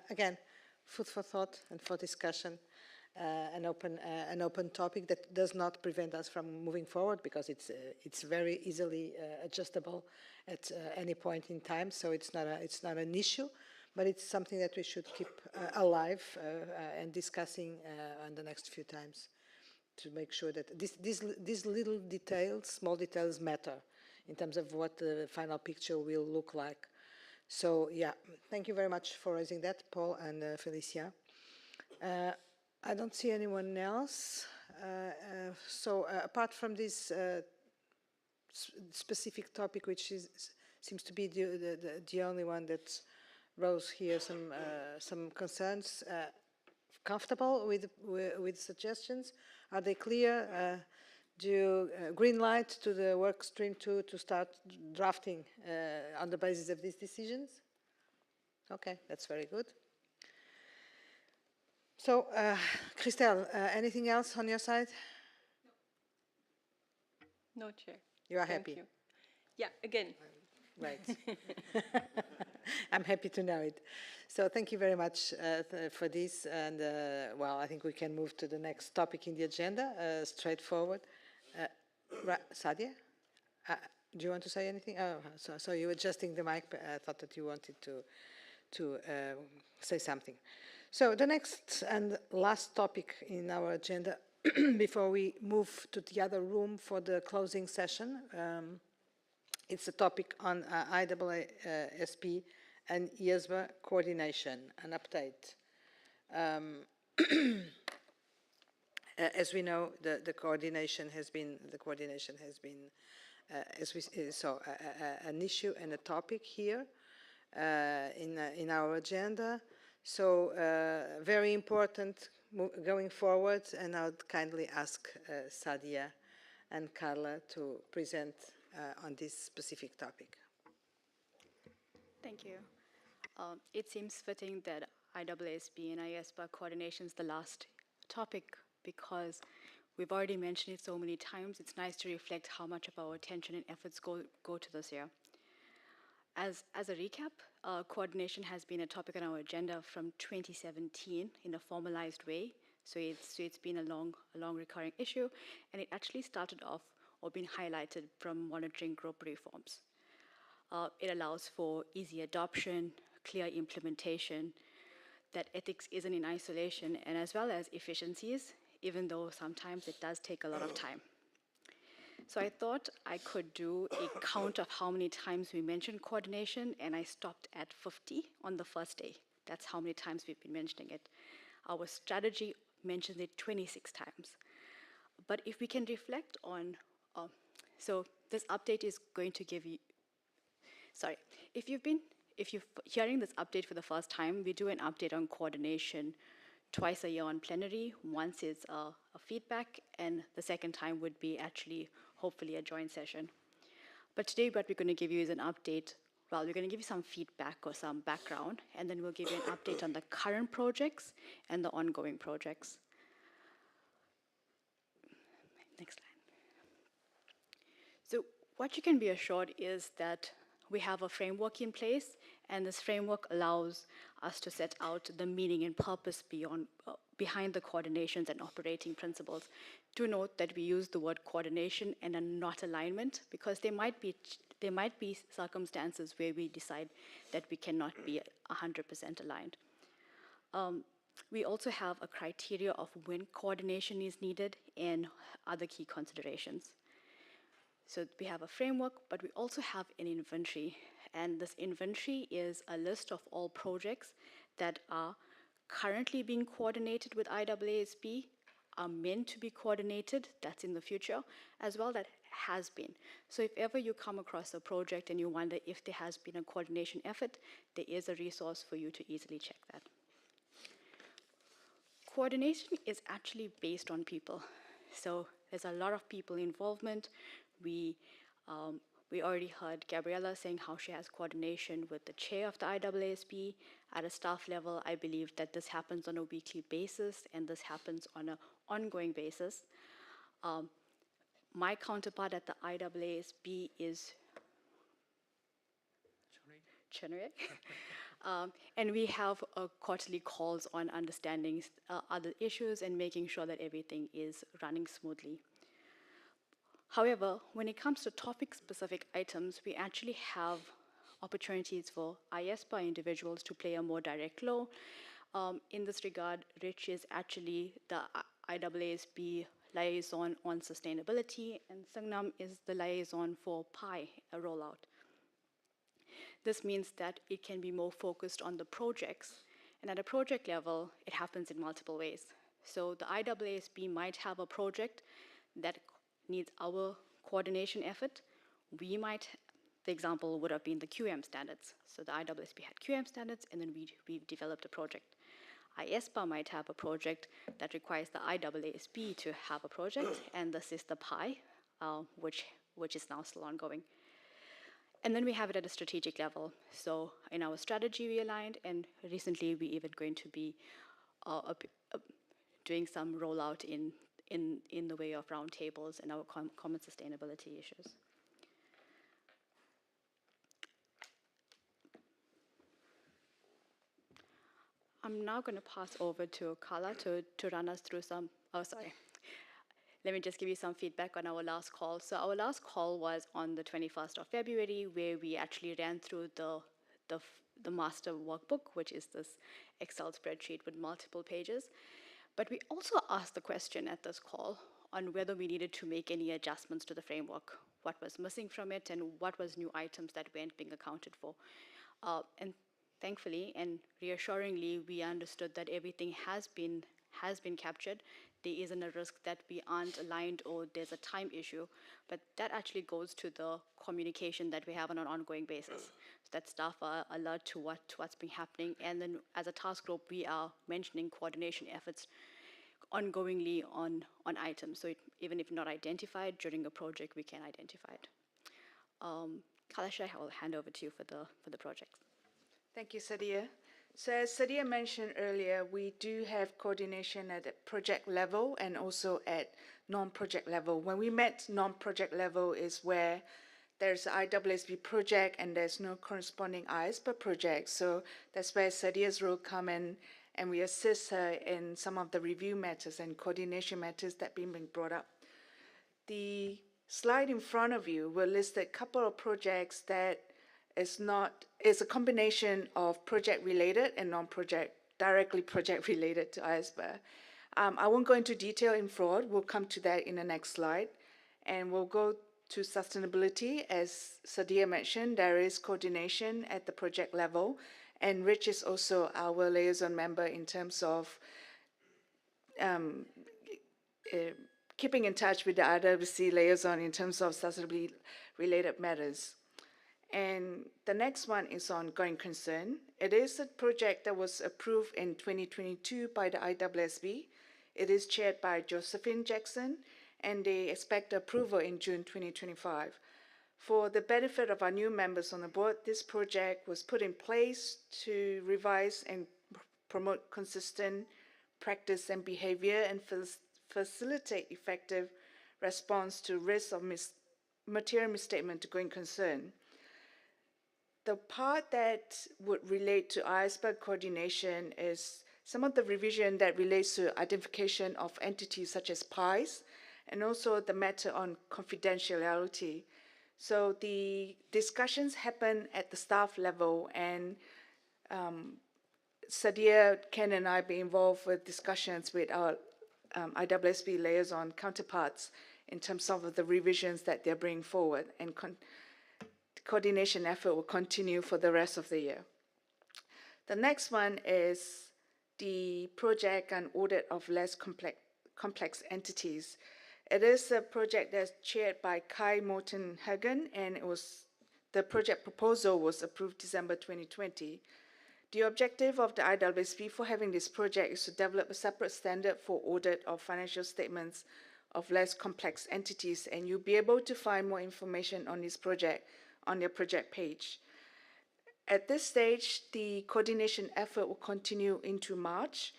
again, food for thought and for discussion. An open topic that does not prevent us from moving forward, because it's very easily adjustable at any point in time. So it's not an issue, but it's something that we should keep alive and discussing on the next few times, to make sure that these little details, small details, matter in terms of what the final picture will look like. So yeah, thank you very much for raising that, Paul and Felicia. I don't see anyone else. So apart from this specific topic, which seems to be the only one that rose here some concerns, comfortable with suggestions? Are they clear? Do you green light to the work stream to start drafting on the basis of these decisions? Okay, that's very good. So, Christelle, anything else on your side? No, Chair. You are Thank happy? You. Yeah, again. Right. I'm happy to know it. So thank you very much for this. And, well, I think we can move to the next topic in the agenda, straightforward. Sadia? Do you want to say anything? Oh, so you're adjusting the mic, but I thought that you wanted to say something. So the next and last topic in our agenda, before we move to the other room for the closing session, it's a topic on IAASB and Iesba coordination, an update. As we know, the coordination has been an issue and a topic here in our agenda. So very important going forward, and I would kindly ask Sadia and Carla to present on this specific topic. Thank you. It seems fitting that IAASB and Iesba coordination is the last topic, because we've already mentioned it so many times. It's nice to reflect how much of our attention and efforts go to this year. As a recap, coordination has been a topic on our agenda from 2017 in a formalized way. So it's been a long recurring issue, and it actually started off or been highlighted from monitoring group reforms. It allows for easy adoption, clear implementation, that ethics isn't in isolation, and as well as efficiencies, even though sometimes it does take a lot of time. So I thought I could do a count of how many times we mentioned coordination, and I stopped at 50 on the first day. That's how many times we've been mentioning it. Our strategy mentions it 26 times. But if we can reflect on, so this update is going to give you, sorry, if you're hearing this update for the first time, we do an update on coordination twice a year on plenary. Once is a feedback, and the second time would be actually, hopefully, a joint session. But today what we're going to give you is an update. Well, we're going to give you some feedback or some background, and then we'll give you an update on the current projects and the ongoing projects. Next slide. So what you can be assured is that we have a framework in place, and this framework allows us to set out the meaning and purpose behind the coordinations and operating principles. Do note that we use the word coordination and not alignment, because there might be circumstances where we decide that we cannot be 100% aligned. We also have a criteria of when coordination is needed and other key considerations. So we have a framework, but we also have an inventory. And this inventory is a list of all projects that are currently being coordinated with IAASB, are meant to be coordinated, that's in the future, as well has been. So if ever you come across a project and you wonder if there has been a coordination effort, there is a resource for you to easily check that. Coordination is actually based on people. So there's a lot of people involvement. We already heard Gabriella saying how she has coordination with the chair of the IAASB. At a staff level, I believe that this happens on a weekly basis and this happens on an ongoing basis. My counterpart at the IAASB is Chenry. And we have quarterly calls on understanding other issues and making sure that everything is running smoothly. However, when it comes to topic-specific items, we actually have opportunities for Iesba individuals to play a more direct role. In this regard, Rich is actually the IAASB liaison on sustainability, and Sangnam is the liaison for PI rollout. This means that it can be more focused on the projects, and at a project level, it happens in multiple ways. So the IAASB might have a project that needs our coordination effort. We might, the example would have been the QM standards. So the IAASB had QM standards, and then we developed a project. Iesba might have a project that requires the IAASB to have a project, and this is the PI, which is now still ongoing. And then we have it at a strategic level. So in our strategy, we aligned, and recently we even going to be doing some rollout in the way of roundtables and our common sustainability issues. I'm now going to pass over to Carla to run us through some, let me just give you some feedback on our last call. So our last call was on the 21st of February, where we actually ran through the master workbook, which is this Excel spreadsheet with multiple pages. But we also asked the question at this call on whether we needed to make any adjustments to the framework, what was missing from it, and what was new items that weren't being accounted for. And thankfully and reassuringly, we understood that everything has been captured. There isn't a risk that we aren't aligned or there's a time issue, but that actually goes to the communication that we have on an ongoing basis. So that staff are alert to what's been happening, and then as a task group, we are mentioning coordination efforts ongoingly on items. So even if not identified during a project, we can identify it. Kalasha, I will hand over to you for the projects. Thank you, Sadia. So as Sadia mentioned earlier, we do have coordination at the project level and also at non-project level. When we met non-project level is where there's an IAASB project and there's no corresponding Iesba project. So that's where Sadia's role come in, and we assist her in some of the review matters and coordination matters that being brought up. The slide in front of you will list a couple of projects that is a combination of project related and non-project, directly project related to Iesba. I won't go into detail in fraud. We'll come to that in the next slide. And we'll go to sustainability. As Sadia mentioned, there is coordination at the project level, and Rich is also our liaison member in terms of keeping in touch with the IAASB liaison in terms of sustainability related matters. And the next one is on going concern. It is a project that was approved in 2022 by the IAASB. It is chaired by Josephine Jackson, and they expect approval in June 2025. For the benefit of our new members on the board, this project was put in place to revise and promote consistent practice and behavior and facilitate effective response to risk of material misstatement to going concern. The part that would relate to Iesba coordination is some of the revision that relates to identification of entities such as PIs, and also the matter on confidentiality. So the discussions happen at the staff level, and Sadia, Ken, and I be involved with discussions with our IAASB liaison counterparts in terms of the revisions that they're bringing forward, and coordination effort will continue for the rest of the year. The next one is the project and audit of less complex entities. It is a project that's chaired by Kai Morton Hagen, and the project proposal was approved December 2020. The objective of the IWSP for having this project is to develop a separate standard for audit of financial statements of less complex entities, and you'll be able to find more information on this project on their project page. At this stage, the coordination effort will continue into March,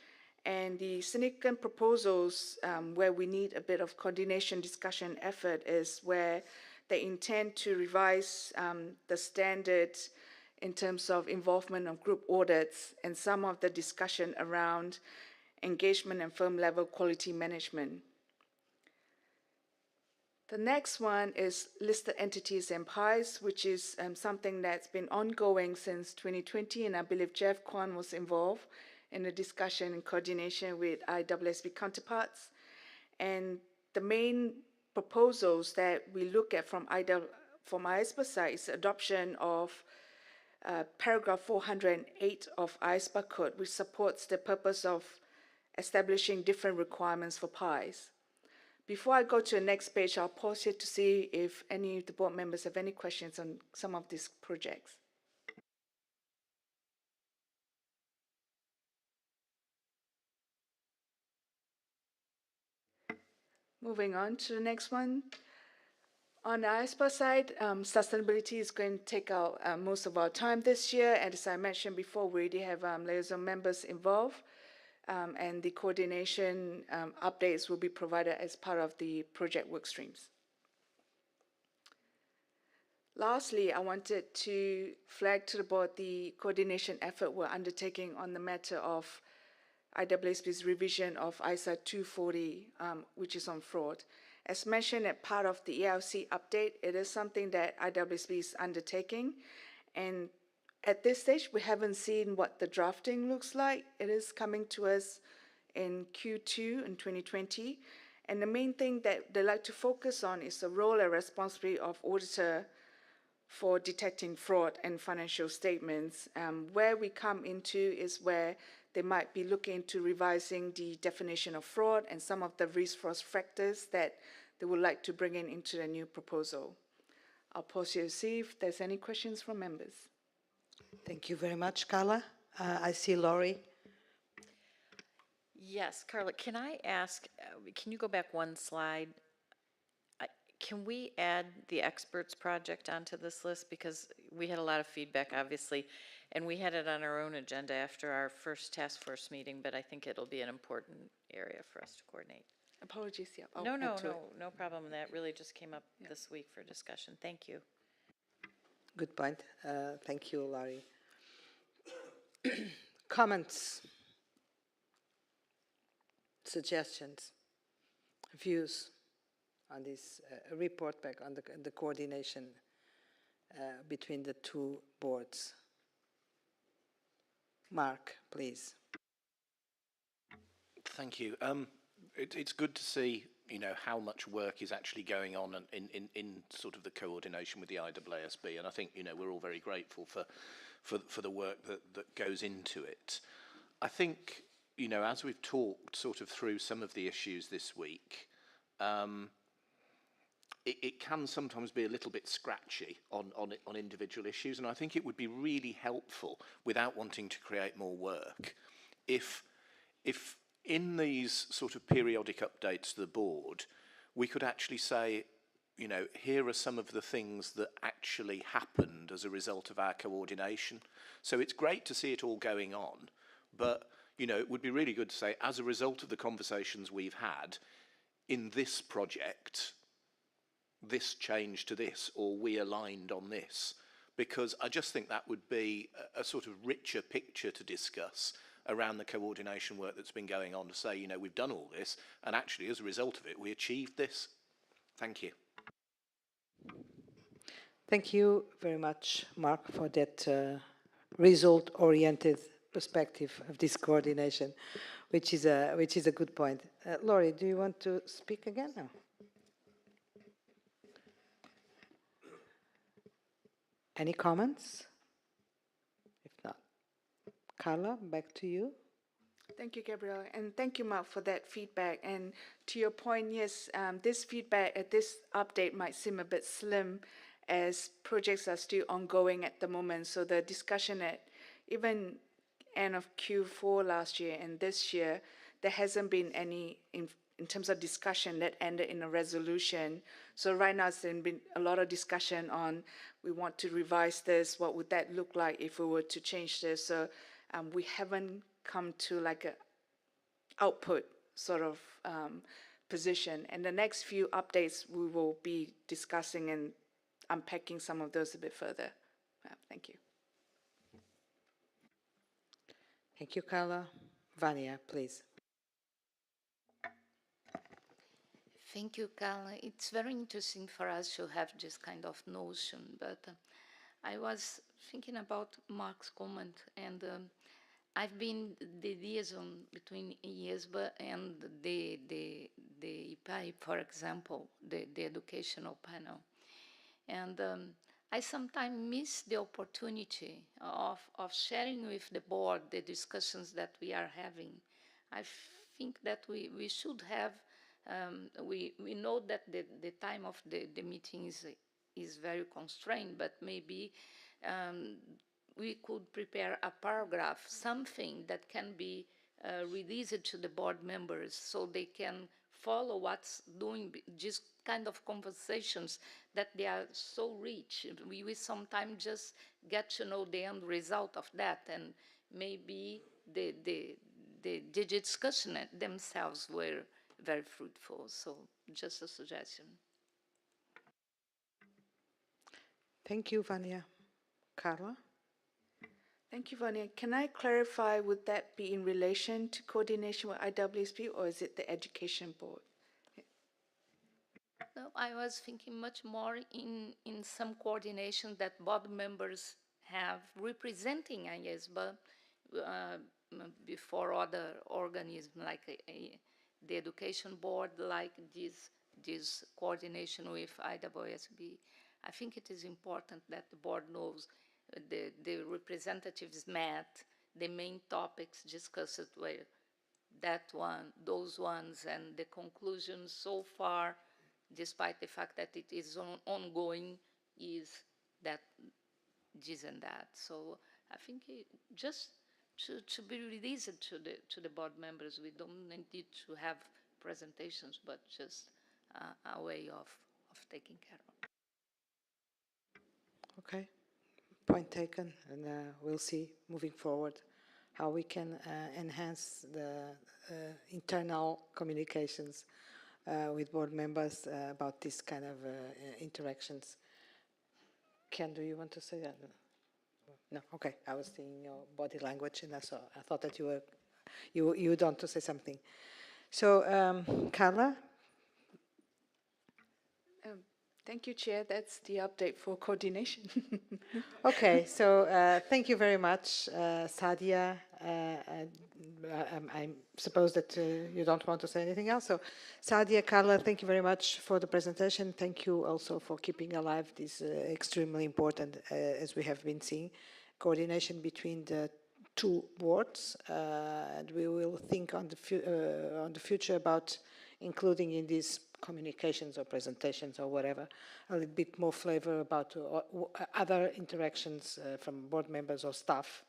and the significant proposals where we need a bit of coordination discussion effort is where they intend to revise the standards in terms of involvement of group audits and some of the discussion around engagement and firm level quality management. The next one is listed entities and pies, which is something that's been ongoing since 2020, and I believe Jeff Kwan was involved in the discussion in coordination with IWSB counterparts. And the main proposals that we look at from Iesba side is adoption of paragraph 408 of Iesba Code, which supports the purpose of establishing different requirements for pies. Before I go to the next page, I'll pause here to see if any of the board members have any questions on some of these projects. Moving on to the next one. On the ISPA side, sustainability is going to take out most of our time this year. And as I mentioned before, we already have liaison members involved. And the coordination updates will be provided as part of the project work streams. Lastly, I wanted to flag to the board the coordination effort we're undertaking on the matter of IWSB's revision of ISA 240, which is on fraud. As mentioned as part of the ELC update, it is something that IWSB is undertaking. And at this stage, we haven't seen what the drafting looks like. It is coming to us in Q2 in 2020. And the main thing that they like to focus on is the role and responsibility of auditor for detecting fraud and financial statements. Where we come into is where they might be looking into revising the definition of fraud and some of the risk fraud factors that they would like to bring into the new proposal. I'll pause here to see if there's any questions from members. Thank you very much, Carla. I see Laurie. Yes, Carla, can I ask, can you go back one slide? Can we add the experts project onto this list? Because we had a lot of feedback, obviously, and we had it on our own agenda after our first task force meeting, but I think it'll be an important area for us to coordinate. Apologies, yeah. No problem. That really just came up this week for discussion. Thank you. Good point. Thank you, Laurie. Comments, suggestions, views on this report back on the coordination between the two boards. Mark, please. Thank you. It's good to see, how much work is actually going on in sort of the coordination with the IAASB, and I think, we're all very grateful for the work that goes into it. I think, as we've talked sort of through some of the issues this week, it can sometimes be a little bit scratchy on individual issues, and I think it would be really helpful, without wanting to create more work, if in these sort of periodic updates to the board, we could actually say, here are some of the things that actually happened as a result of our coordination. So it's great to see it all going on, but, it would be really good to say, as a result of the conversations we've had, in this project, this changed to this, or we aligned on this, because I just think that would be a sort of richer picture to discuss around the coordination work that's been going on, to say, we've done all this, and actually, as a result of it, we achieved this. Thank you. Thank you very much, Mark, for that result-oriented perspective of this coordination, which is a good point. Laurie, do you want to speak again? No. Any comments? If not, Carla, back to you. Thank you, Gabrielle, and thank you, Mark, for that feedback. And to your point, yes, this feedback at this update might seem a bit slim as projects are still ongoing at the moment. So the discussion at even end of Q4 last year and this year, there hasn't been any in terms of discussion that ended in a resolution. So right now, there's been a lot of discussion on we want to revise this. What would that look like if we were to change this? So we haven't come to like a output sort of position. And the next few updates, we will be discussing and unpacking some of those a bit further. Thank you. Thank you, Carla. Vania, please. Thank you, Carla. It's very interesting for us to have this kind of notion, but I was thinking about Mark's comment, and I've been the liaison between Iesba and the IPAI, for example, the educational panel. And I sometimes miss the opportunity of sharing with the board the discussions that we are having. I think that we should have, we know that the time of the meeting is very constrained, but maybe we could prepare a paragraph, something that can be released to the board members so they can follow what's doing, just kind of conversations that they are so rich. We sometimes just get to know the end result of that, and maybe the discussion themselves were very fruitful. So just a suggestion. Thank you, Vania. Carla? Thank you, Vania. Can I clarify, would that be in relation to coordination with IWSP, or is it the education board? No, I was thinking much more in some coordination that board members have representing Iesba before other organisms like the education board, like this coordination with IWSB. I think it is important that the board knows the representatives met, the main topics discussed were that one, those ones, and the conclusions so far, despite the fact that it is ongoing, is that this and that. So I think just to be released to the board members, we don't need to have presentations, but just a way of taking care of. Okay, point taken, and we'll see moving forward how we can enhance the internal communications with board members about this kind of interactions. Ken, do you want to say that? No, okay. I was seeing your body language, and I thought that you would want to say something. So, Carla. Thank you, Chair. That's the update for coordination. Okay, so thank you very much, Sadia. I suppose that you don't want to say anything else. So, Sadia, Carla, thank you very much for the presentation. Thank you also for keeping alive this extremely important, as we have been seeing, coordination between the two boards. And we will think on the future about including in these communications or presentations or whatever, a little bit more flavor about other interactions from board members or staff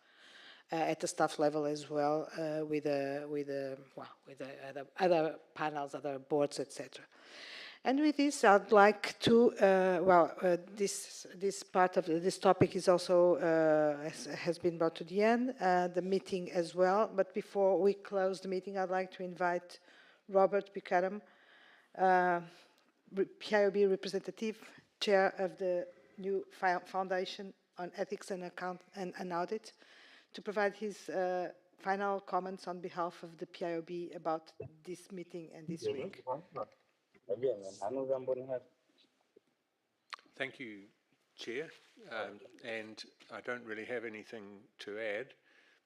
at the staff level as well, with other panels, other boards, etc. And with this, I'd like to this part of this topic is also has been brought to the end, the meeting as well. But before we close the meeting, I'd like to invite Robert Buchanan, PIOB representative, chair of the new Foundation on Ethics and Audit, to provide his final comments on behalf of the PIOB about this meeting and this week. Thank you, Chair. And I don't really have anything to add,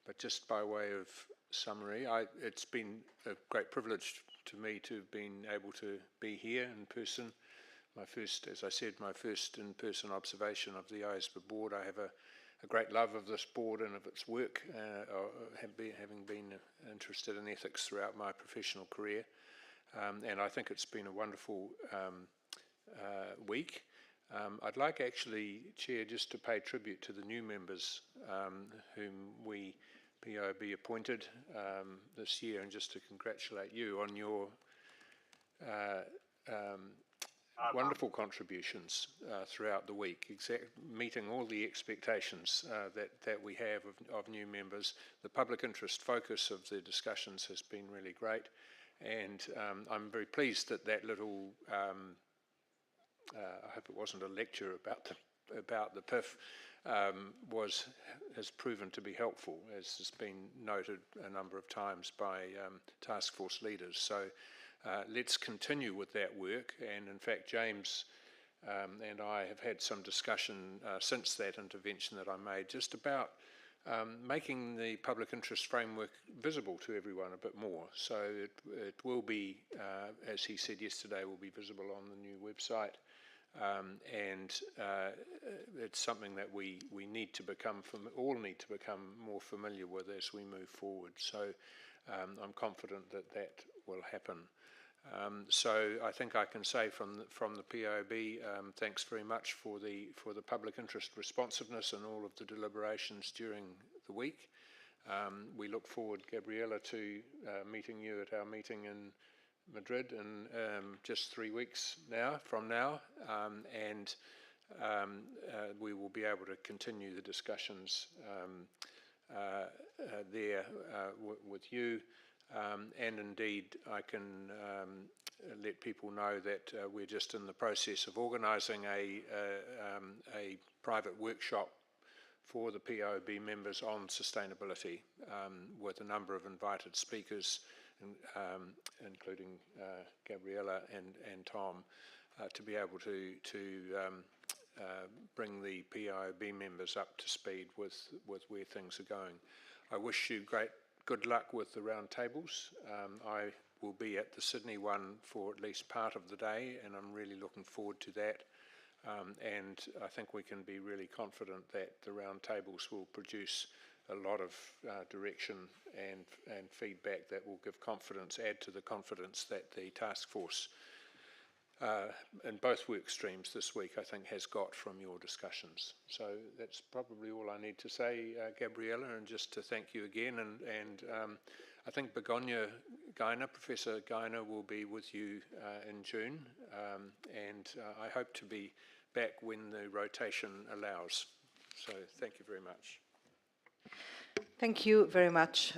but just by way of summary, it's been a great privilege to me to have been able to be here in person. My first, as I said, my first in-person observation of the Iesba board. I have a great love of this board and of its work, having been interested in ethics throughout my professional career. And I think it's been a wonderful week. I'd like actually, Chair, just to pay tribute to the new members whom we POB appointed this year, and just to congratulate you on your wonderful contributions throughout the week, meeting all the expectations that we have of new members. The public interest focus of the discussions has been really great, and I'm very pleased that that little, I hope it wasn't a lecture about the PIF, has proven to be helpful, as has been noted a number of times by task force leaders. So let's continue with that work, and in fact James and I have had some discussion since that intervention that I made just about making the public interest framework visible to everyone a bit more. So it will be, as he said yesterday, will be visible on the new website, and it's something that we need to become, all need to become more familiar with as we move forward. So I'm confident that that will happen. So I think I can say from the POB, thanks very much for the public interest responsiveness and all of the deliberations during the week. We look forward, Gabriela, to meeting you at our meeting in Madrid in just 3 weeks from now, and we will be able to continue the discussions there with you. And indeed, I can let people know that we're just in the process of organising a private workshop for the POB members on sustainability, with a number of invited speakers, including Gabriela and Tom, to be able to bring the POB members up to speed with where things are going. I wish you good luck with the roundtables. I will be at the Sydney one for at least part of the day, and I'm really looking forward to that. And I think we can be really confident that the roundtables will produce a lot of direction and feedback that will give confidence, add to the confidence that the task force in both work streams this week, I think, has got from your discussions. So that's probably all I need to say, Gabriela, and just to thank you again. And I think Begonia Gaina, Professor Gaina, will be with you in June, and I hope to be back when the rotation allows. So thank you very much. Thank you very much,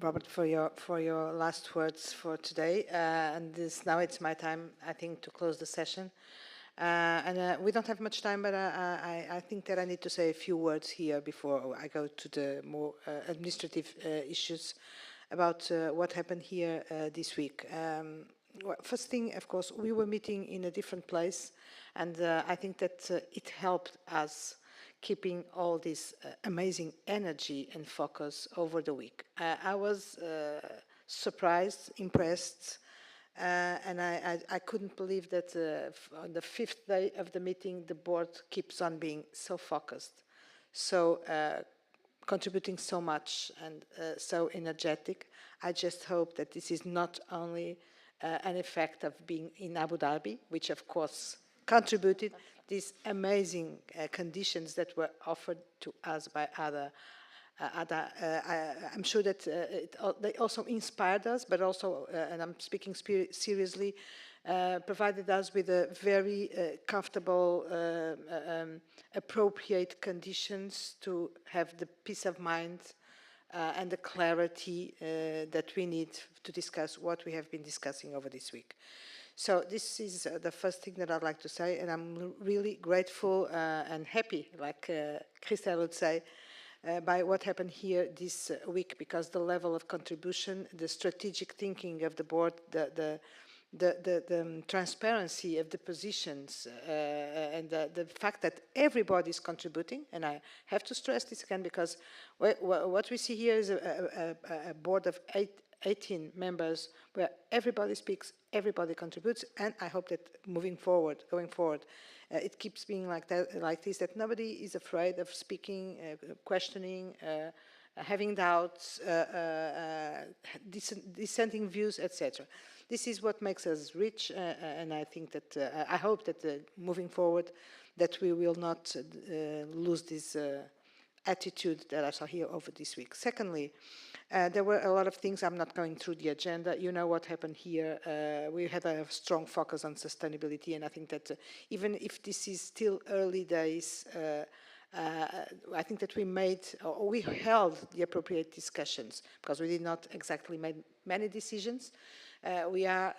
Robert, for your last words for today. And now it's my time, I think, to close the session. And we don't have much time, but I think that I need to say a few words here before I go to the more administrative issues about what happened here this week. Well, first thing, of course, we were meeting in a different place, and I think that it helped us keeping all this amazing energy and focus over the week. I was surprised, impressed, and I couldn't believe that on the 5th day of the meeting, the board keeps on being so focused, so contributing so much and so energetic. I just hope that this is not only an effect of being in Abu Dhabi, which of course contributed these amazing conditions that were offered to us by other. I'm sure that they also inspired us, but also, and I'm speaking seriously, provided us with a very comfortable, appropriate conditions to have the peace of mind and the clarity that we need to discuss what we have been discussing over this week. So this is the first thing that I'd like to say, and I'm really grateful and happy, like Christelle would say, by what happened here this week, because the level of contribution, the strategic thinking of the board, the transparency of the positions, and the fact that everybody is contributing, and I have to stress this again, because what we see here is a board of 18 members where everybody speaks, everybody contributes, and I hope that going forward, it keeps being like that, like this, that nobody is afraid of speaking, questioning, having doubts, dissenting views, etc. This is what makes us rich, and I think that I hope that moving forward, that we will not lose this attitude that I saw here over this week. Secondly, there were a lot of things. I'm not going through the agenda. You know what happened here. We had a strong focus on sustainability, and I think that even if this is still early days, I think that we held the appropriate discussions, because we did not exactly make many decisions. We are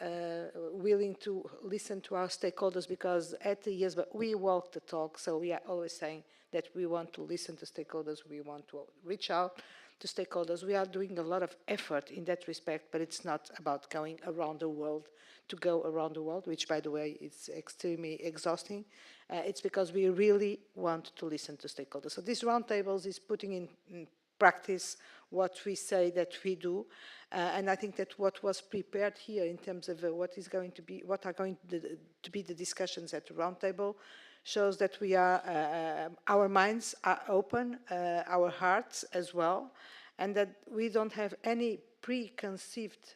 willing to listen to our stakeholders, because at the Iesba we walk the talk, so we are always saying that we want to listen to stakeholders, we want to reach out to stakeholders. We are doing a lot of effort in that respect, but it's not about going around the world to go around the world, which, by the way, is extremely exhausting. It's because we really want to listen to stakeholders. So this roundtables is putting in practice what we say that we do, and I think that what was prepared here in terms of what are going to be the discussions at the roundtable shows that we are, our minds are open, our hearts as well, and that we don't have any preconceived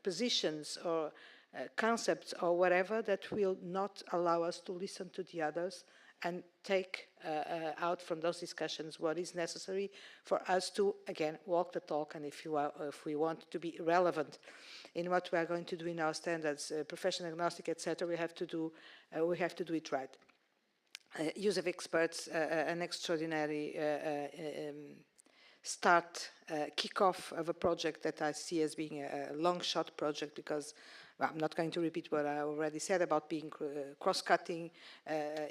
positions or concepts or whatever that will not allow us to listen to the others and take out from those discussions what is necessary for us to, again, walk the talk. And if we want to be relevant in what we are going to do in our standards, professional agnostic, etc., we have to do it right. Use of experts, an extraordinary kickoff of a project that I see as being a long shot project, because I'm not going to repeat what I already said about being cross-cutting,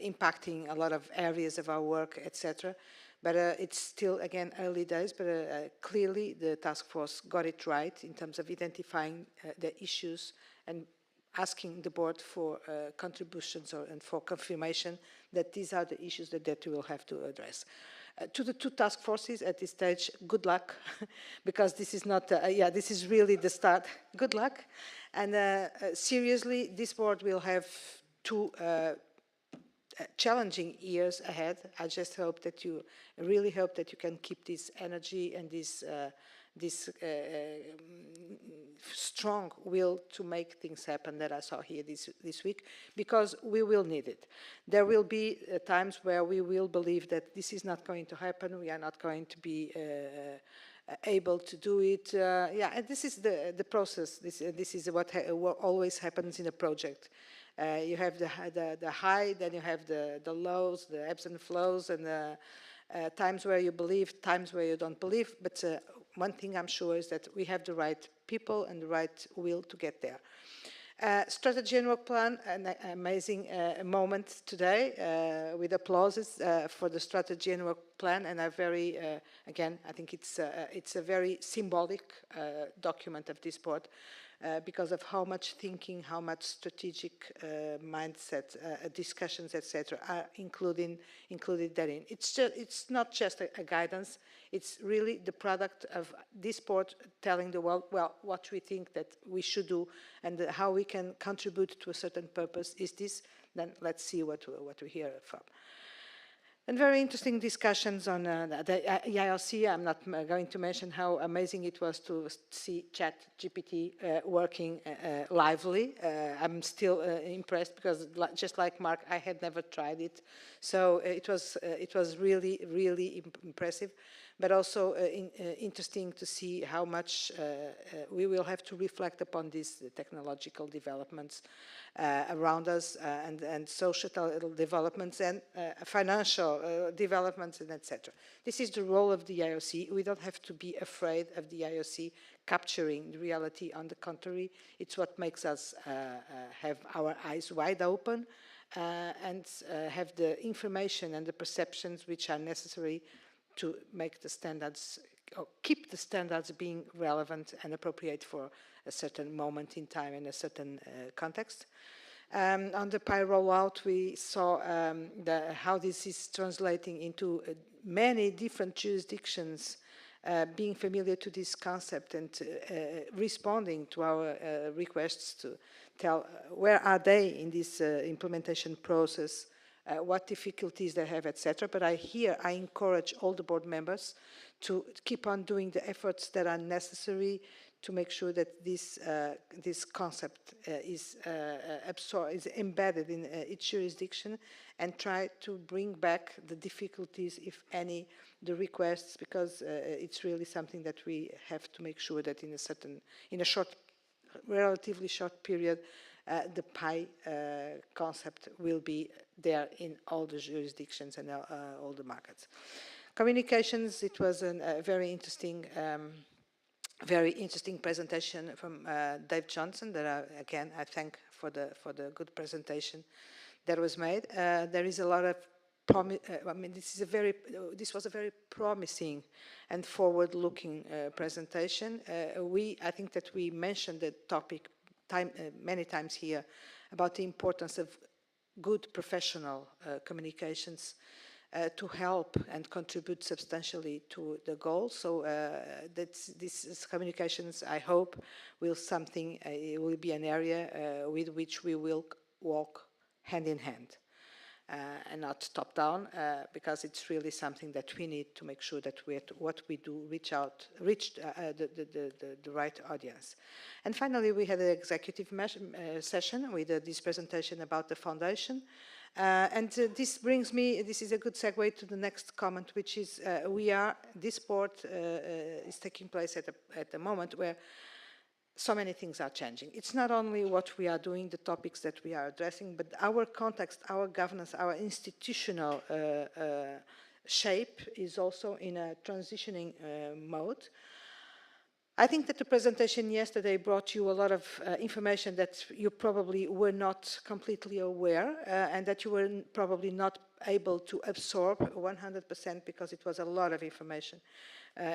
impacting a lot of areas of our work, etc. But it's still, again, early days, but clearly the task force got it right in terms of identifying the issues and asking the board for contributions and for confirmation that these are the issues that we will have to address. To the two task forces at this stage, good luck, because this is not, this is really the start. Good luck. And seriously, this board will have two challenging years ahead. I just hope that really hope that you can keep this energy and this strong will to make things happen that I saw here this week, because we will need it. There will be times where we will believe that this is not going to happen, we are not going to be able to do it. And this is the process. This is what always happens in a project. You have the high, then you have the lows, the ebbs and flows, and times where you believe, times where you don't believe. But one thing I'm sure is that we have the right people and the right will to get there. Strategy and work plan, an amazing moment today with applauses for the strategy and work plan, and a very, again, I think it's a very symbolic document of this board. Because of how much thinking, how much strategic mindset, discussions, etc., are included therein. It's not just a guidance. It's really the product of this board telling the world, well, what we think that we should do and how we can contribute to a certain purpose is this. Then let's see what we hear from. And very interesting discussions on the IRC. I'm not going to mention how amazing it was to see ChatGPT working lively. I'm still impressed because, just like Mark, I had never tried it. So it was really, really impressive, but also interesting to see how much we will have to reflect upon these technological developments around us and social developments and financial developments and etc. This is the role of the IOC. We don't have to be afraid of the IOC capturing the reality. On the contrary, it's what makes us have our eyes wide open and have the information and the perceptions which are necessary to make the standards, or keep the standards being relevant and appropriate for a certain moment in time and a certain context. On the PI rollout, we saw how this is translating into many different jurisdictions being familiar to this concept and responding to our requests to tell where are they in this implementation process, what difficulties they have, etc. But I encourage all the board members to keep on doing the efforts that are necessary to make sure that this concept is embedded in each jurisdiction, and try to bring back the difficulties, if any, the requests, because it's really something that we have to make sure that in a relatively short period, the PI concept will be there in all the jurisdictions and all the markets. Communications, it was a very interesting presentation from Dave Johnson that again I thank for the good presentation that was made. There is a lot of this was a very promising and forward-looking presentation. I think that we mentioned the topic many times here about the importance of good professional communications to help and contribute substantially to the goal. So these communications, I hope, will be an area with which we will walk hand in hand and not top down, because it's really something that we need to make sure that what we do reach the right audience. And finally, we had an executive session with this presentation about the foundation. This is a good segue to the next comment, which is this board is taking place at a moment where so many things are changing. It's not only what we are doing, the topics that we are addressing, but our context, our governance, our institutional shape is also in a transitioning mode. I think that the presentation yesterday brought you a lot of information that you probably were not completely aware and that you were probably not able to absorb 100% because it was a lot of information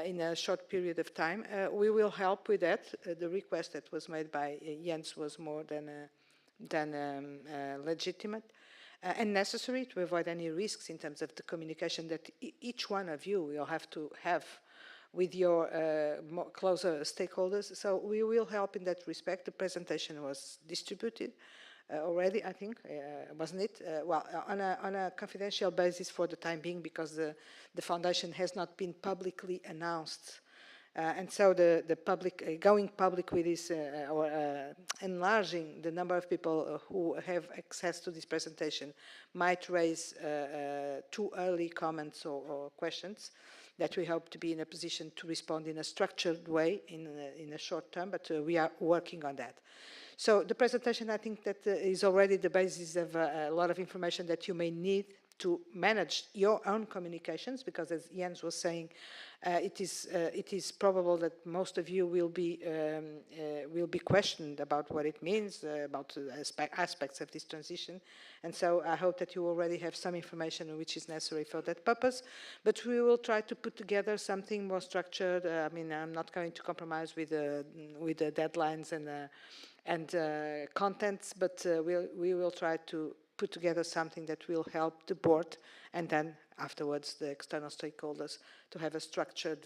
in a short period of time. We will help with that. The request that was made by Jens was more than legitimate and necessary to avoid any risks in terms of the communication that each one of you will have to have with your closer stakeholders. So we will help in that respect. The presentation was distributed already, I think, wasn't it? Well, on a confidential basis for the time being, because the foundation has not been publicly announced. And so the public, going public with this, or enlarging the number of people who have access to this presentation might raise too early comments or questions that we hope to be in a position to respond in a structured way in a short term, but we are working on that. So the presentation, I think that is already the basis of a lot of information that you may need to manage your own communications, because as Jens was saying, it is probable that most of you will be questioned about what it means, about aspects of this transition, and so I hope that you already have some information which is necessary for that purpose. But we will try to put together something more structured. I mean, I'm not going to compromise with the deadlines and contents, but we will try to put together something that will help the board and then afterwards the external stakeholders to have a structured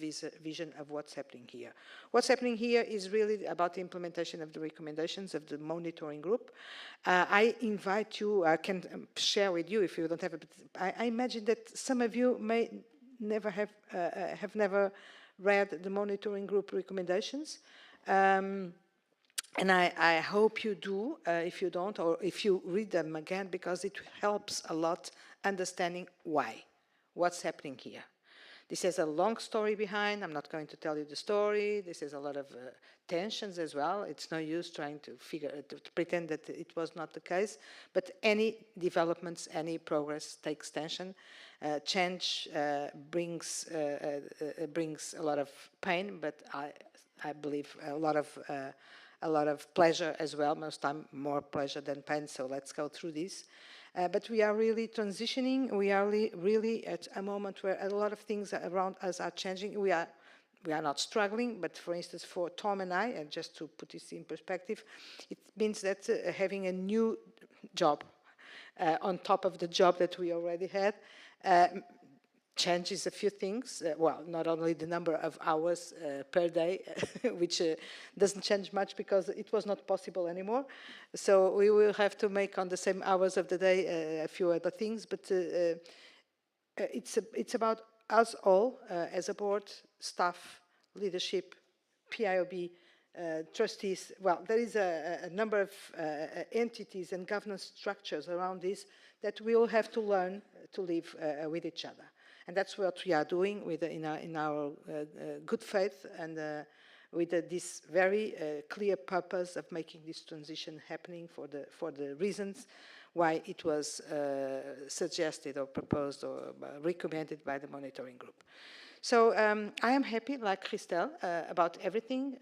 vision of what's happening here. What's happening here is really about the implementation of the recommendations of the monitoring group. I invite you, I can share with you if you don't have it, but I imagine that some of you may never have never read the monitoring group recommendations. And I hope you do, if you don't, or if you read them again, because it helps a lot understanding what's happening here. This has a long story behind. I'm not going to tell you the story. This has a lot of tensions as well. It's no use trying to pretend that it was not the case. But any developments, any progress takes tension. Change brings a lot of pain, but I believe a lot of pleasure as well, most time more pleasure than pain, so let's go through this. But we are really transitioning. We are really at a moment where a lot of things around us are changing. We are not struggling, but for instance, for Tom and I, and just to put this in perspective, it means that having a new job on top of the job that we already had changes a few things. Well, not only the number of hours per day, which doesn't change much because it was not possible anymore. So we will have to make on the same hours of the day a few other things, but it's about us all as a board, staff, leadership, PIOB, trustees. Well, there is a number of entities and governance structures around this that we all have to learn to live with each other. And that's what we are doing with, in our good faith and with this very clear purpose of making this transition happening for the reasons why it was suggested or proposed or recommended by the monitoring group. So I am happy, like Christelle, about everything,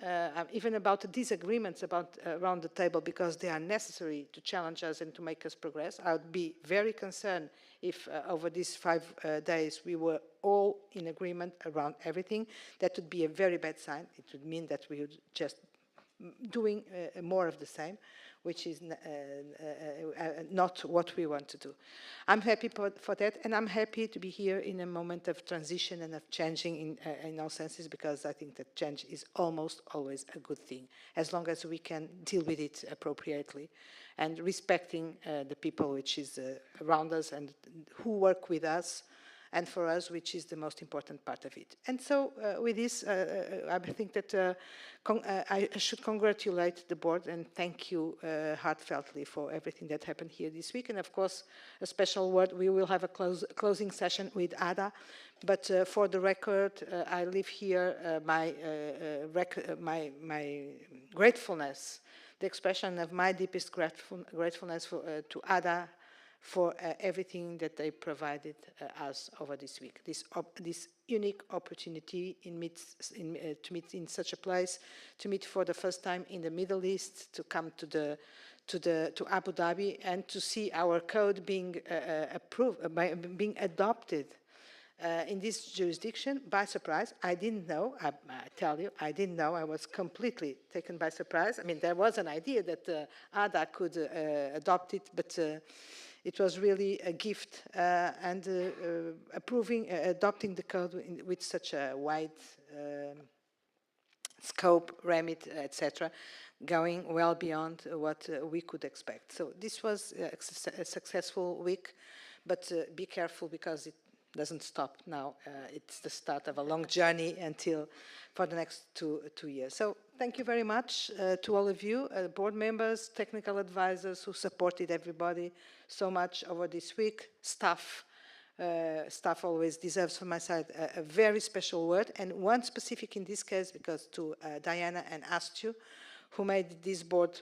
even about the disagreements around the table, because they are necessary to challenge us and to make us progress. I would be very concerned if over these 5 days we were all in agreement around everything. That would be a very bad sign. It would mean that we would just doing more of the same, which is not what we want to do. I'm happy for that, and I'm happy to be here in a moment of transition and of changing in all senses, because I think that change is almost always a good thing, as long as we can deal with it appropriately and respecting the people which is around us and who work with us, and for us, which is the most important part of it. And so with this, I think that I should congratulate the board and thank you heartfeltly for everything that happened here this week. And of course, a special word, we will have a closing session with Ada, but for the record, I leave here my gratefulness, the expression of my deepest gratefulness to Ada, for everything that they provided us over this week. This unique opportunity to meet in such a place, to meet for the first time in the Middle East, to come to Abu Dhabi, and to see our code being being adopted in this jurisdiction by surprise. I didn't know, I tell you, I didn't know. I was completely taken by surprise. I mean, there was an idea that ADA could adopt it, but it was really a gift, and adopting the code with such a wide scope, remit, etc., going well beyond what we could expect. So this was a successful week, but be careful, because it doesn't stop now. It's the start of a long journey for the next two years. So thank you very much to all of you, board members, technical advisors who supported everybody so much over this week. Staff always deserves from my side a very special word, and one specific in this case, because to Diana and Astju, who made this board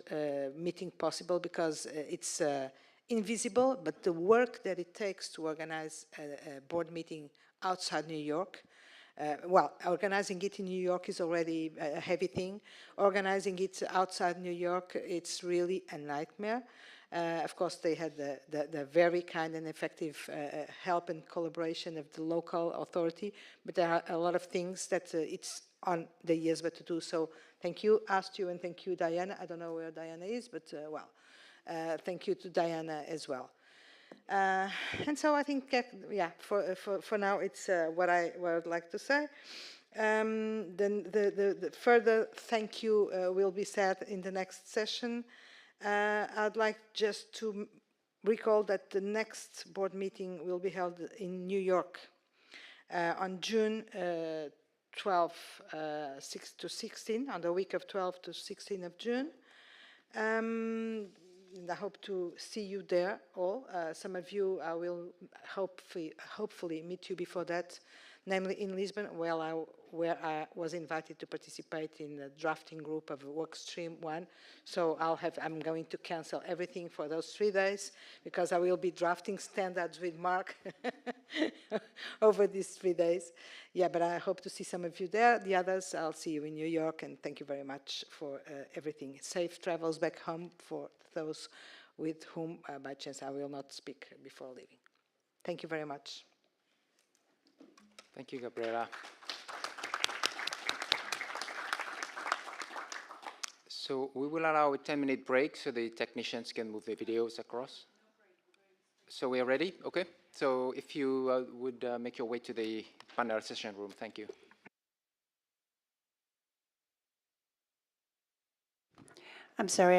meeting possible, because it's invisible, but the work that it takes to organize a board meeting outside New York, well, organizing it in New York is already a heavy thing. Organizing it outside New York, it's really a nightmare. Of course, they had the very kind and effective help and collaboration of the local authority, but there are a lot of things that it's on the Iesba to do. So thank you, Astju, and thank you, Diana. I don't know where Diana is, but well. Thank you to Diana as well. And so I think, yeah, for now, it's what I would like to say. Then the further thank you will be said in the next session. I'd like just to recall that the next board meeting will be held in New York on June 12, 6 to 16, on the week of 12 to 16 of June. And I hope to see you there all. Some of you I will hopefully meet you before that, namely in Lisbon, where I was invited to participate in the drafting group of Workstream 1. So I'm going to cancel everything for those 3 days, because I will be drafting standards with Mark over these 3 days. Yeah, but I hope to see some of you there. The others, I'll see you in New York, and thank you very much for everything. Safe travels back home for those with whom, by chance, I will not speak before leaving. Thank you very much. Thank you, Gabriela. So we will allow a 10-minute break so the technicians can move the videos across. So we are ready? Okay. So if you would make your way to the panel session room, thank you. I'm sorry.